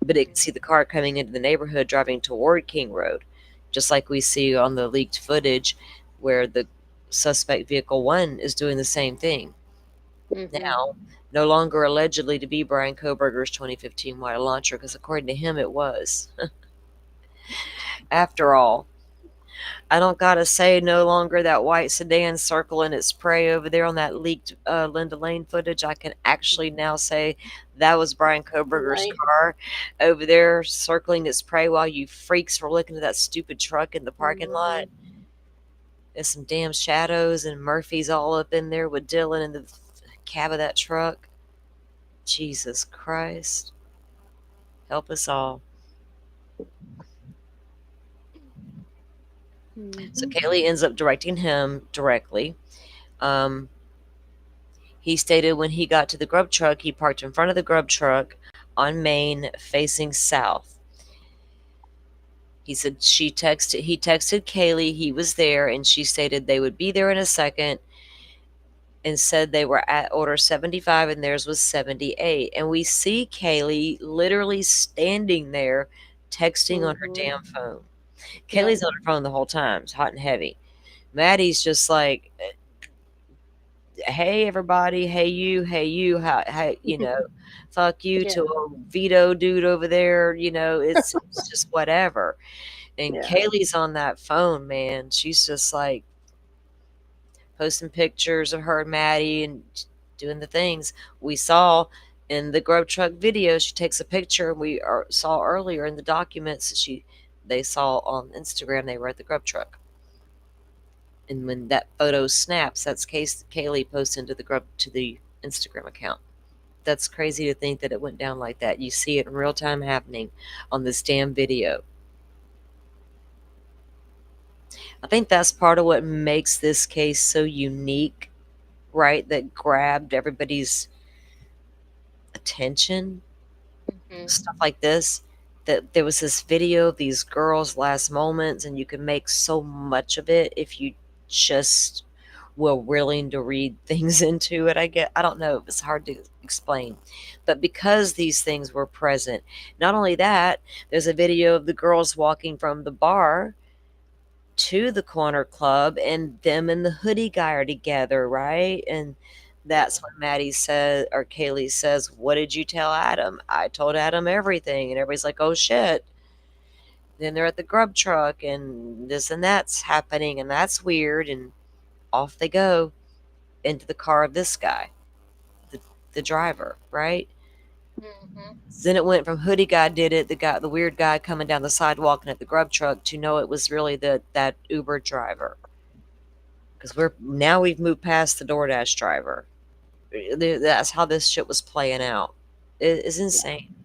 S1: But it can see the car coming into the neighborhood driving toward King Road, just like we see on the leaked footage where the suspect vehicle 1 is doing the same thing. Now, no longer allegedly to be Brian Kohberger's 2015 white Elantra, because according to him it was. After all, I don't gotta say no longer that white sedan circling its prey over there on that leaked Linda Lane footage. I can actually now say that was Brian Kohberger's car over there circling its prey while you freaks were looking at that stupid truck in the parking lot. There's some damn shadows, and Murphy's all up in there with Dylan in the cab of that truck. Jesus Christ. Help us all. So Kaylee ends up directing him directly. He stated when he got to the grub truck, he parked in front of the grub truck on Main facing south. He said he texted Kaylee he was there, and she stated they would be there in a second, and said they were at order 75 and theirs was 78. And we see Kaylee literally standing there texting on her damn phone. Kaylee's on her phone the whole time. It's hot and heavy. Maddie's just like, hey everybody, hey you, how fuck you
S8: Yeah.
S1: to a veto dude over there. It's just whatever. And
S8: Yeah.
S1: Kaylee's on that phone, man. She's just like posting pictures of her and Maddie and doing the things we saw in the Grub Truck video. She takes a picture, and saw earlier in the documents that they saw on Instagram. They were at the Grub Truck, and when that photo snaps, that's Kaylee posts into the Instagram account. That's crazy to think that it went down like that. You see it in real time happening on this damn video. I think that's part of what makes this case so unique, right? That grabbed everybody's attention, stuff like this. That there was this video of these girls' last moments, and you could make so much of it if you just were willing to read things into it. I don't know. It's hard to explain. But because these things were present, not only that, there's a video of the girls walking from the bar to the corner club, and them and the hoodie guy are together, right? And that's when Maddie says, or Kaylee says, "What did you tell Adam?" "I told Adam everything." And everybody's like, "Oh shit." Then they're at the Grub Truck, and this and that's happening, and that's weird. And off they go into the car of this guy, the driver, right? Then it went from hoodie guy did it, the weird guy coming down the sidewalk and at the Grub Truck, to know it was really that Uber driver. Because we've moved past the DoorDash driver. That's how this shit was playing out. It's insane.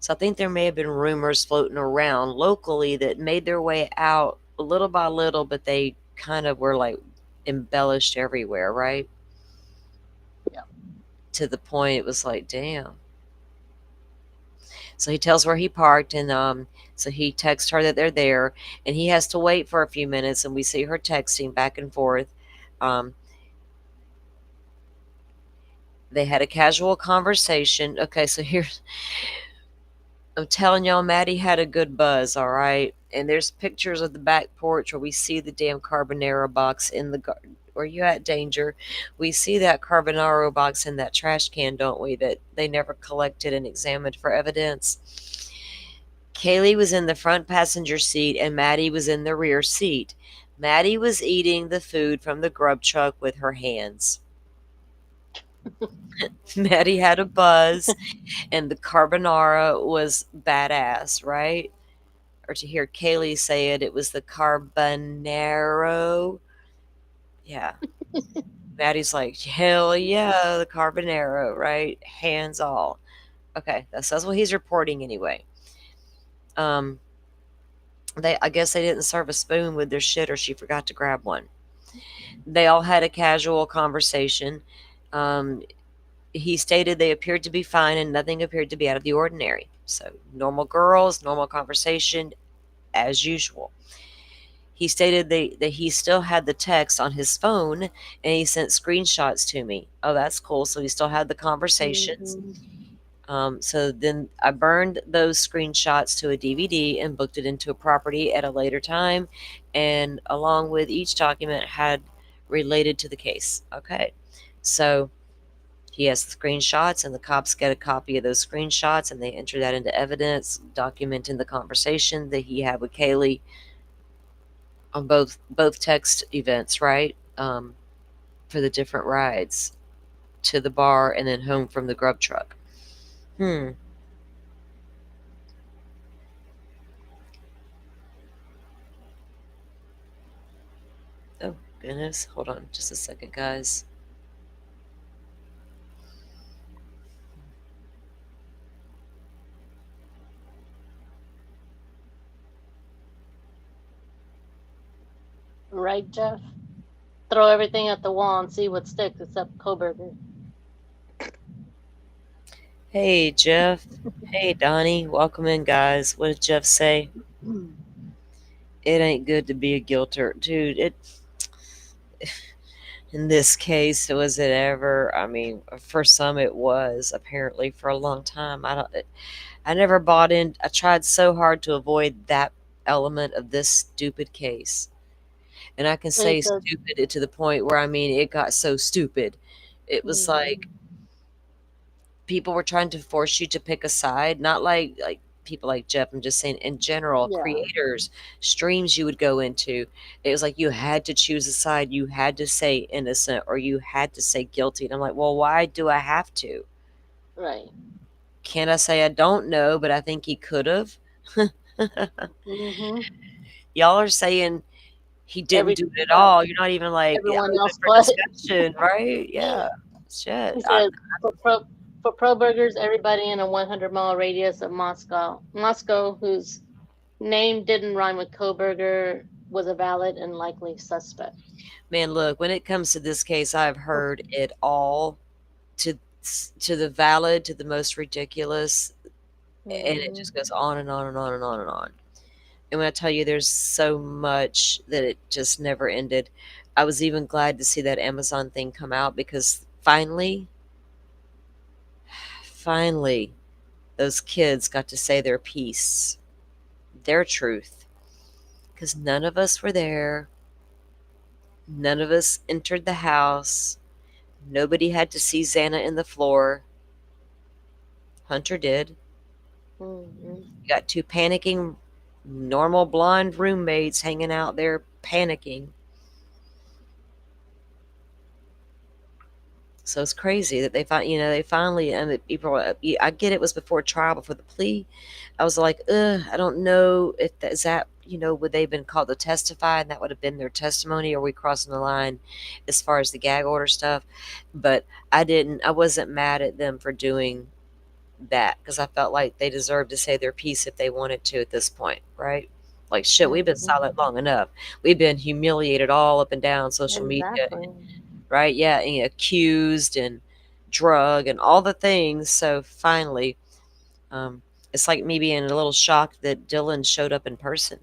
S1: So I think there may have been rumors floating around locally that made their way out little by little, but they kind of were like embellished everywhere, right?
S8: Yeah.
S1: To the point it was like, damn. So he tells where he parked, and so he texts her that they're there, and he has to wait for a few minutes, and we see her texting back and forth. Um, they had a casual conversation. Okay, so here's I'm telling y'all, Maddie had a good buzz, all right? And there's pictures of the back porch where we see the damn carbonara box in the garden. Where you at, Danger? We see that carbonara box in that trash can, don't we? That they never collected and examined for evidence. Kaylee was in the front passenger seat, and Maddie was in the rear seat. Maddie was eating the food from the Grub Truck with her hands. Maddie had a buzz, and the carbonara was badass, right? Or to hear Kaylee say it, it was the carbonaro. Yeah. Maddie's like, hell yeah, the carbonaro, right? Hands all. Okay, that's what he's reporting anyway. I guess they didn't serve a spoon with their shit, or she forgot to grab one. They all had a casual conversation. He stated they appeared to be fine and nothing appeared to be out of the ordinary. So, normal girls, normal conversation, as usual. He stated that he still had the text on his phone, and he sent screenshots to me. Oh, that's cool. So he still had the conversations. So then I burned those screenshots to a DVD and booked it into a property at a later time, and along with each document had related to the case. Okay. So he has the screenshots, and the cops get a copy of those screenshots, and they enter that into evidence, documenting the conversation that he had with Kaylee on both text events, right? For the different rides to the bar and then home from the Grub Truck. Oh, goodness. Hold on just a second, guys.
S8: Right, Jeff? Throw everything at the wall and see what sticks except Coburger.
S1: Hey, Jeff. Hey, Donnie. Welcome in, guys. What did Jeff say? It ain't good to be a guilter. Dude, in this case, was it ever? I mean, for some it was, apparently, for a long time. I never bought in. I tried so hard to avoid that element of this stupid case. And I can
S8: Wait,
S1: say
S8: so
S1: stupid to the point where, I mean, it got so stupid. It was
S8: mhm.
S1: like people were trying to force you to pick a side, not like people like Jeff. I'm just saying in general,
S8: Yeah,
S1: creators, streams you would go into, it was like you had to choose a side. You had to say innocent or you had to say guilty. And I'm like, well, why do I have to?
S8: right.
S1: Can't I say I don't know, but I think he could have?
S8: Hmm.
S1: Y'all are saying he didn't
S8: Every
S1: do it at
S8: uh,
S1: all. You're not even like, yeah,
S8: everyone
S1: open
S8: else
S1: for
S8: but
S1: discussion, right? Yeah. Shit.
S8: he said for pro burgers, everybody in a 100-mile radius of Moscow whose name didn't rhyme with Coburger was a valid and likely suspect.
S1: Man, look, when it comes to this case, I've heard it all, to to the valid to the most ridiculous, and it
S8: Hmm.
S1: just goes on and on and on and on and on. And when I tell you there's so much that it just never ended, I was even glad to see that Amazon thing come out because finally, those kids got to say their piece, their truth, because none of us were there. None of us entered the house. Nobody had to see Xana in the floor. Hunter did.
S8: Hmm.
S1: You got two panicking, normal blonde roommates hanging out there panicking. So it's crazy that they finally, and the people, I get it was before trial, before the plea. I was like, ugh, I don't know if that is that, would they have been called to testify and that would have been their testimony? Or are we crossing the line as far as the gag order stuff? But I wasn't mad at them for doing that because I felt like they deserved to say their piece if they wanted to at this point, right? Like, shit, we've been
S8: Hmm.
S1: silent long enough. We've been humiliated all up and down social media,
S8: Exactly.
S1: right? Yeah, and accused and drug and all the things. So finally, um, it's like me being a little shocked that Dylan showed up in person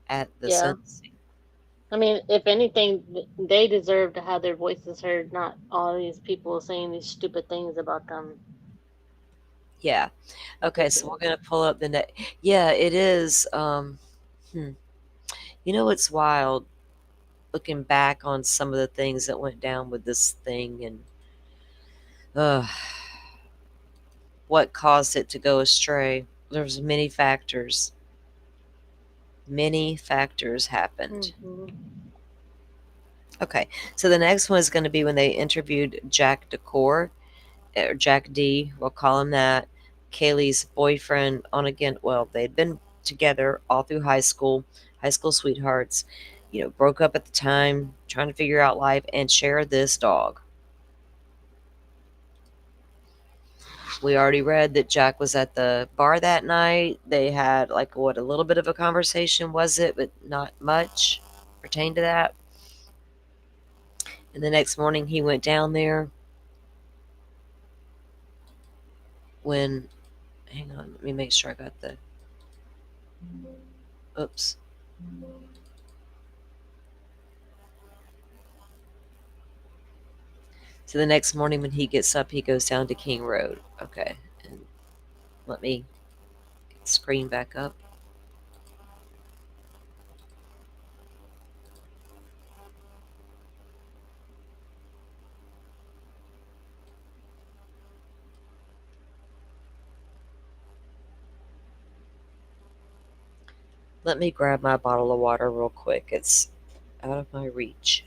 S1: at the
S8: Yeah.
S1: sentencing.
S8: I mean, if anything, they deserve to have their voices heard, not all these people saying these stupid things about them.
S1: Yeah. Okay, so we're
S8: Ridiculous.
S1: gonna pull up the next. Yeah, it is. Hmm. It's wild looking back on some of the things that went down with this thing and uh, what caused it to go astray. There's many factors. Many factors happened.
S8: Hmm.
S1: Okay, so the next one is going to be when they interviewed Jack Decor, or Jack D, we'll call him that, Kaylee's boyfriend on again. Well, they'd been together all through high school sweethearts, broke up at the time, trying to figure out life, and share this dog. We already read that Jack was at the bar that night. They had, like, what, a little bit of a conversation, was it? But not much pertained to that. And the next morning he went down there when, hang on, let me make sure I got the, oops. So the next morning when he gets up, he goes down to King Road. Okay. And let me get the screen back up. Let me grab my bottle of water real quick. It's out of my reach.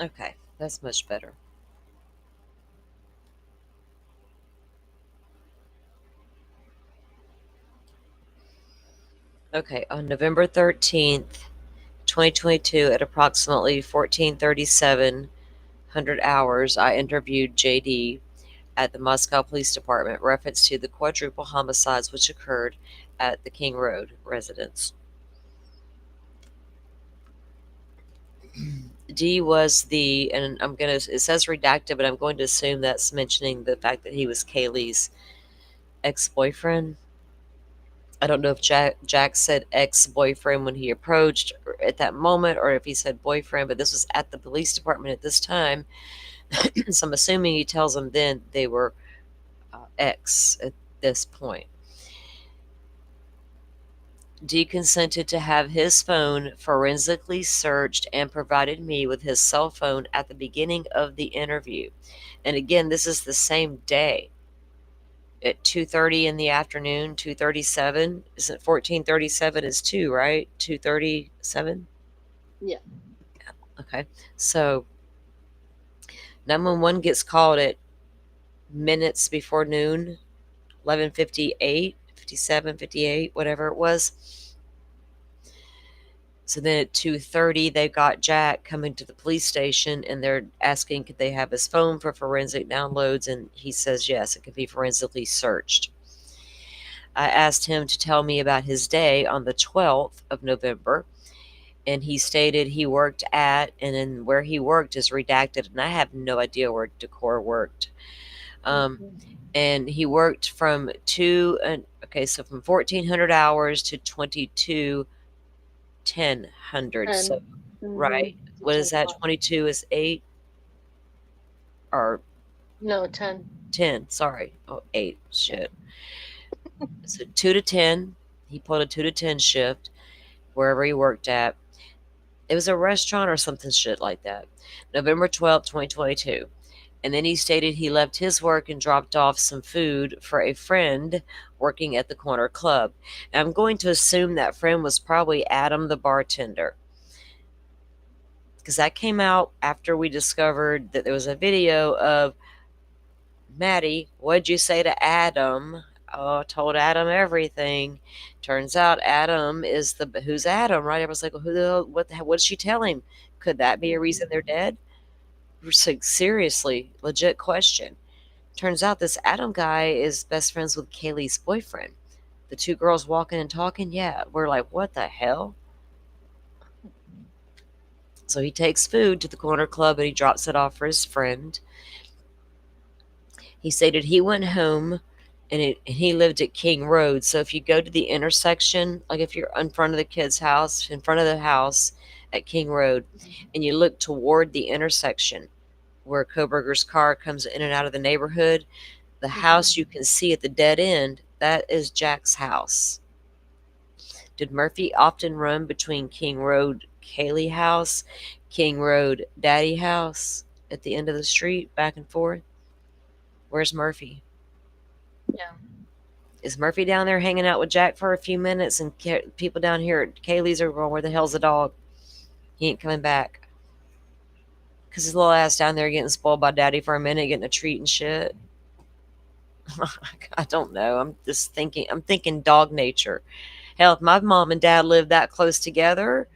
S1: Okay, that's much better. Okay, on November 13th, 2022 at approximately 14:37 hours, I interviewed JD at the Moscow Police Department reference to the quadruple homicides which occurred at the King Road residence. D was the, and it says redacted, but I'm going to assume that's mentioning the fact that he was Kaylee's ex-boyfriend. I don't know if Jack said ex-boyfriend when he approached at that moment, or if he said boyfriend, but this was at the police department at this time. So I'm assuming he tells them then they were ex at this point. D consented to have his phone forensically searched and provided me with his cell phone at the beginning of the interview. And again, this is the same day at 2:30 in the afternoon, 2:37. Isn't 14:37 is 2, right? 2:37?
S8: Yeah.
S1: Okay. So 911 gets called at minutes before noon, 11:58, 57, 58, whatever it was. So then at 2:30, they got Jack coming to the police station, and they're asking could they have his phone for forensic downloads, and he says yes, it could be forensically searched. I asked him to tell me about his day on the 12th of November, and he stated he worked at, and then where he worked is redacted, and I have no idea where Decor worked. And he worked from from 1400 hours to 22,1000. So, right, what is that? 22 is 8 or
S8: No, 10.
S1: 10? Sorry, 8. Shit. So 2 to 10. He pulled a 2 to 10 shift wherever he worked at. It was a restaurant or something shit like that. November 12th, 2022. And then he stated he left his work and dropped off some food for a friend working at the corner club. And I'm going to assume that friend was probably Adam, the bartender. Because that came out after we discovered that there was a video of Maddie, what'd you say to Adam? Oh, I told Adam everything. Turns out Adam is who's Adam, right? I was like, well, who the hell, what did she tell him? Could that be a reason they're dead? Seriously, legit question. Turns out this Adam guy is best friends with Kaylee's boyfriend. The two girls walking and talking, yeah, we're like, what the hell? So he takes food to the corner club and he drops it off for his friend. He stated he went home and he lived at King Road. So if you go to the intersection, like if you're in front of the kid's house, in front of the house at King Road, and you look toward the intersection where Koberger's car comes in and out of the neighborhood, the house you can see at the dead end, that is Jack's house. Did Murphy often run between King Road, Kaylee house, King Road, Daddy house at the end of the street, back and forth? Where's Murphy?
S8: Yeah.
S1: Is Murphy down there hanging out with Jack for a few minutes, and people down here at Kaylee's are going, where the hell's the dog? He ain't coming back. Because his little ass down there getting spoiled by Daddy for a minute, getting a treat and shit. I don't know. I'm thinking dog nature. Hell, if my mom and dad lived that close together,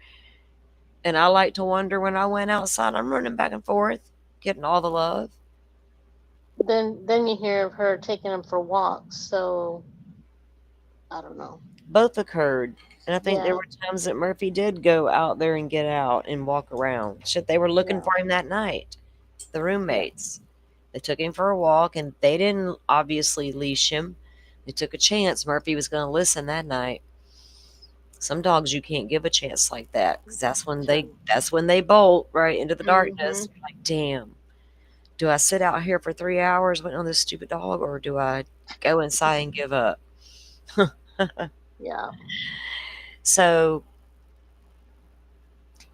S1: and I like to wonder when I went outside, I'm running back and forth, getting all the love.
S8: Then you hear of her taking him for walks, so I don't know.
S1: Both occurred. And I think there
S8: Yeah.
S1: were times that Murphy did go out there and get out and walk around. Shit, they were looking for him that night. The roommates. They took him for a walk, and they didn't obviously leash him. They took a chance Murphy was going to listen that night. Some dogs you can't give a chance like that, because that's when they bolt right into the darkness. You're like, damn, do I sit out here for 3 hours waiting on this stupid dog, or do I go inside and give up?
S8: Yeah.
S1: So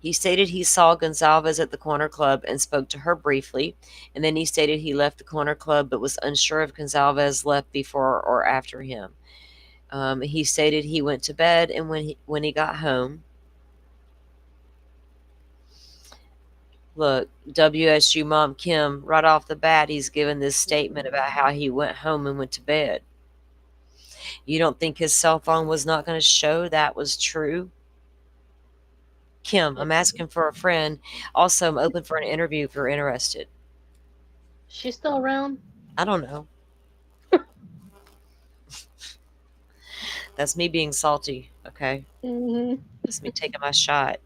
S1: he stated he saw Gonzalez at the corner club and spoke to her briefly, and then he stated he left the corner club but was unsure if Gonzalez left before or after him. He stated he went to bed, and when he got home, look, WSU Mom Kim, right off the bat, he's given this statement about how he went home and went to bed. You don't think his cell phone was not going to show that was true? Kim, I'm asking for a friend. Also, I'm open for an interview if you're interested.
S8: She's still around?
S1: I don't know. That's me being salty, okay?
S8: Mm-hmm.
S1: That's me taking my shot.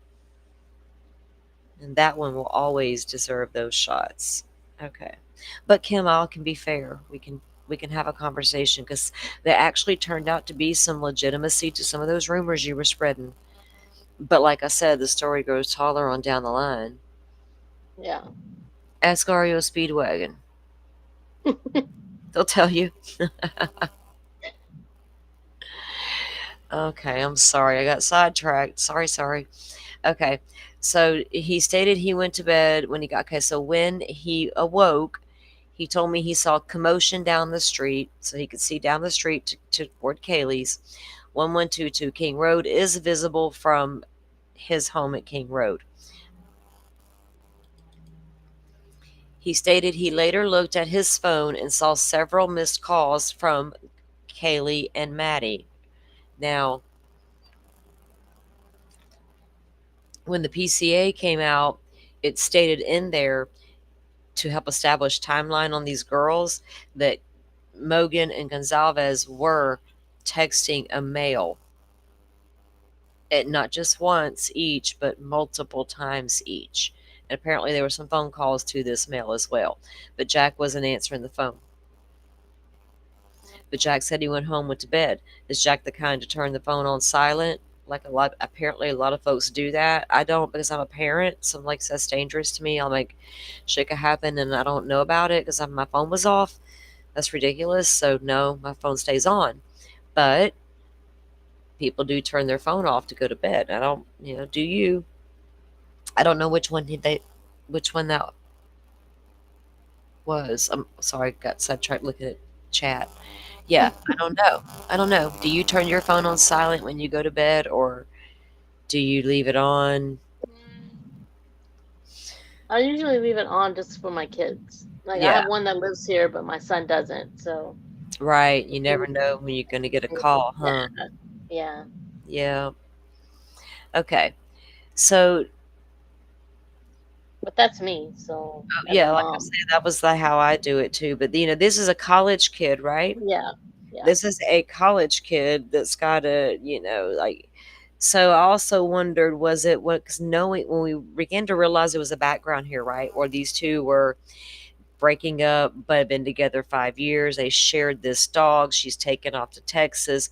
S1: And that one will always deserve those shots. Okay. But Kim, I can be fair. We can have a conversation because there actually turned out to be some legitimacy to some of those rumors you were spreading. But like I said, the story grows taller on down the line.
S8: Yeah.
S1: Ask Ario Speedwagon. They'll tell you. Okay, I'm sorry. I got sidetracked. Sorry. Okay. So he stated he went to bed when he got okay, so when he awoke, he told me he saw commotion down the street, so he could see down the street toward Kaylee's. 1122 King Road is visible from his home at King Road. He stated he later looked at his phone and saw several missed calls from Kaylee and Maddie. Now, when the PCA came out, it stated in there to help establish timeline on these girls that Mogan and Gonzalez were texting a male at not just once each, but multiple times each. And apparently there were some phone calls to this male as well. But Jack wasn't answering the phone. But Jack said he went to bed. Is Jack the kind to turn the phone on silent? Like apparently a lot of folks do that. I don't because I'm a parent. So I'm like, that's dangerous to me. I'll make shit could happen and I don't know about it because my phone was off. That's ridiculous. So no, my phone stays on. But people do turn their phone off to go to bed. I don't, do you? I don't know which one that was. I'm sorry, I got sidetracked looking at chat. Yeah, I don't know. I don't know. Do you turn your phone on silent when you go to bed, or do you leave it on?
S8: I usually leave it on just for my kids. Like I
S1: Yeah,
S8: have one that lives here, but my son doesn't. So
S1: right. You never know when you're going to get a call, huh?
S8: yeah.
S1: Yeah. Okay. So,
S8: But that's me. So as a
S1: yeah, like I
S8: mom,
S1: said, that was how I do it too. But this is a college kid, right?
S8: yeah, yeah.
S1: This is a college kid that's got a, like, so I also wondered, was it what, because knowing when we began to realize there was a background here, right? Or these two were breaking up, but had been together 5 years. They shared this dog. She's taken off to Texas.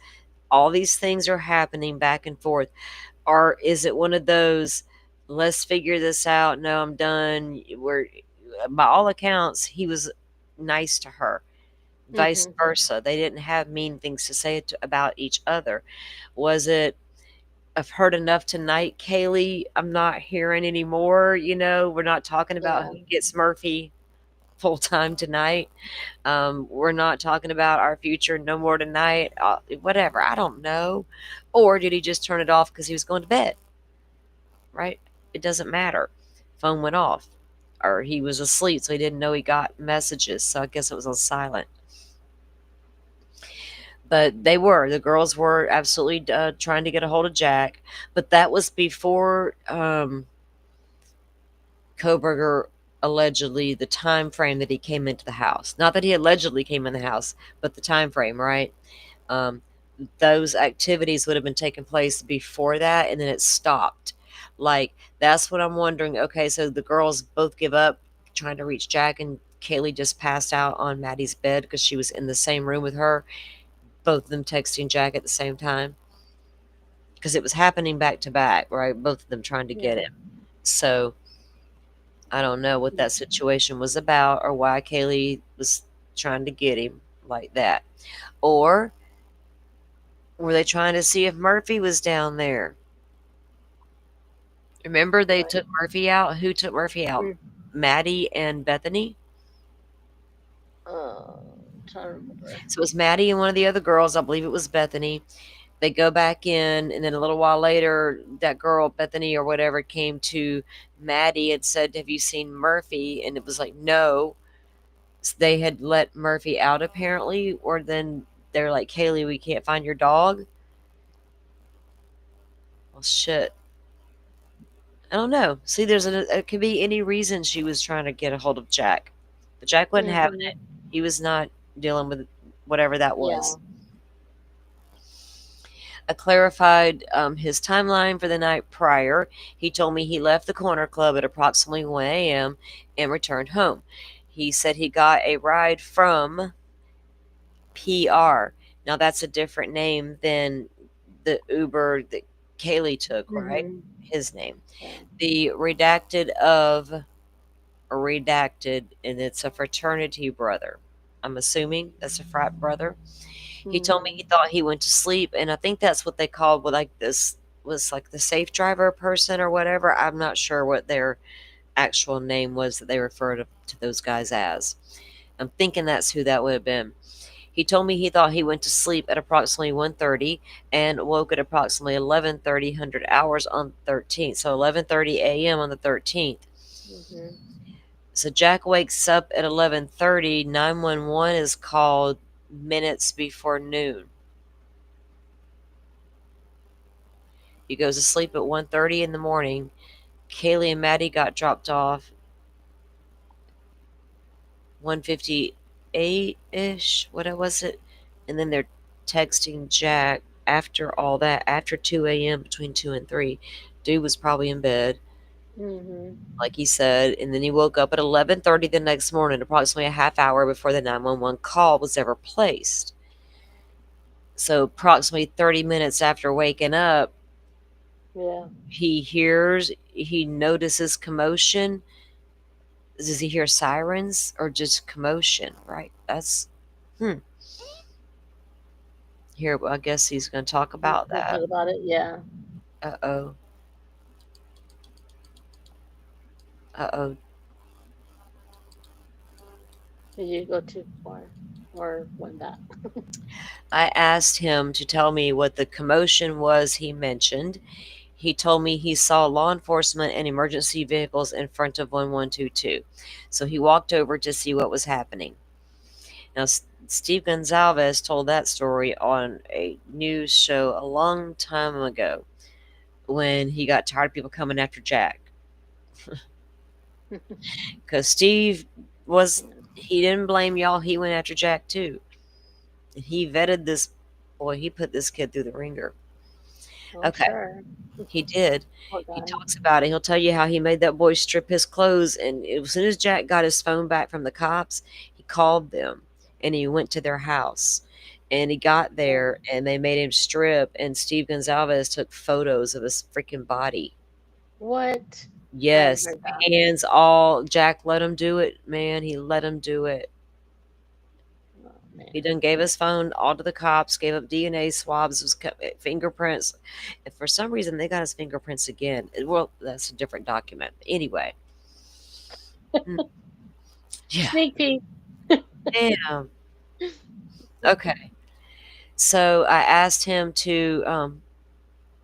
S1: All these things are happening back and forth. Or is it one of those, let's figure this out? No, I'm done. By all accounts, he was nice to her, vice
S8: Hmm.
S1: versa. They didn't have mean things to say about each other. Was it, I've heard enough tonight, Kaylee? I'm not hearing anymore. We're not talking about
S8: Yeah.
S1: who gets Murphy full time tonight. We're not talking about our future no more tonight. Whatever. I don't know. Or did he just turn it off because he was going to bed? Right? It doesn't matter. Phone went off. Or he was asleep, so he didn't know he got messages. So I guess it was on silent. But the girls were absolutely trying to get a hold of Jack. But that was before Koberger allegedly, the time frame that he came into the house. Not that he allegedly came in the house, but the time frame, right? Um, those activities would have been taking place before that, and then it stopped. Like, that's what I'm wondering. Okay, so the girls both give up trying to reach Jack, and Kaylee just passed out on Maddie's bed because she was in the same room with her, both of them texting Jack at the same time. Because it was happening back to back, right? Both of them trying to get
S8: Yeah.
S1: him. So I don't know what that situation was about or why Kaylee was trying to get him like that. Or were they trying to see if Murphy was down there? Remember they
S8: Right.
S1: took Murphy out? Who took Murphy out?
S8: Mm.
S1: Maddie and Bethany?
S8: Trying to remember.
S1: So it was Maddie and one of the other girls. I believe it was Bethany. They go back in, and then a little while later, that girl, Bethany or whatever, came to Maddie and said, "Have you seen Murphy?" And it was like, no. So they had let Murphy out apparently, or then they're like, "Kaylee, we can't find your dog." Well, shit. I don't know. See, it could be any reason she was trying to get a hold of Jack, but Jack wasn't having
S8: Hmm.
S1: it. He was not dealing with whatever that
S8: Yeah.
S1: was. I clarified his timeline for the night prior. He told me he left the corner club at approximately 1 a.m. and returned home. He said he got a ride from PR. Now, that's a different name than the Uber that Kaylee took, right?
S8: Mm-hmm.
S1: His name.
S8: Yeah.
S1: The redacted, and it's a fraternity brother. I'm assuming that's a frat brother. He told me
S8: Mm-hmm.
S1: he thought he went to sleep, and I think that's what they called with like this was like the safe driver person or whatever. I'm not sure what their actual name was that they refer to those guys as. I'm thinking that's who that would have been. He told me he thought he went to sleep at approximately 1:30 and woke at approximately 11:30 hundred hours on the 13th. So 11:30 a.m. on the 13th.
S8: Mm-hmm.
S1: So Jack wakes up at 11:30. 911 is called minutes before noon. He goes to sleep at 1:30 in the morning. Kaylee and Maddie got dropped off 1:58-ish. What was it? And then they're texting Jack after all that, after 2 a.m., between 2 and 3. Dude was probably in bed,
S8: Mm-hmm.
S1: like he said, and then he woke up at 11:30 the next morning, approximately a half hour before the 911 call was ever placed. So approximately 30 minutes after waking up,
S8: Yeah.
S1: he notices commotion. Does he hear sirens or just commotion? Right. That's here. I guess he's going to talk about
S8: We'll
S1: that.
S8: talk about it. Yeah.
S1: Uh oh. Uh oh.
S8: Did you go too far or went back?
S1: I asked him to tell me what the commotion was he mentioned. He told me he saw law enforcement and emergency vehicles in front of 1122. So he walked over to see what was happening. Now, Steve Gonzalez told that story on a news show a long time ago when he got tired of people coming after Jack. Because Steve was, he didn't blame y'all. He went after Jack too. And he vetted this boy, he put this kid through the ringer.
S8: I'm
S1: Okay,
S8: sure.
S1: he did.
S8: Poor
S1: He
S8: guy.
S1: talks about it. He'll tell you how he made that boy strip his clothes. And as soon as Jack got his phone back from the cops, he called them and he went to their house. And he got there and they made him strip. And Steve Gonzalez took photos of his freaking body.
S8: What? I haven't
S1: Yes,
S8: heard that.
S1: hands all. Jack let him do it, man. He let him do it.
S8: Oh, man.
S1: He done gave his phone all to the cops, gave up DNA swabs, fingerprints. And for some reason, they got his fingerprints again. Well, that's a different document. Anyway. Mm, yeah.
S8: Sneak peek.
S1: Damn. Okay. So I asked him to,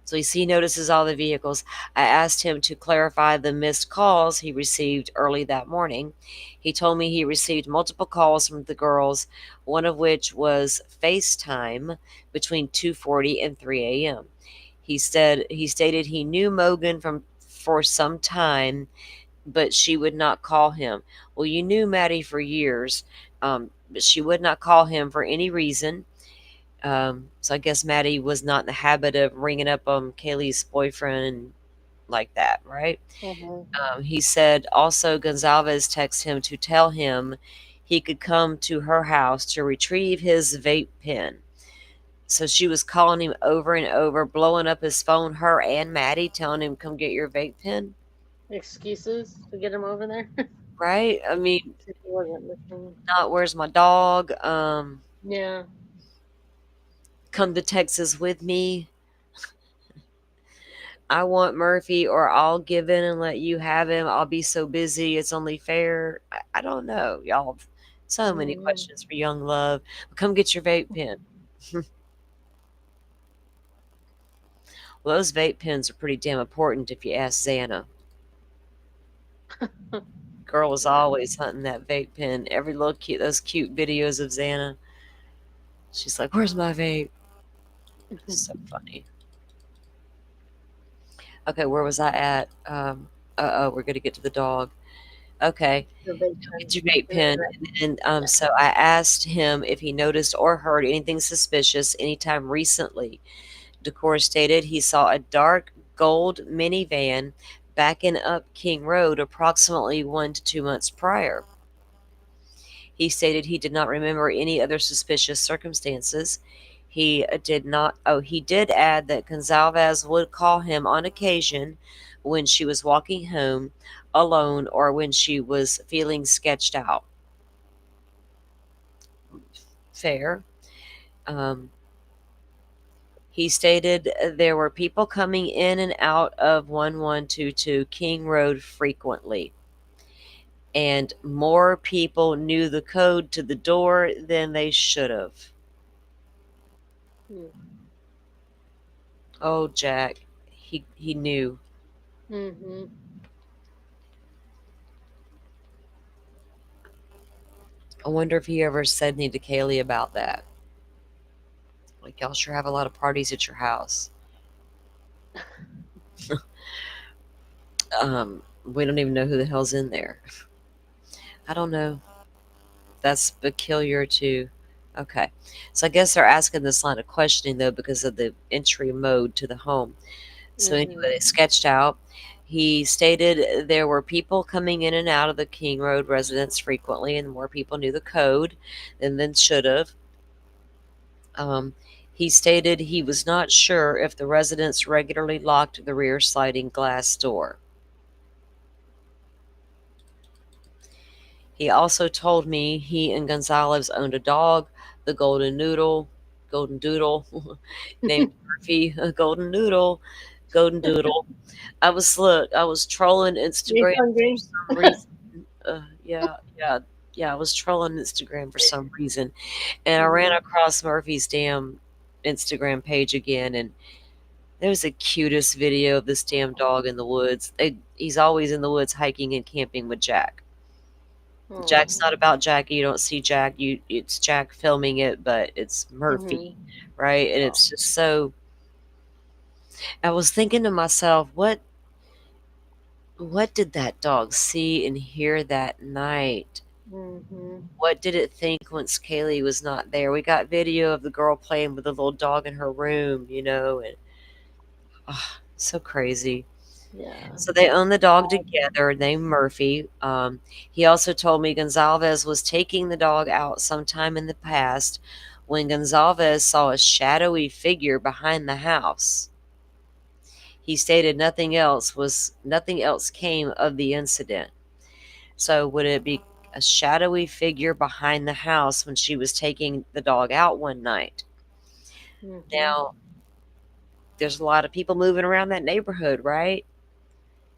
S1: so he notices all the vehicles. I asked him to clarify the missed calls he received early that morning. He told me he received multiple calls from the girls, one of which was FaceTime between 2:40 and 3 a.m. He stated he knew Mogan for some time, but she would not call him. Well, you knew Maddie for years, but she would not call him for any reason. So I guess Maddie was not in the habit of ringing up Kaylee's boyfriend like that, right?
S8: Mm-hmm.
S1: He said also Gonzalez texted him to tell him he could come to her house to retrieve his vape pen. So she was calling him over and over, blowing up his phone, her and Maddie, telling him, come get your vape pen,
S8: Excuses to get him over there.
S1: right? I mean,
S8: He wasn't listening.
S1: not where's my dog?
S8: Yeah.
S1: Come to Texas with me. I want Murphy, or I'll give in and let you have him. I'll be so busy. It's only fair. I don't know, y'all. So many
S8: Mm-hmm.
S1: questions for young love. Come get your vape pen. Well, those vape pens are pretty damn important if you ask Xana. Girl was
S8: Yeah.
S1: always hunting that vape pen. Every little cute, those cute videos of Xana. She's like, "Where's my vape?" So funny. Okay, where was I at? We're gonna get to the dog. Okay,
S8: The big
S1: get your vape pen.
S8: internet.
S1: And
S8: Yeah.
S1: so I asked him if he noticed or heard anything suspicious anytime recently Decor stated he saw a dark gold minivan backing up King Road approximately 1 to 2 months prior. He stated he did not remember any other suspicious circumstances. He did add that Gonzalez would call him on occasion when she was walking home alone or when she was feeling sketched out. Fair. Um, he stated there were people coming in and out of 1122 King Road frequently, and more people knew the code to the door than they should have.
S8: Mm.
S1: Oh, Jack, he knew.
S8: Mm-hmm.
S1: I wonder if he ever said anything to Kaylee about that. Like, y'all sure have a lot of parties at your house. We don't even know who the hell's in there. I don't know. That's peculiar too. Okay. So I guess they're asking this line of questioning though because of the entry mode to the home. So
S8: Mm-hmm.
S1: anyway, it sketched out. He stated there were people coming in and out of the King Road residence frequently, and more people knew the code than should have. Um, he stated he was not sure if the residents regularly locked the rear sliding glass door. He also told me he and Gonzalez owned a dog, the Golden Doodle, named Murphy, Golden Doodle. I was trolling
S8: He's
S1: Instagram for
S8: hungry.
S1: some reason. Yeah. I was trolling Instagram for some reason, and I ran
S8: Mm-hmm.
S1: across Murphy's damn Instagram page again, and there was the cutest video of this damn dog in the woods. He's always in the woods hiking and camping with Jack. Jack's
S8: Oh.
S1: not about Jackie. You don't see Jack. It's Jack filming it, but it's Murphy,
S8: Mm-hmm.
S1: right? And
S8: Oh.
S1: it's just so. I was thinking to myself, what did that dog see and hear that night?
S8: Mm-hmm.
S1: What did it think once Kaylee was not there? We got video of the girl playing with the little dog in her room, and so crazy.
S8: Yeah.
S1: So they own the dog together, named Murphy. He also told me Gonzalez was taking the dog out sometime in the past when Gonzalez saw a shadowy figure behind the house. He stated nothing else came of the incident. So would it be a shadowy figure behind the house when she was taking the dog out one night?
S8: Mm-hmm.
S1: Now, there's a lot of people moving around that neighborhood, right?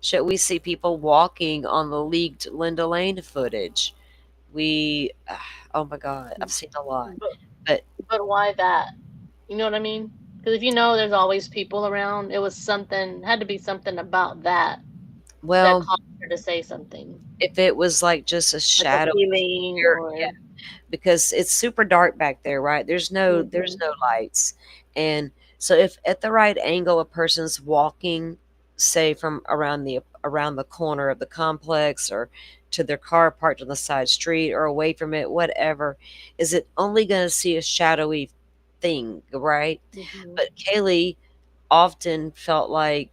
S1: Should we see people walking on the leaked Linda Lane footage? We, oh my God, I've seen a lot.
S8: But
S1: But,
S8: but why that? You know what I mean? Because if you know there's always people around, it was something, had to be something about that
S1: well,
S8: caused her to say something.
S1: if it was like just a
S8: Like a
S1: shadow
S8: feeling
S1: figure,
S8: or.
S1: yeah, because it's super dark back there, right? There's
S8: Mm-hmm.
S1: no lights. And so if at the right angle a person's walking, say from around the corner of the complex or to their car parked on the side street or away from it, whatever, is it only going to see a shadowy thing, right?
S8: Mm-hmm.
S1: But Kaylee often felt like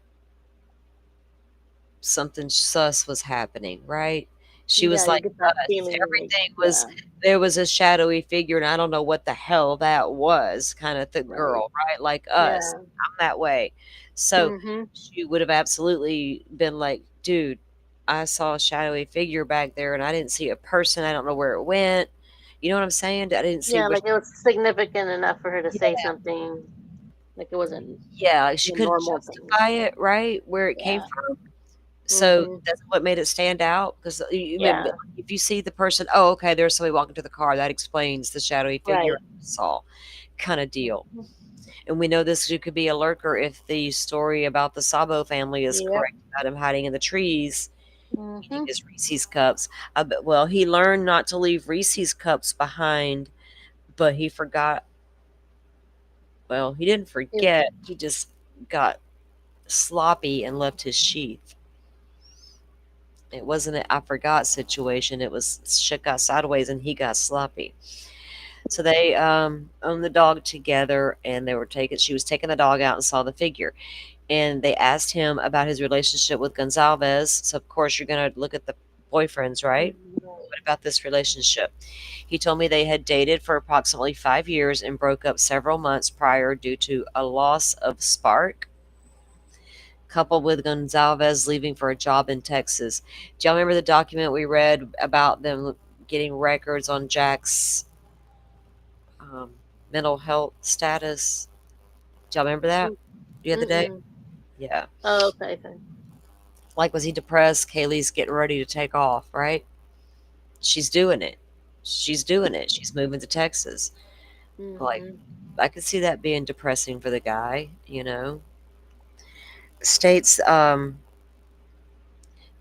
S1: something sus was happening, right? She
S8: Yeah,
S1: was
S8: you
S1: like
S8: get that
S1: us.
S8: feeling, like,
S1: Everything was
S8: yeah,
S1: there was a shadowy figure, and I don't know what the hell that was, kind of the
S8: right.
S1: girl, right? Like us.
S8: Yeah.
S1: I'm that way. So
S8: Mm-hmm.
S1: she would have absolutely been like, dude, I saw a shadowy figure back there and I didn't see a person. I don't know where it went. You know what I'm saying? I didn't see
S8: Yeah,
S1: which,
S8: like it was significant enough for her to say
S1: yeah,
S8: something. Like it wasn't
S1: yeah. She
S8: the
S1: couldn't
S8: normal thing.
S1: justify it, right? Where it came
S8: Yeah.
S1: from. So
S8: Mm-hmm.
S1: that's what made it stand out because
S8: Yeah.
S1: if you see the person, oh, okay, there's somebody walking to the car, that explains the shadowy figure
S8: Right.
S1: I saw, kind of deal.
S8: Mhm.
S1: And we know this could be a lurker if the story about the Sabo family is
S8: Yep.
S1: correct about him hiding in the trees, eating
S8: Mm-hmm.
S1: his Reese's cups. Well, he learned not to leave Reese's cups behind, but he forgot. Well, he didn't
S8: It,
S1: forget. He just got sloppy and left his sheath. It wasn't a I forgot situation. It was shit got sideways and he got sloppy. So they owned the dog together, and they were taking. She was taking the dog out and saw the figure, and they asked him about his relationship with Gonzalez. So of course you're gonna look at the boyfriends, right? What about this relationship? He told me they had dated for approximately 5 years and broke up several months prior due to a loss of spark, coupled with Gonzalez leaving for a job in Texas. Do y'all remember the document we read about them getting records on Jack's um, mental health status? Do y'all remember that the other day?
S8: Mm-mm.
S1: Yeah.
S8: Oh, okay, okay.
S1: Like, was he depressed? Kaylee's getting ready to take off, right? She's doing it. She's doing it. She's moving to Texas. Like,
S8: Mm-hmm.
S1: I could see that being depressing for the guy, you know. States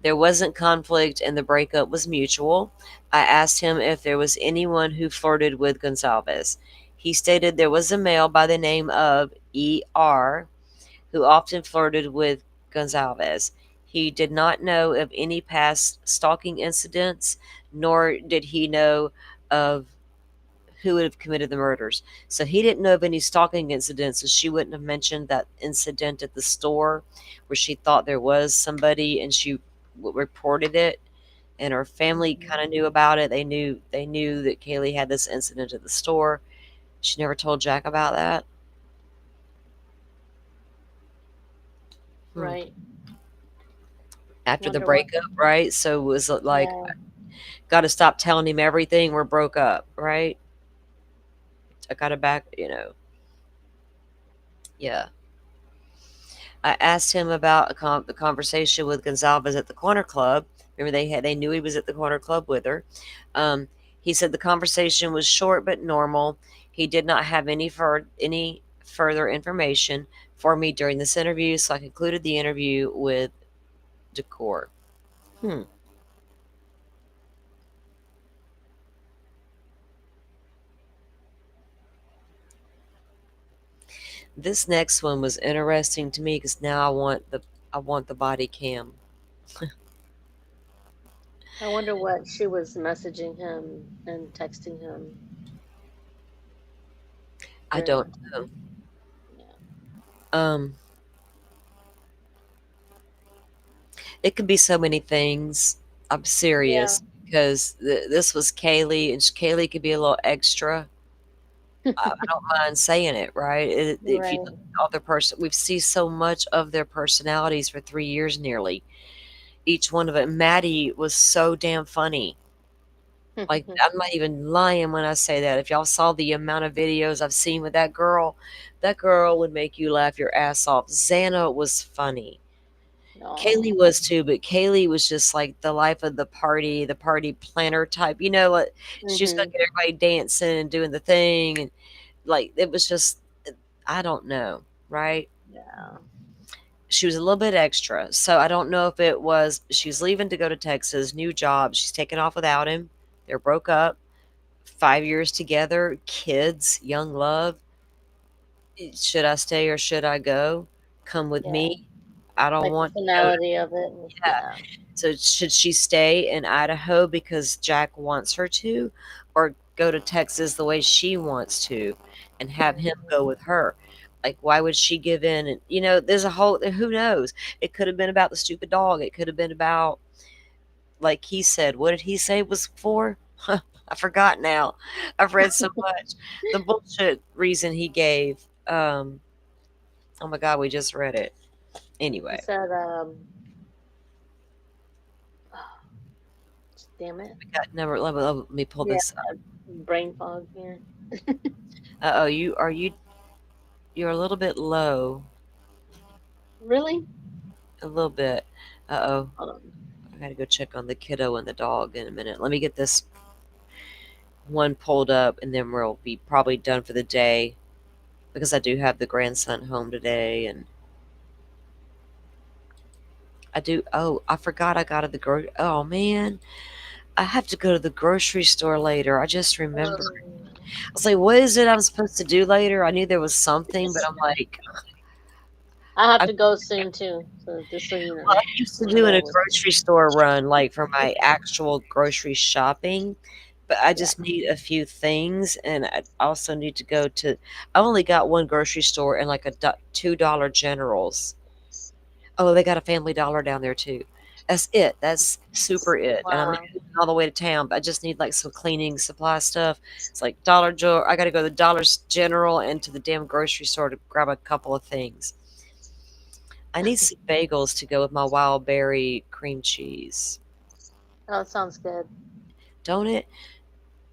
S1: there wasn't conflict and the breakup was mutual. I asked him if there was anyone who flirted with Gonzalez. He stated there was a male by the name of ER who often flirted with Gonzalez. He did not know of any past stalking incidents, nor did he know of who would have committed the murders. So he didn't know of any stalking incidents, so she wouldn't have mentioned that incident at the store where she thought there was somebody and she reported it. And her family kind of knew about it. They knew that Kaylee had this incident at the store. She never told Jack about that. Hmm.
S8: Right.
S1: After the
S8: Wonder what.
S1: breakup, right? So it was like,
S8: Yeah.
S1: got to stop telling him everything. We're broke up, right? I got to back, yeah. I asked him about the conversation with Gonzalez at the corner club. Remember, they knew he was at the corner club with her. Um, he said the conversation was short but normal. He did not have any further information for me during this interview, so I concluded the interview with decor. Hmm. This next one was interesting to me because now I want the body cam.
S8: I wonder what she was messaging him and texting him
S1: I
S8: during
S1: don't
S8: that
S1: know.
S8: time. Yeah.
S1: Um, it could be so many things. I'm
S8: Yeah.
S1: serious because this was Kaylee, and Kaylee could be a little extra. I don't mind saying it, right? If you
S8: Right.
S1: look at all their person, we've seen so much of their personalities for 3 years nearly. Each one of it. Maddie was so damn funny. Like, I'm not even lying when I say that. If y'all saw the amount of videos I've seen with that girl would make you laugh your ass off. Xana was funny. Kaylee
S8: No.
S1: was too, but Kaylee was just like the life of the party planner type. You know what? She was gonna
S8: Mm-hmm.
S1: get everybody dancing and doing the thing, and like it was just, I don't know, right?
S8: Yeah.
S1: She was a little bit extra, so I don't know if it was she's leaving to go to Texas, new job. She's taking off without him. They're broke up, 5 years together, kids, young love. Should I stay or should I go? Come with
S8: Yeah.
S1: me. I don't
S8: Like the
S1: want to go to.
S8: finality of it.
S1: Yeah.
S8: Yeah.
S1: So should she stay in Idaho because Jack wants her to, or go to Texas the way she wants to and have him go
S8: Mm-hmm.
S1: with her? Like, why would she give in? And, there's a whole, who knows? It could have been about the stupid dog. It could have been about, like he said, what did he say it was for? I forgot now. I've read so much. The bullshit reason he gave. Oh my God, we just read it.
S8: He
S1: Anyway,
S8: said, damn it.
S1: we got number. Let me pull
S8: Yeah.
S1: this up.
S8: Brain fog here.
S1: Oh, you're a little bit low.
S8: Really?
S1: A little bit. Uh-oh.
S8: Hold on.
S1: I gotta go check on the kiddo and the dog in a minute. Let me get this one pulled up and then we'll be probably done for the day because I do have the grandson home today and I do. Oh, I forgot I got to the Oh man, I have to go to the grocery store later. I just remembered. I was like, what is it I'm supposed to do later? I knew there was something, but I'm like,
S8: I have
S1: I,
S8: to go soon too. So just so you
S1: well,
S8: know.
S1: I'm used to
S8: I'm
S1: doing a
S8: going with
S1: grocery store run, like for my actual grocery shopping. but I
S8: Yeah.
S1: just need a few things, and I also need to go to. I only got one grocery store and like a $2 Generals. Oh, they got a Family Dollar down there too. That's it. That's super it. And I'm not
S8: Wow.
S1: going all the way to town, but I just need like some cleaning supply stuff. It's like Dollar Joe. I got to go to the Dollar General and to the damn grocery store to grab a couple of things. I need some bagels to go with my wild berry cream cheese.
S8: Oh, it sounds good.
S1: Don't it?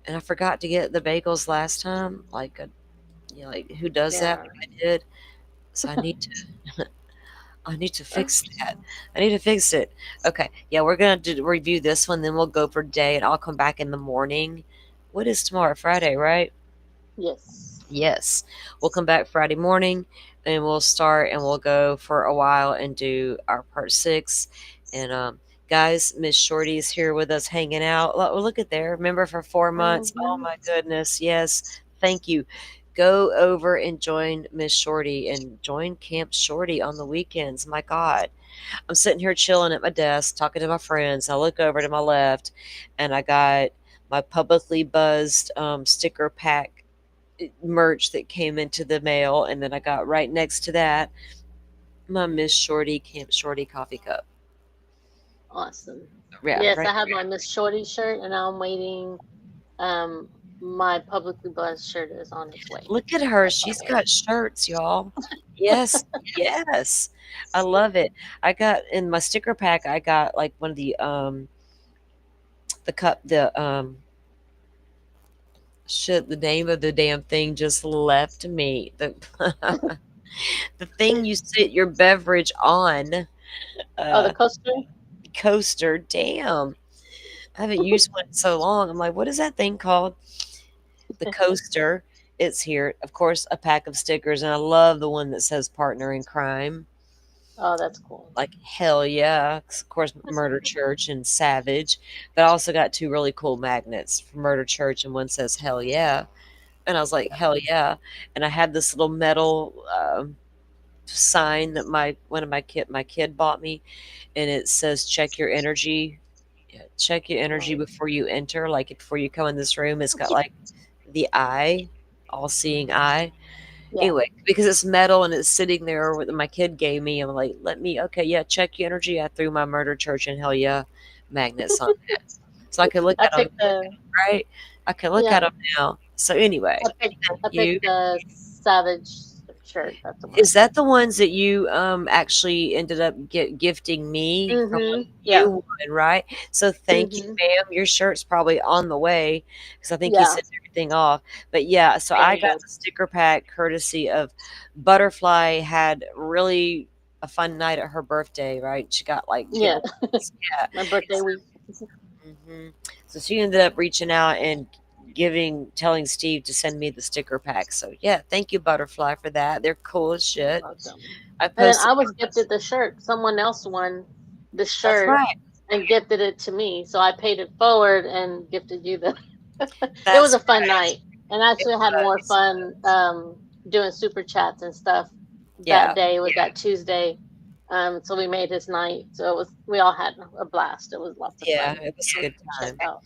S1: And I forgot to get the bagels last time. Like, like who does that?
S8: Yeah.
S1: But I did. So I need to. I need to fix that. I need to fix it. Okay. Yeah, we're gonna review this one, then we'll go for day, and I'll come back in the morning. What is tomorrow? Friday, right?
S8: Yes.
S1: Yes. We'll come back Friday morning and we'll start and we'll go for a while and do our part 6. And guys, Miss Shorty is here with us hanging out. Look at there. Remember for 4 months. Oh
S8: Hmm.
S1: my goodness. Yes. Thank you. Go over and join Miss Shorty and join Camp Shorty on the weekends. My God. I'm sitting here chilling at my desk talking to my friends. I look over to my left and I got my publicly buzzed sticker pack merch that came into the mail, and then I got right next to that my Miss Shorty Camp Shorty coffee cup.
S8: Awesome.
S1: Yeah,
S8: Yes,
S1: right.
S8: I have my Miss Shorty shirt, and I'm waiting. Um, my publicly buzzed shirt is on its way.
S1: Look at her.
S8: I
S1: She's
S8: promise.
S1: got shirts, y'all. Yes, yes. I love it. I got in my sticker pack, I got like one of the cup the shit, the name of the damn thing just left me. The the thing you sit your beverage on,
S8: Oh, the
S1: uh
S8: coaster.
S1: coaster. Damn. I haven't used one in so long. I'm like, what is that thing called? The coaster. It's here. Of course, a pack of stickers, and I love the one that says partner in crime.
S8: Oh, that's cool.
S1: Like, hell yeah. 'Cause of course, Murder Church and Savage. But I also got two really cool magnets for Murder Church, and one says hell yeah. And I was like, hell yeah. And I had this little metal sign that my kid bought me, and it says check your energy. Yeah, check your energy
S8: Right.
S1: before you enter. Like before you come in this room, it's got like the eye, all seeing eye.
S8: Yeah.
S1: Anyway, because it's metal and it's sitting there with my kid gave me, I'm like, let me, okay, yeah, check your energy. I threw my murder church and hell yeah magnets on that. So I could look
S8: I
S1: at them,
S8: picked the
S1: right? I can look
S8: yeah.
S1: at them now. So anyway,
S8: I picked
S1: thank
S8: I
S1: you.
S8: picked the Savage shirt. That's the one I
S1: Is that
S8: picked.
S1: the ones that you actually ended up gifting me from when
S8: Yeah.
S1: you won, right? So thank you,
S8: Mhm.
S1: ma'am. Your shirt's probably on the way because I think you
S8: Yeah.
S1: sent everything off. But yeah, so
S8: Yeah,
S1: I
S8: I
S1: got
S8: did.
S1: the sticker pack courtesy of Butterfly. Had really a fun night at her birthday, right? She got like
S8: Yeah.
S1: giveaways. Yeah.
S8: My birthday week.
S1: So she ended up reaching out and telling Steve to send me the sticker pack. So yeah, thank you, Butterfly, for that. They're cool as shit.
S8: Awesome.
S1: I
S8: And then
S1: posted.
S8: I was gifted the shirt. Someone else won the
S1: That's
S8: shirt
S1: right.
S8: and gifted it to me. So I paid it forward and gifted you the. It was
S1: That's
S8: a fun
S1: right.
S8: night, and I
S1: It
S8: actually had more
S1: was.
S8: fun doing super chats and stuff that
S1: Yeah.
S8: day. It was that Tuesday, so we made his night. So we all had a blast. It was lots of
S1: Yeah.
S8: fun
S1: It was a
S8: to
S1: good
S8: check
S1: time.
S8: out.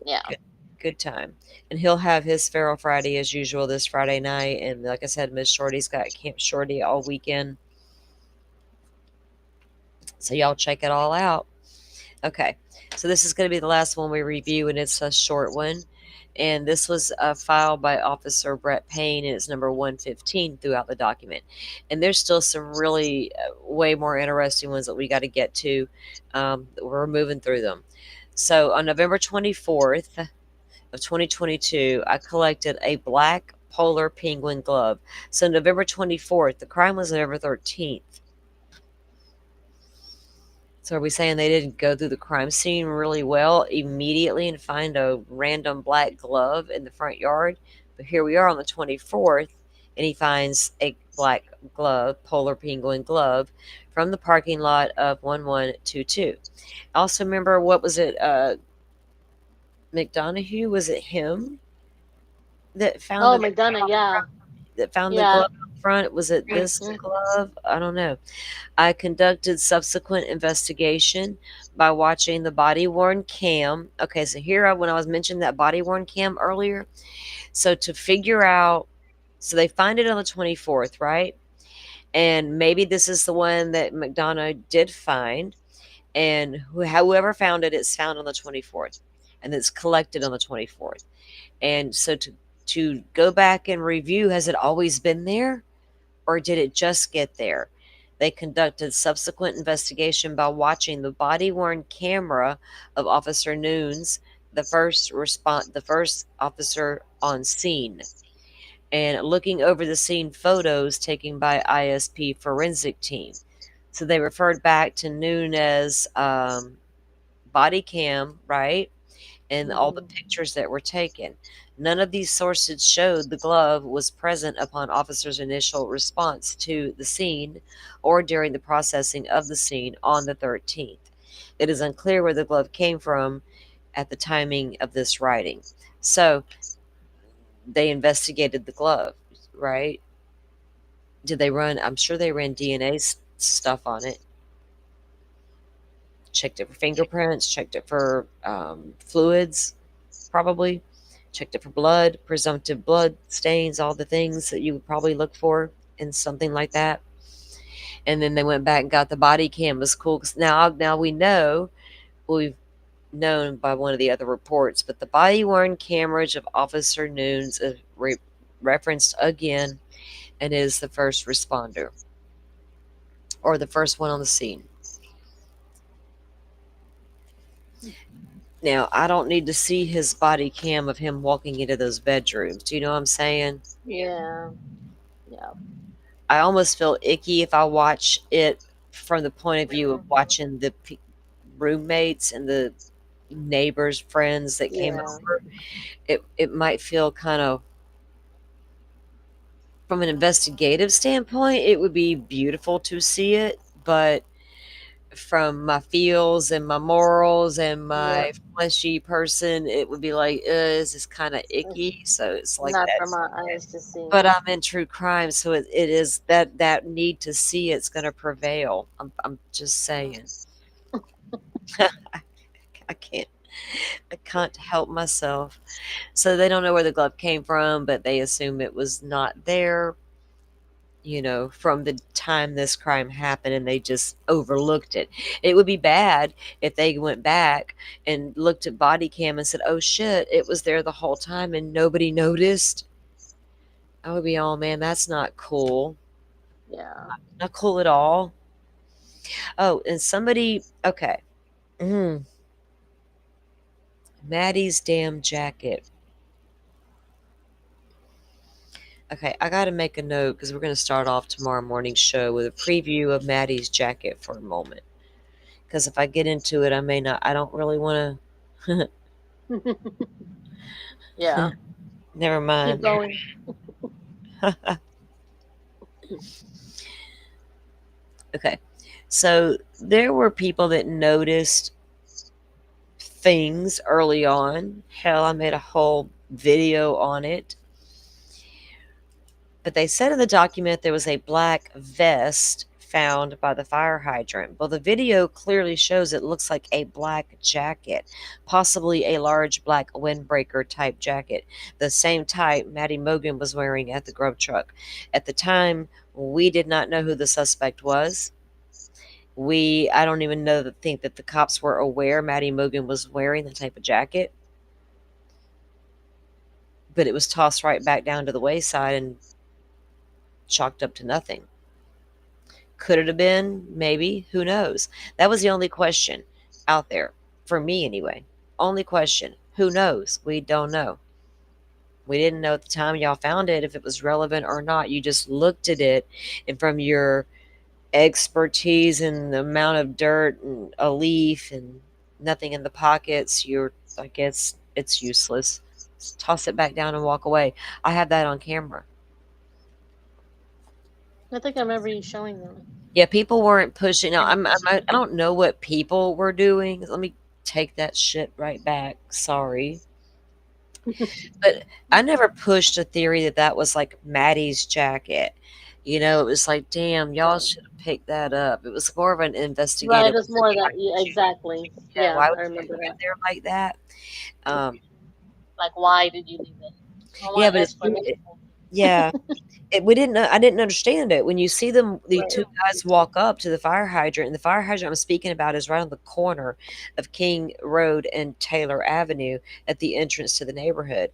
S8: Yeah.
S1: Good, good time. And he'll have his Feral Friday as usual this Friday night. And like I said, Miss Shorty's got Camp Shorty all weekend. So y'all check it all out. Okay. So this is going to be the last one we review, and it's a short one. And this was filed by Officer Brett Payne, and it's number 115 throughout the document. And there's still some really way more interesting ones that we got to get to. We're moving through them. So on November 24th of 2022, I collected a black polar penguin glove. So November 24th, the crime was November 13th. So are we saying they didn't go through the crime scene really well immediately and find a random black glove in the front yard? But here we are on the 24th, and he finds a black glove, polar penguin glove, from the parking lot of 1122. Also, remember, what was it? McDonough? Was it him that found
S8: Oh,
S1: the
S8: McDonough. Yeah.
S1: that found the
S8: Yeah.
S1: glove? front. Was it this
S8: Mhm.
S1: glove? I don't know. I conducted subsequent investigation by watching the body worn cam. Okay, so when I was mentioning that body worn cam earlier, so to figure out, so they find it on the 24th, right? And maybe this is the one that McDonough did find, and whoever found it, it's found on the 24th, and it's collected on the 24th. And so to go back and review, has it always been there, or did it just get there? They conducted subsequent investigation by watching the body-worn camera of Officer Nunes, the first officer on scene, and looking over the scene photos taken by ISP forensic team. So they referred back to Nunes' body cam, right? And all the
S8: Mhm.
S1: pictures that were taken. None of these sources showed the glove was present upon officers' initial response to the scene or during the processing of the scene on the 13th. It is unclear where the glove came from at the timing of this writing. So they investigated the glove, right? Did they run? I'm sure they ran DNA stuff on it. Checked it for fingerprints, checked it for fluids, probably. Checked it for blood, presumptive blood stains, all the things that you would probably look for in something like that. And then they went back and got the body cam. It was cool because now we know, we've known by one of the other reports, but the body worn cameras of Officer Nunes is referenced again and is the first responder or the first one on the scene. Now, I don't need to see his body cam of him walking into those bedrooms. Do you know what I'm saying?
S8: Yeah. Yeah.
S1: I almost feel icky if I watch it from the point of view of
S8: Mhm.
S1: watching the roommates and the neighbors, friends that came
S8: Yeah.
S1: over. It might feel kind of, from an investigative standpoint, it would be beautiful to see it, but from my feels and my morals and my
S8: Yep.
S1: fleshy person, it would be like, this is kind of icky. So it's like
S8: Not
S1: that.
S8: for my eyes to see.
S1: But I'm in true crime, so it is that need to see it's going to prevail. I'm just saying. I can't I can't help myself. So they don't know where the glove came from, but they assume it was not there, from the time this crime happened, and they just overlooked it. It would be bad if they went back and looked at body cam and said, "Oh shit, it was there the whole time and nobody noticed." I would be, "Oh man, that's not cool.
S8: Yeah.
S1: Not cool at all." Oh, and somebody, okay. Mm, Maddie's damn jacket. Okay, I got to make a note because we're going to start off tomorrow morning's show with a preview of Maddie's jacket for a moment. Because if I get into it, I don't really want to.
S8: Yeah.
S1: Never
S8: Keep
S1: mind.
S8: going.
S1: Okay, so there were people that noticed things early on. Hell, I made a whole video on it. But they said in the document there was a black vest found by the fire hydrant. Well, the video clearly shows it looks like a black jacket, possibly a large black windbreaker type jacket, the same type Maddie Mogan was wearing at the grub truck. At the time, we did not know who the suspect was. I don't even think that the cops were aware Maddie Mogan was wearing the type of jacket, but it was tossed right back down to the wayside and chalked up to nothing. Could it have been? Maybe. Who knows? That was the only question out there, for me anyway. Only question. Who knows? We don't know. We didn't know at the time y'all found it if it was relevant or not. You just looked at it, and from your expertise and the amount of dirt and a leaf and nothing in the pockets, you're like, it's useless. Just toss it back down and walk away. I have that on camera.
S8: I think I remember you showing them.
S1: Yeah, people weren't pushing. Now,
S8: And
S1: I don't know what people were doing. Let me take that shit right back. Sorry. But I never pushed a theory that that was like Maddie's jacket. It was like, damn, y'all
S8: Right.
S1: should have picked that up. It was more of an
S8: Right.
S1: investigative.
S8: It's more that. Yeah, exactly. Yeah,
S1: Why would
S8: I
S1: you
S8: remember
S1: leave it
S8: that.
S1: there like that? Um,
S8: Like, why did you leave it? I
S1: yeah,
S8: want
S1: but
S8: an
S1: it's
S8: explanation.
S1: yeah. We didn't know. I didn't understand it when you see the
S8: Right.
S1: two guys walk up to the fire hydrant, and the fire hydrant I'm speaking about is right on the corner of King Road and Taylor Avenue at the entrance to the neighborhood,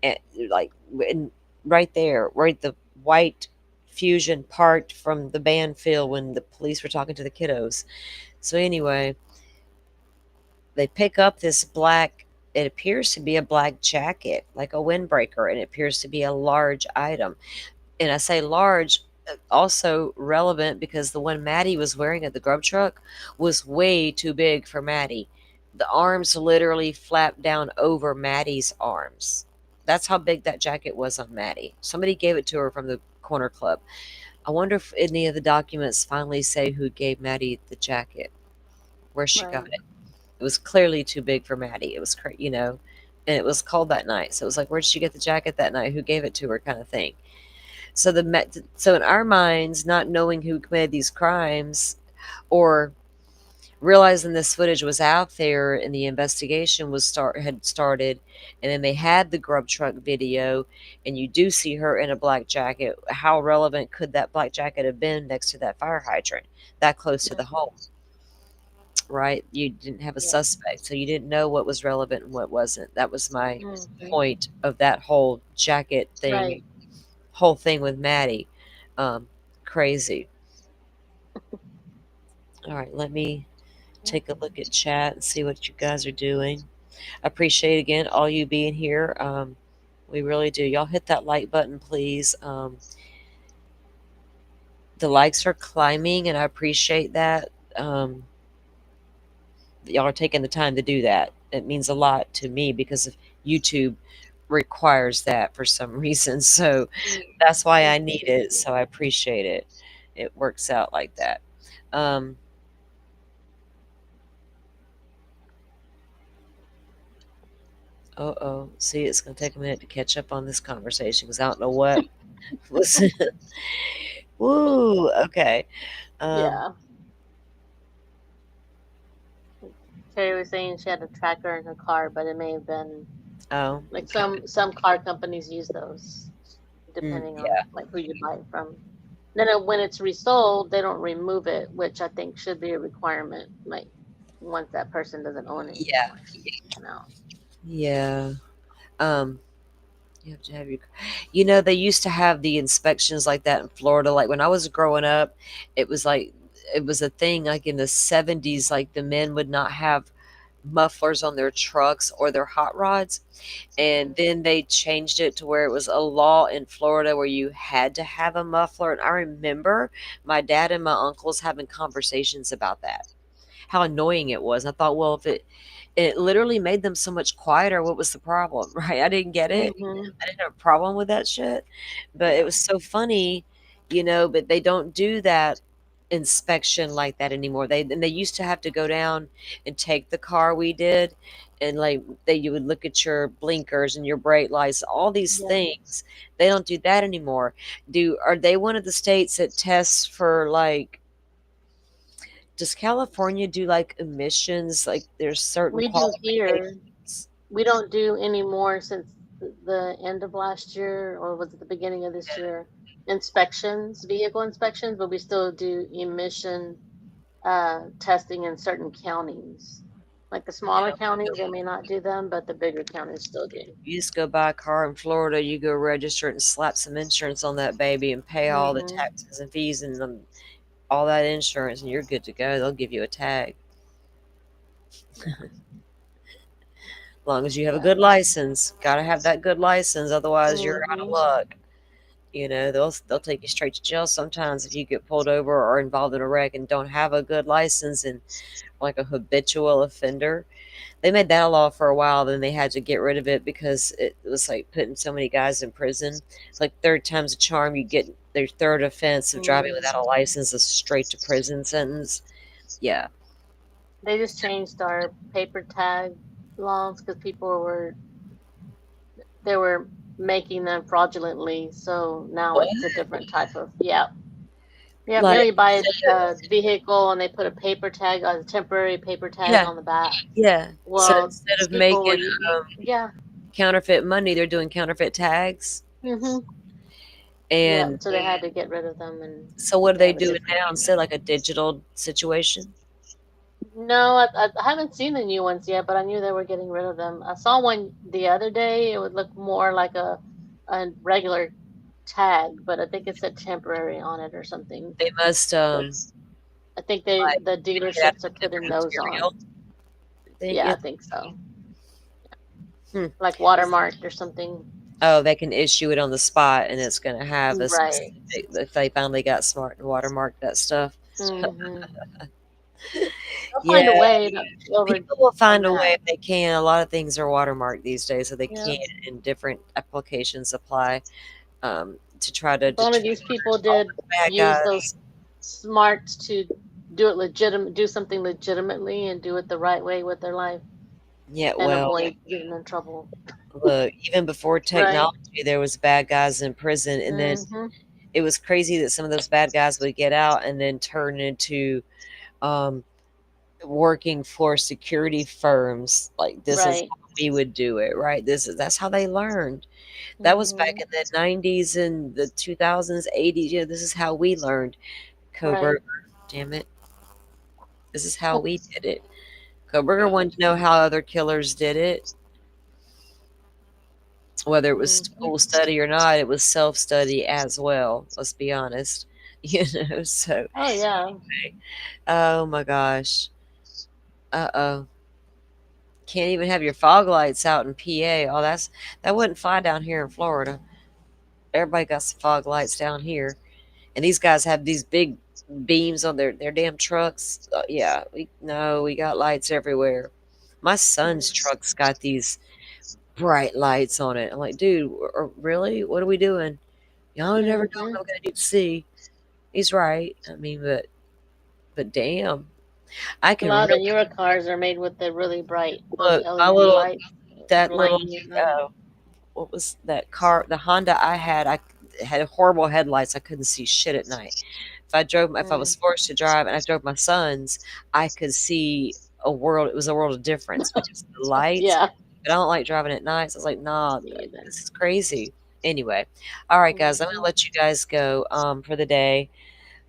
S1: and like and right there, right the white Fusion parked from the band field when the police were talking to the kiddos. So anyway, they pick up this black. It appears to be a black jacket, like a windbreaker, and it appears to be a large item. And I say large, also relevant because the one Maddie was wearing at the grub truck was way too big for Maddie. The arms literally flapped down over Maddie's arms. That's how big that jacket was on Maddie. Somebody gave it to her from the corner club. I wonder if any of the documents finally say who gave Maddie the jacket, where she got
S8: Right.
S1: it. It was clearly too big for Maddie. It was and it was cold that night. So it was like, where did she get the jacket that night? Who gave it to her, kind of thing. So in our minds, not knowing who committed these crimes, or realizing this footage was out there and the investigation had started, and then they had the grub truck video, and you do see her in a black jacket. How relevant could that black jacket have been next to that fire hydrant, that close to the home? Right? You didn't have a
S8: Yeah.
S1: suspect, so you didn't know what was relevant and what wasn't. That was my
S8: Hmm.
S1: point of that whole jacket thing,
S8: Right.
S1: whole thing with Maddie. Um, Crazy. All right, let me take a look at chat and see what you guys are doing. I appreciate again all you being here. We really do. Y'all hit that like button, please. The likes are climbing, and I appreciate that. Y'all are taking the time to do that. It means a lot to me because of YouTube requires that for some reason. So that's why I need it. So I appreciate it. It works out like that. Um, oh. See, it's going to take a minute to catch up on this conversation because I don't know what was. Woo. Okay. Um,
S8: Yeah. Terry was saying she had a tracker in her car, but it may have been
S1: oh,
S8: like
S1: okay.
S8: some car companies use those, depending on
S1: Yeah.
S8: like who you buy it from. Then when it's resold, they don't remove it, which I think should be a requirement. Like once that person doesn't own it
S1: Yeah.
S8: anymore. No.
S1: Yeah. Um, you have to have your. They used to have the inspections like that in Florida. Like when I was growing up, it was like it was a thing. Like in the 70s, like the men would not have mufflers on their trucks or their hot rods, and then they changed it to where it was a law in Florida where you had to have a muffler. And I remember my dad and my uncles having conversations about that, how annoying it was. I thought, well, if it literally made them so much quieter, what was the problem? Right? I didn't get it.
S8: Mm-hmm.
S1: I didn't have a problem with that shit. But it
S8: Yeah.
S1: was so funny, but they don't do that inspection like that anymore. They used to have to go down and take the car we did, and like you would look at your blinkers and your brake lights, all these
S8: Yeah.
S1: things. They don't do that anymore. Are they one of the states that tests for like, does California do like emissions? Like there's certain
S8: We do here.
S1: qualifications.
S8: We don't do any more since the end of last year, or was it the beginning of this year? Inspections, vehicle inspections, but we still do emission testing in certain counties. Like the smaller
S1: Yeah.
S8: counties, they may not do them, but the bigger counties still do.
S1: You just go buy a car in Florida, you go register it and slap some insurance on that baby and pay all the
S8: Hmm.
S1: taxes and fees and all that insurance, and you're good to go. They'll give you a tag. As long as you have a
S8: Yeah.
S1: good license. Got to have that good license, otherwise you're out of
S8: Hmm.
S1: luck. They'll take you straight to jail sometimes if you get pulled over or involved in a wreck and don't have a good license and like a habitual offender. They made that a law for a while, then they had to get rid of it because it was like putting so many guys in prison. It's like third time's a charm. You get their third offense of driving
S8: Hmm.
S1: without a license, a straight to prison sentence. Yeah.
S8: They just changed our paper tag laws because people were making them fraudulently. So now
S1: What?
S8: it's a different type of, yeah. Yeah, you know,
S1: Like,
S8: you buy a vehicle and they put a paper tag, a temporary paper tag
S1: yeah,
S8: on the back.
S1: yeah. So
S8: Well,
S1: instead
S8: these
S1: of
S8: people
S1: making
S8: were, yeah.
S1: counterfeit money, they're doing counterfeit tags.
S8: Hmm. Yeah,
S1: And
S8: so they had to get rid of them, and
S1: so what are
S8: they
S1: they
S8: have a
S1: doing
S8: different.
S1: now instead, like a digital situation?
S8: No, I haven't seen the new ones yet, but I knew they were getting rid of them. I saw one the other day. It would look more like a regular tag, but I think it said temporary on it or something.
S1: They must
S8: But I think
S1: like
S8: the
S1: make it out
S8: dealerships are
S1: of a
S8: putting
S1: different
S8: those
S1: material.
S8: on.
S1: Think
S8: Yeah, I
S1: it.
S8: think so.
S1: Hmm.
S8: Like watermarked or something.
S1: Oh, they can issue it on the spot, and it's going to have a
S8: Right.
S1: specific. If they finally got smart and watermarked that stuff.
S8: Hmm. They'll find
S1: Yeah,
S8: a way to
S1: people will
S8: overcome
S1: find a
S8: that.
S1: way if they can. A lot of things are watermarked these days, so they
S8: Yeah.
S1: can in different applications apply to try to
S8: If only
S1: determine
S8: these people
S1: all
S8: did
S1: the bad
S8: use those
S1: guys.
S8: smarts to do it do something legitimately and do it the right way with their life
S1: Yeah,
S8: and
S1: well,
S8: avoid getting in trouble.
S1: look, even before
S8: Right.
S1: technology, there was bad guys in prison, and then
S8: Hmm.
S1: it was crazy that some of those bad guys would get out and then turn into um, working for security firms. Like this is
S8: Right.
S1: how we would do it, right? That's how they learned. That was back
S8: Hmm.
S1: in the 90s and the 2000s, 80s. You know, this is how we learned.
S8: Right.
S1: Coburger, damn it, this is how we did it. Coburger wanted to know how other killers did it, whether it was
S8: Hmm.
S1: school study or not. It was self study as well. Let's be honest. So
S8: Oh yeah.
S1: oh my gosh. Uh-oh. Can't even have your fog lights out in PA. Oh, that wouldn't fly down here in Florida. Everybody got some fog lights down here. And these guys have these big beams on their damn trucks. Yeah, we got lights everywhere. My son's
S8: Mm.
S1: truck's got these bright lights on it. I'm like, dude, really? What are we doing? Y'all never know
S8: Hmm.
S1: what I'm gonna need to see. He's right. I mean, but damn, I
S8: A
S1: can
S8: lot of the
S1: really
S8: newer cars are made with the really bright, those
S1: look. My
S8: LED
S1: little
S8: lights
S1: that little
S8: blinding you at night.
S1: what was that car? The Honda I had horrible headlights. I couldn't see shit at night. If I
S8: Mm.
S1: was forced to drive and I drove my sons, I could see a world. It was a world of difference because of the lights.
S8: Yeah.
S1: But I don't like driving at night. So I was like, nah,
S8: Me either.
S1: this is crazy. Anyway, all right, guys, I'm gonna
S8: Hmm.
S1: let you guys go for the day.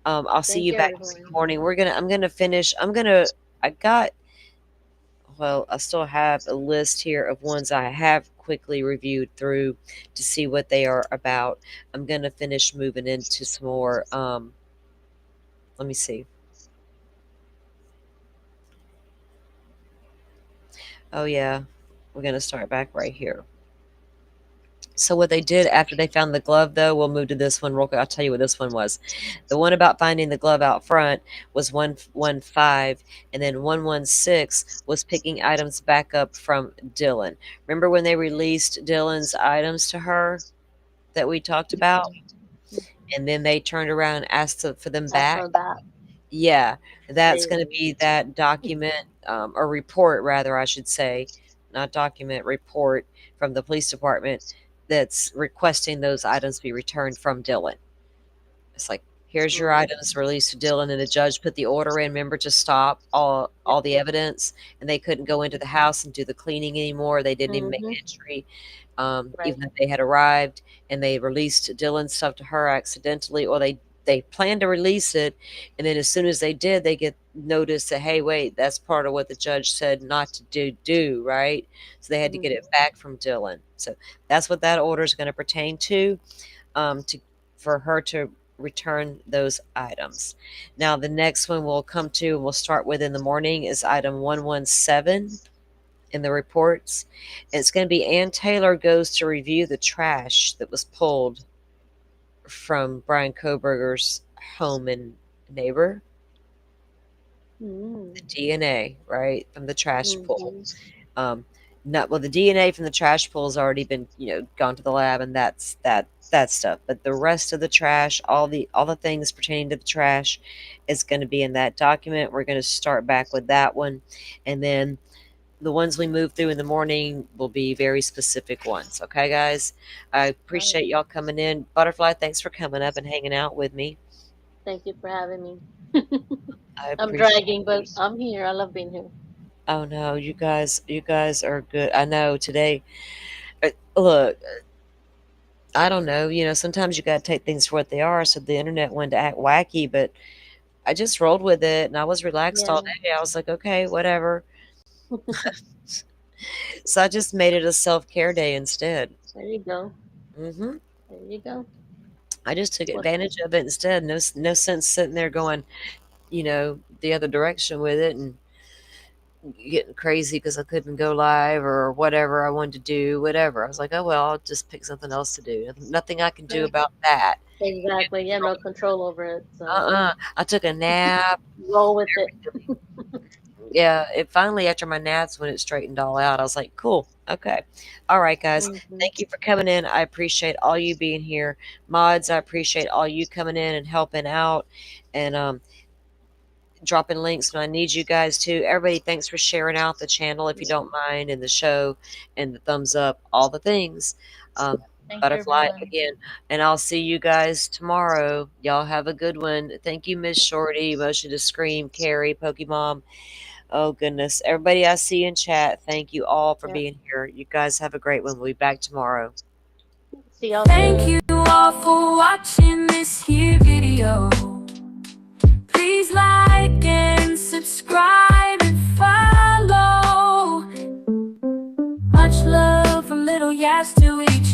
S1: I'll see
S8: Thank
S1: you
S8: you,
S1: back in the
S8: everyone.
S1: morning. I'm gonna finish. I got well, I still have a list here of ones I have quickly reviewed through to see what they are about. I'm going to finish moving into some more. Let me see. Oh, yeah. We're going to start back right here. So what they did after they found the glove, though, we'll move to this one real quick. I'll tell you what this one was. The one about finding the glove out front was 115, and then 116 was picking items back up from Dylan. Remember when they released Dylan's items to her that we talked about? And then they turned around and asked for them
S8: That's
S1: back?
S8: for that.
S1: Yeah, that's gonna
S8: Crazy.
S1: be that document, or report rather, I should say, not document, report from the police department that's requesting those items be returned from Dylan. It's like, here's your
S8: Mm.
S1: items released to Dylan, and the judge put the order in, remember, to stop all the evidence, and they couldn't go into the house and do the cleaning anymore. They didn't even make
S8: Hmm.
S1: an entry,
S8: Right.
S1: even though they had arrived, and they released Dylan's stuff to her accidentally, or they planned to release it, and then as soon as they did, they get notice that, hey, wait, that's part of what the judge said not to do, right? So they had to get
S8: Hmm.
S1: it back from Dylan. So that's what that order is going to pertain to for her to return those items. Now, the next one we'll come to and we'll start with in the morning is item 117 in the reports. It's going to be Ann Taylor goes to review the trash that was pulled from Brian Koberger's home and neighbor. The
S8: Mm.
S1: DNA, right, from the trash pull.
S8: Hmm.
S1: Um, not well, the DNA from the trash pool has already been, gone to the lab, and that stuff. But the rest of the trash, all the things pertaining to the trash, is going to be in that document. We're going to start back with that one, and then the ones we move through in the morning will be very specific ones. Okay, guys? I appreciate y'all coming in. Butterfly, thanks for coming up and hanging out with me.
S8: Thank you for having me.
S1: I
S8: I'm
S1: appreciate
S8: dragging, but I'm here. I love being here.
S1: Oh no, you guys are good. I know today. Look, I don't know. Sometimes you got to take things for what they are. So the internet wanted to act wacky, but I just rolled with it, and I was relaxed all
S8: Yeah.
S1: day. I was like, okay, whatever. So I just made it a self care day instead.
S8: There you go.
S1: hmm
S8: There you go.
S1: I just took
S8: What?
S1: advantage of it instead. No sense sitting there going, the other direction with it and getting crazy because I couldn't go live or whatever I wanted to do, whatever. I was like, oh well, I'll just pick something else to do. Nothing I can do
S8: Yeah,
S1: about that.
S8: exactly. You have no control over it, so
S1: I took a nap.
S8: roll with it.
S1: Yeah, it finally after my naps when it straightened all out, I was like, cool, okay. All right, guys.
S8: Hmm.
S1: Thank you for coming in. I appreciate all you being here. Mods, I appreciate all you coming in and helping out and dropping links when I need you guys to. Everybody, thanks for sharing out the channel if you don't mind, and the show, and the thumbs up, all the things. Um,
S8: Thank you,
S1: Butterfly
S8: everyone.
S1: again, and I'll see you guys tomorrow. Y'all have a good one. Thank you, Miss Shorty, Motion to Scream, Carrie, Pokemon. Oh goodness, everybody I see in chat, thank you all for
S8: Yeah.
S1: being here. You guys have a great one. We'll be back tomorrow.
S8: See y'all
S11: Thank
S8: soon.
S11: you all for watching this here video. Please like and subscribe and follow. Much love from Little Yas to each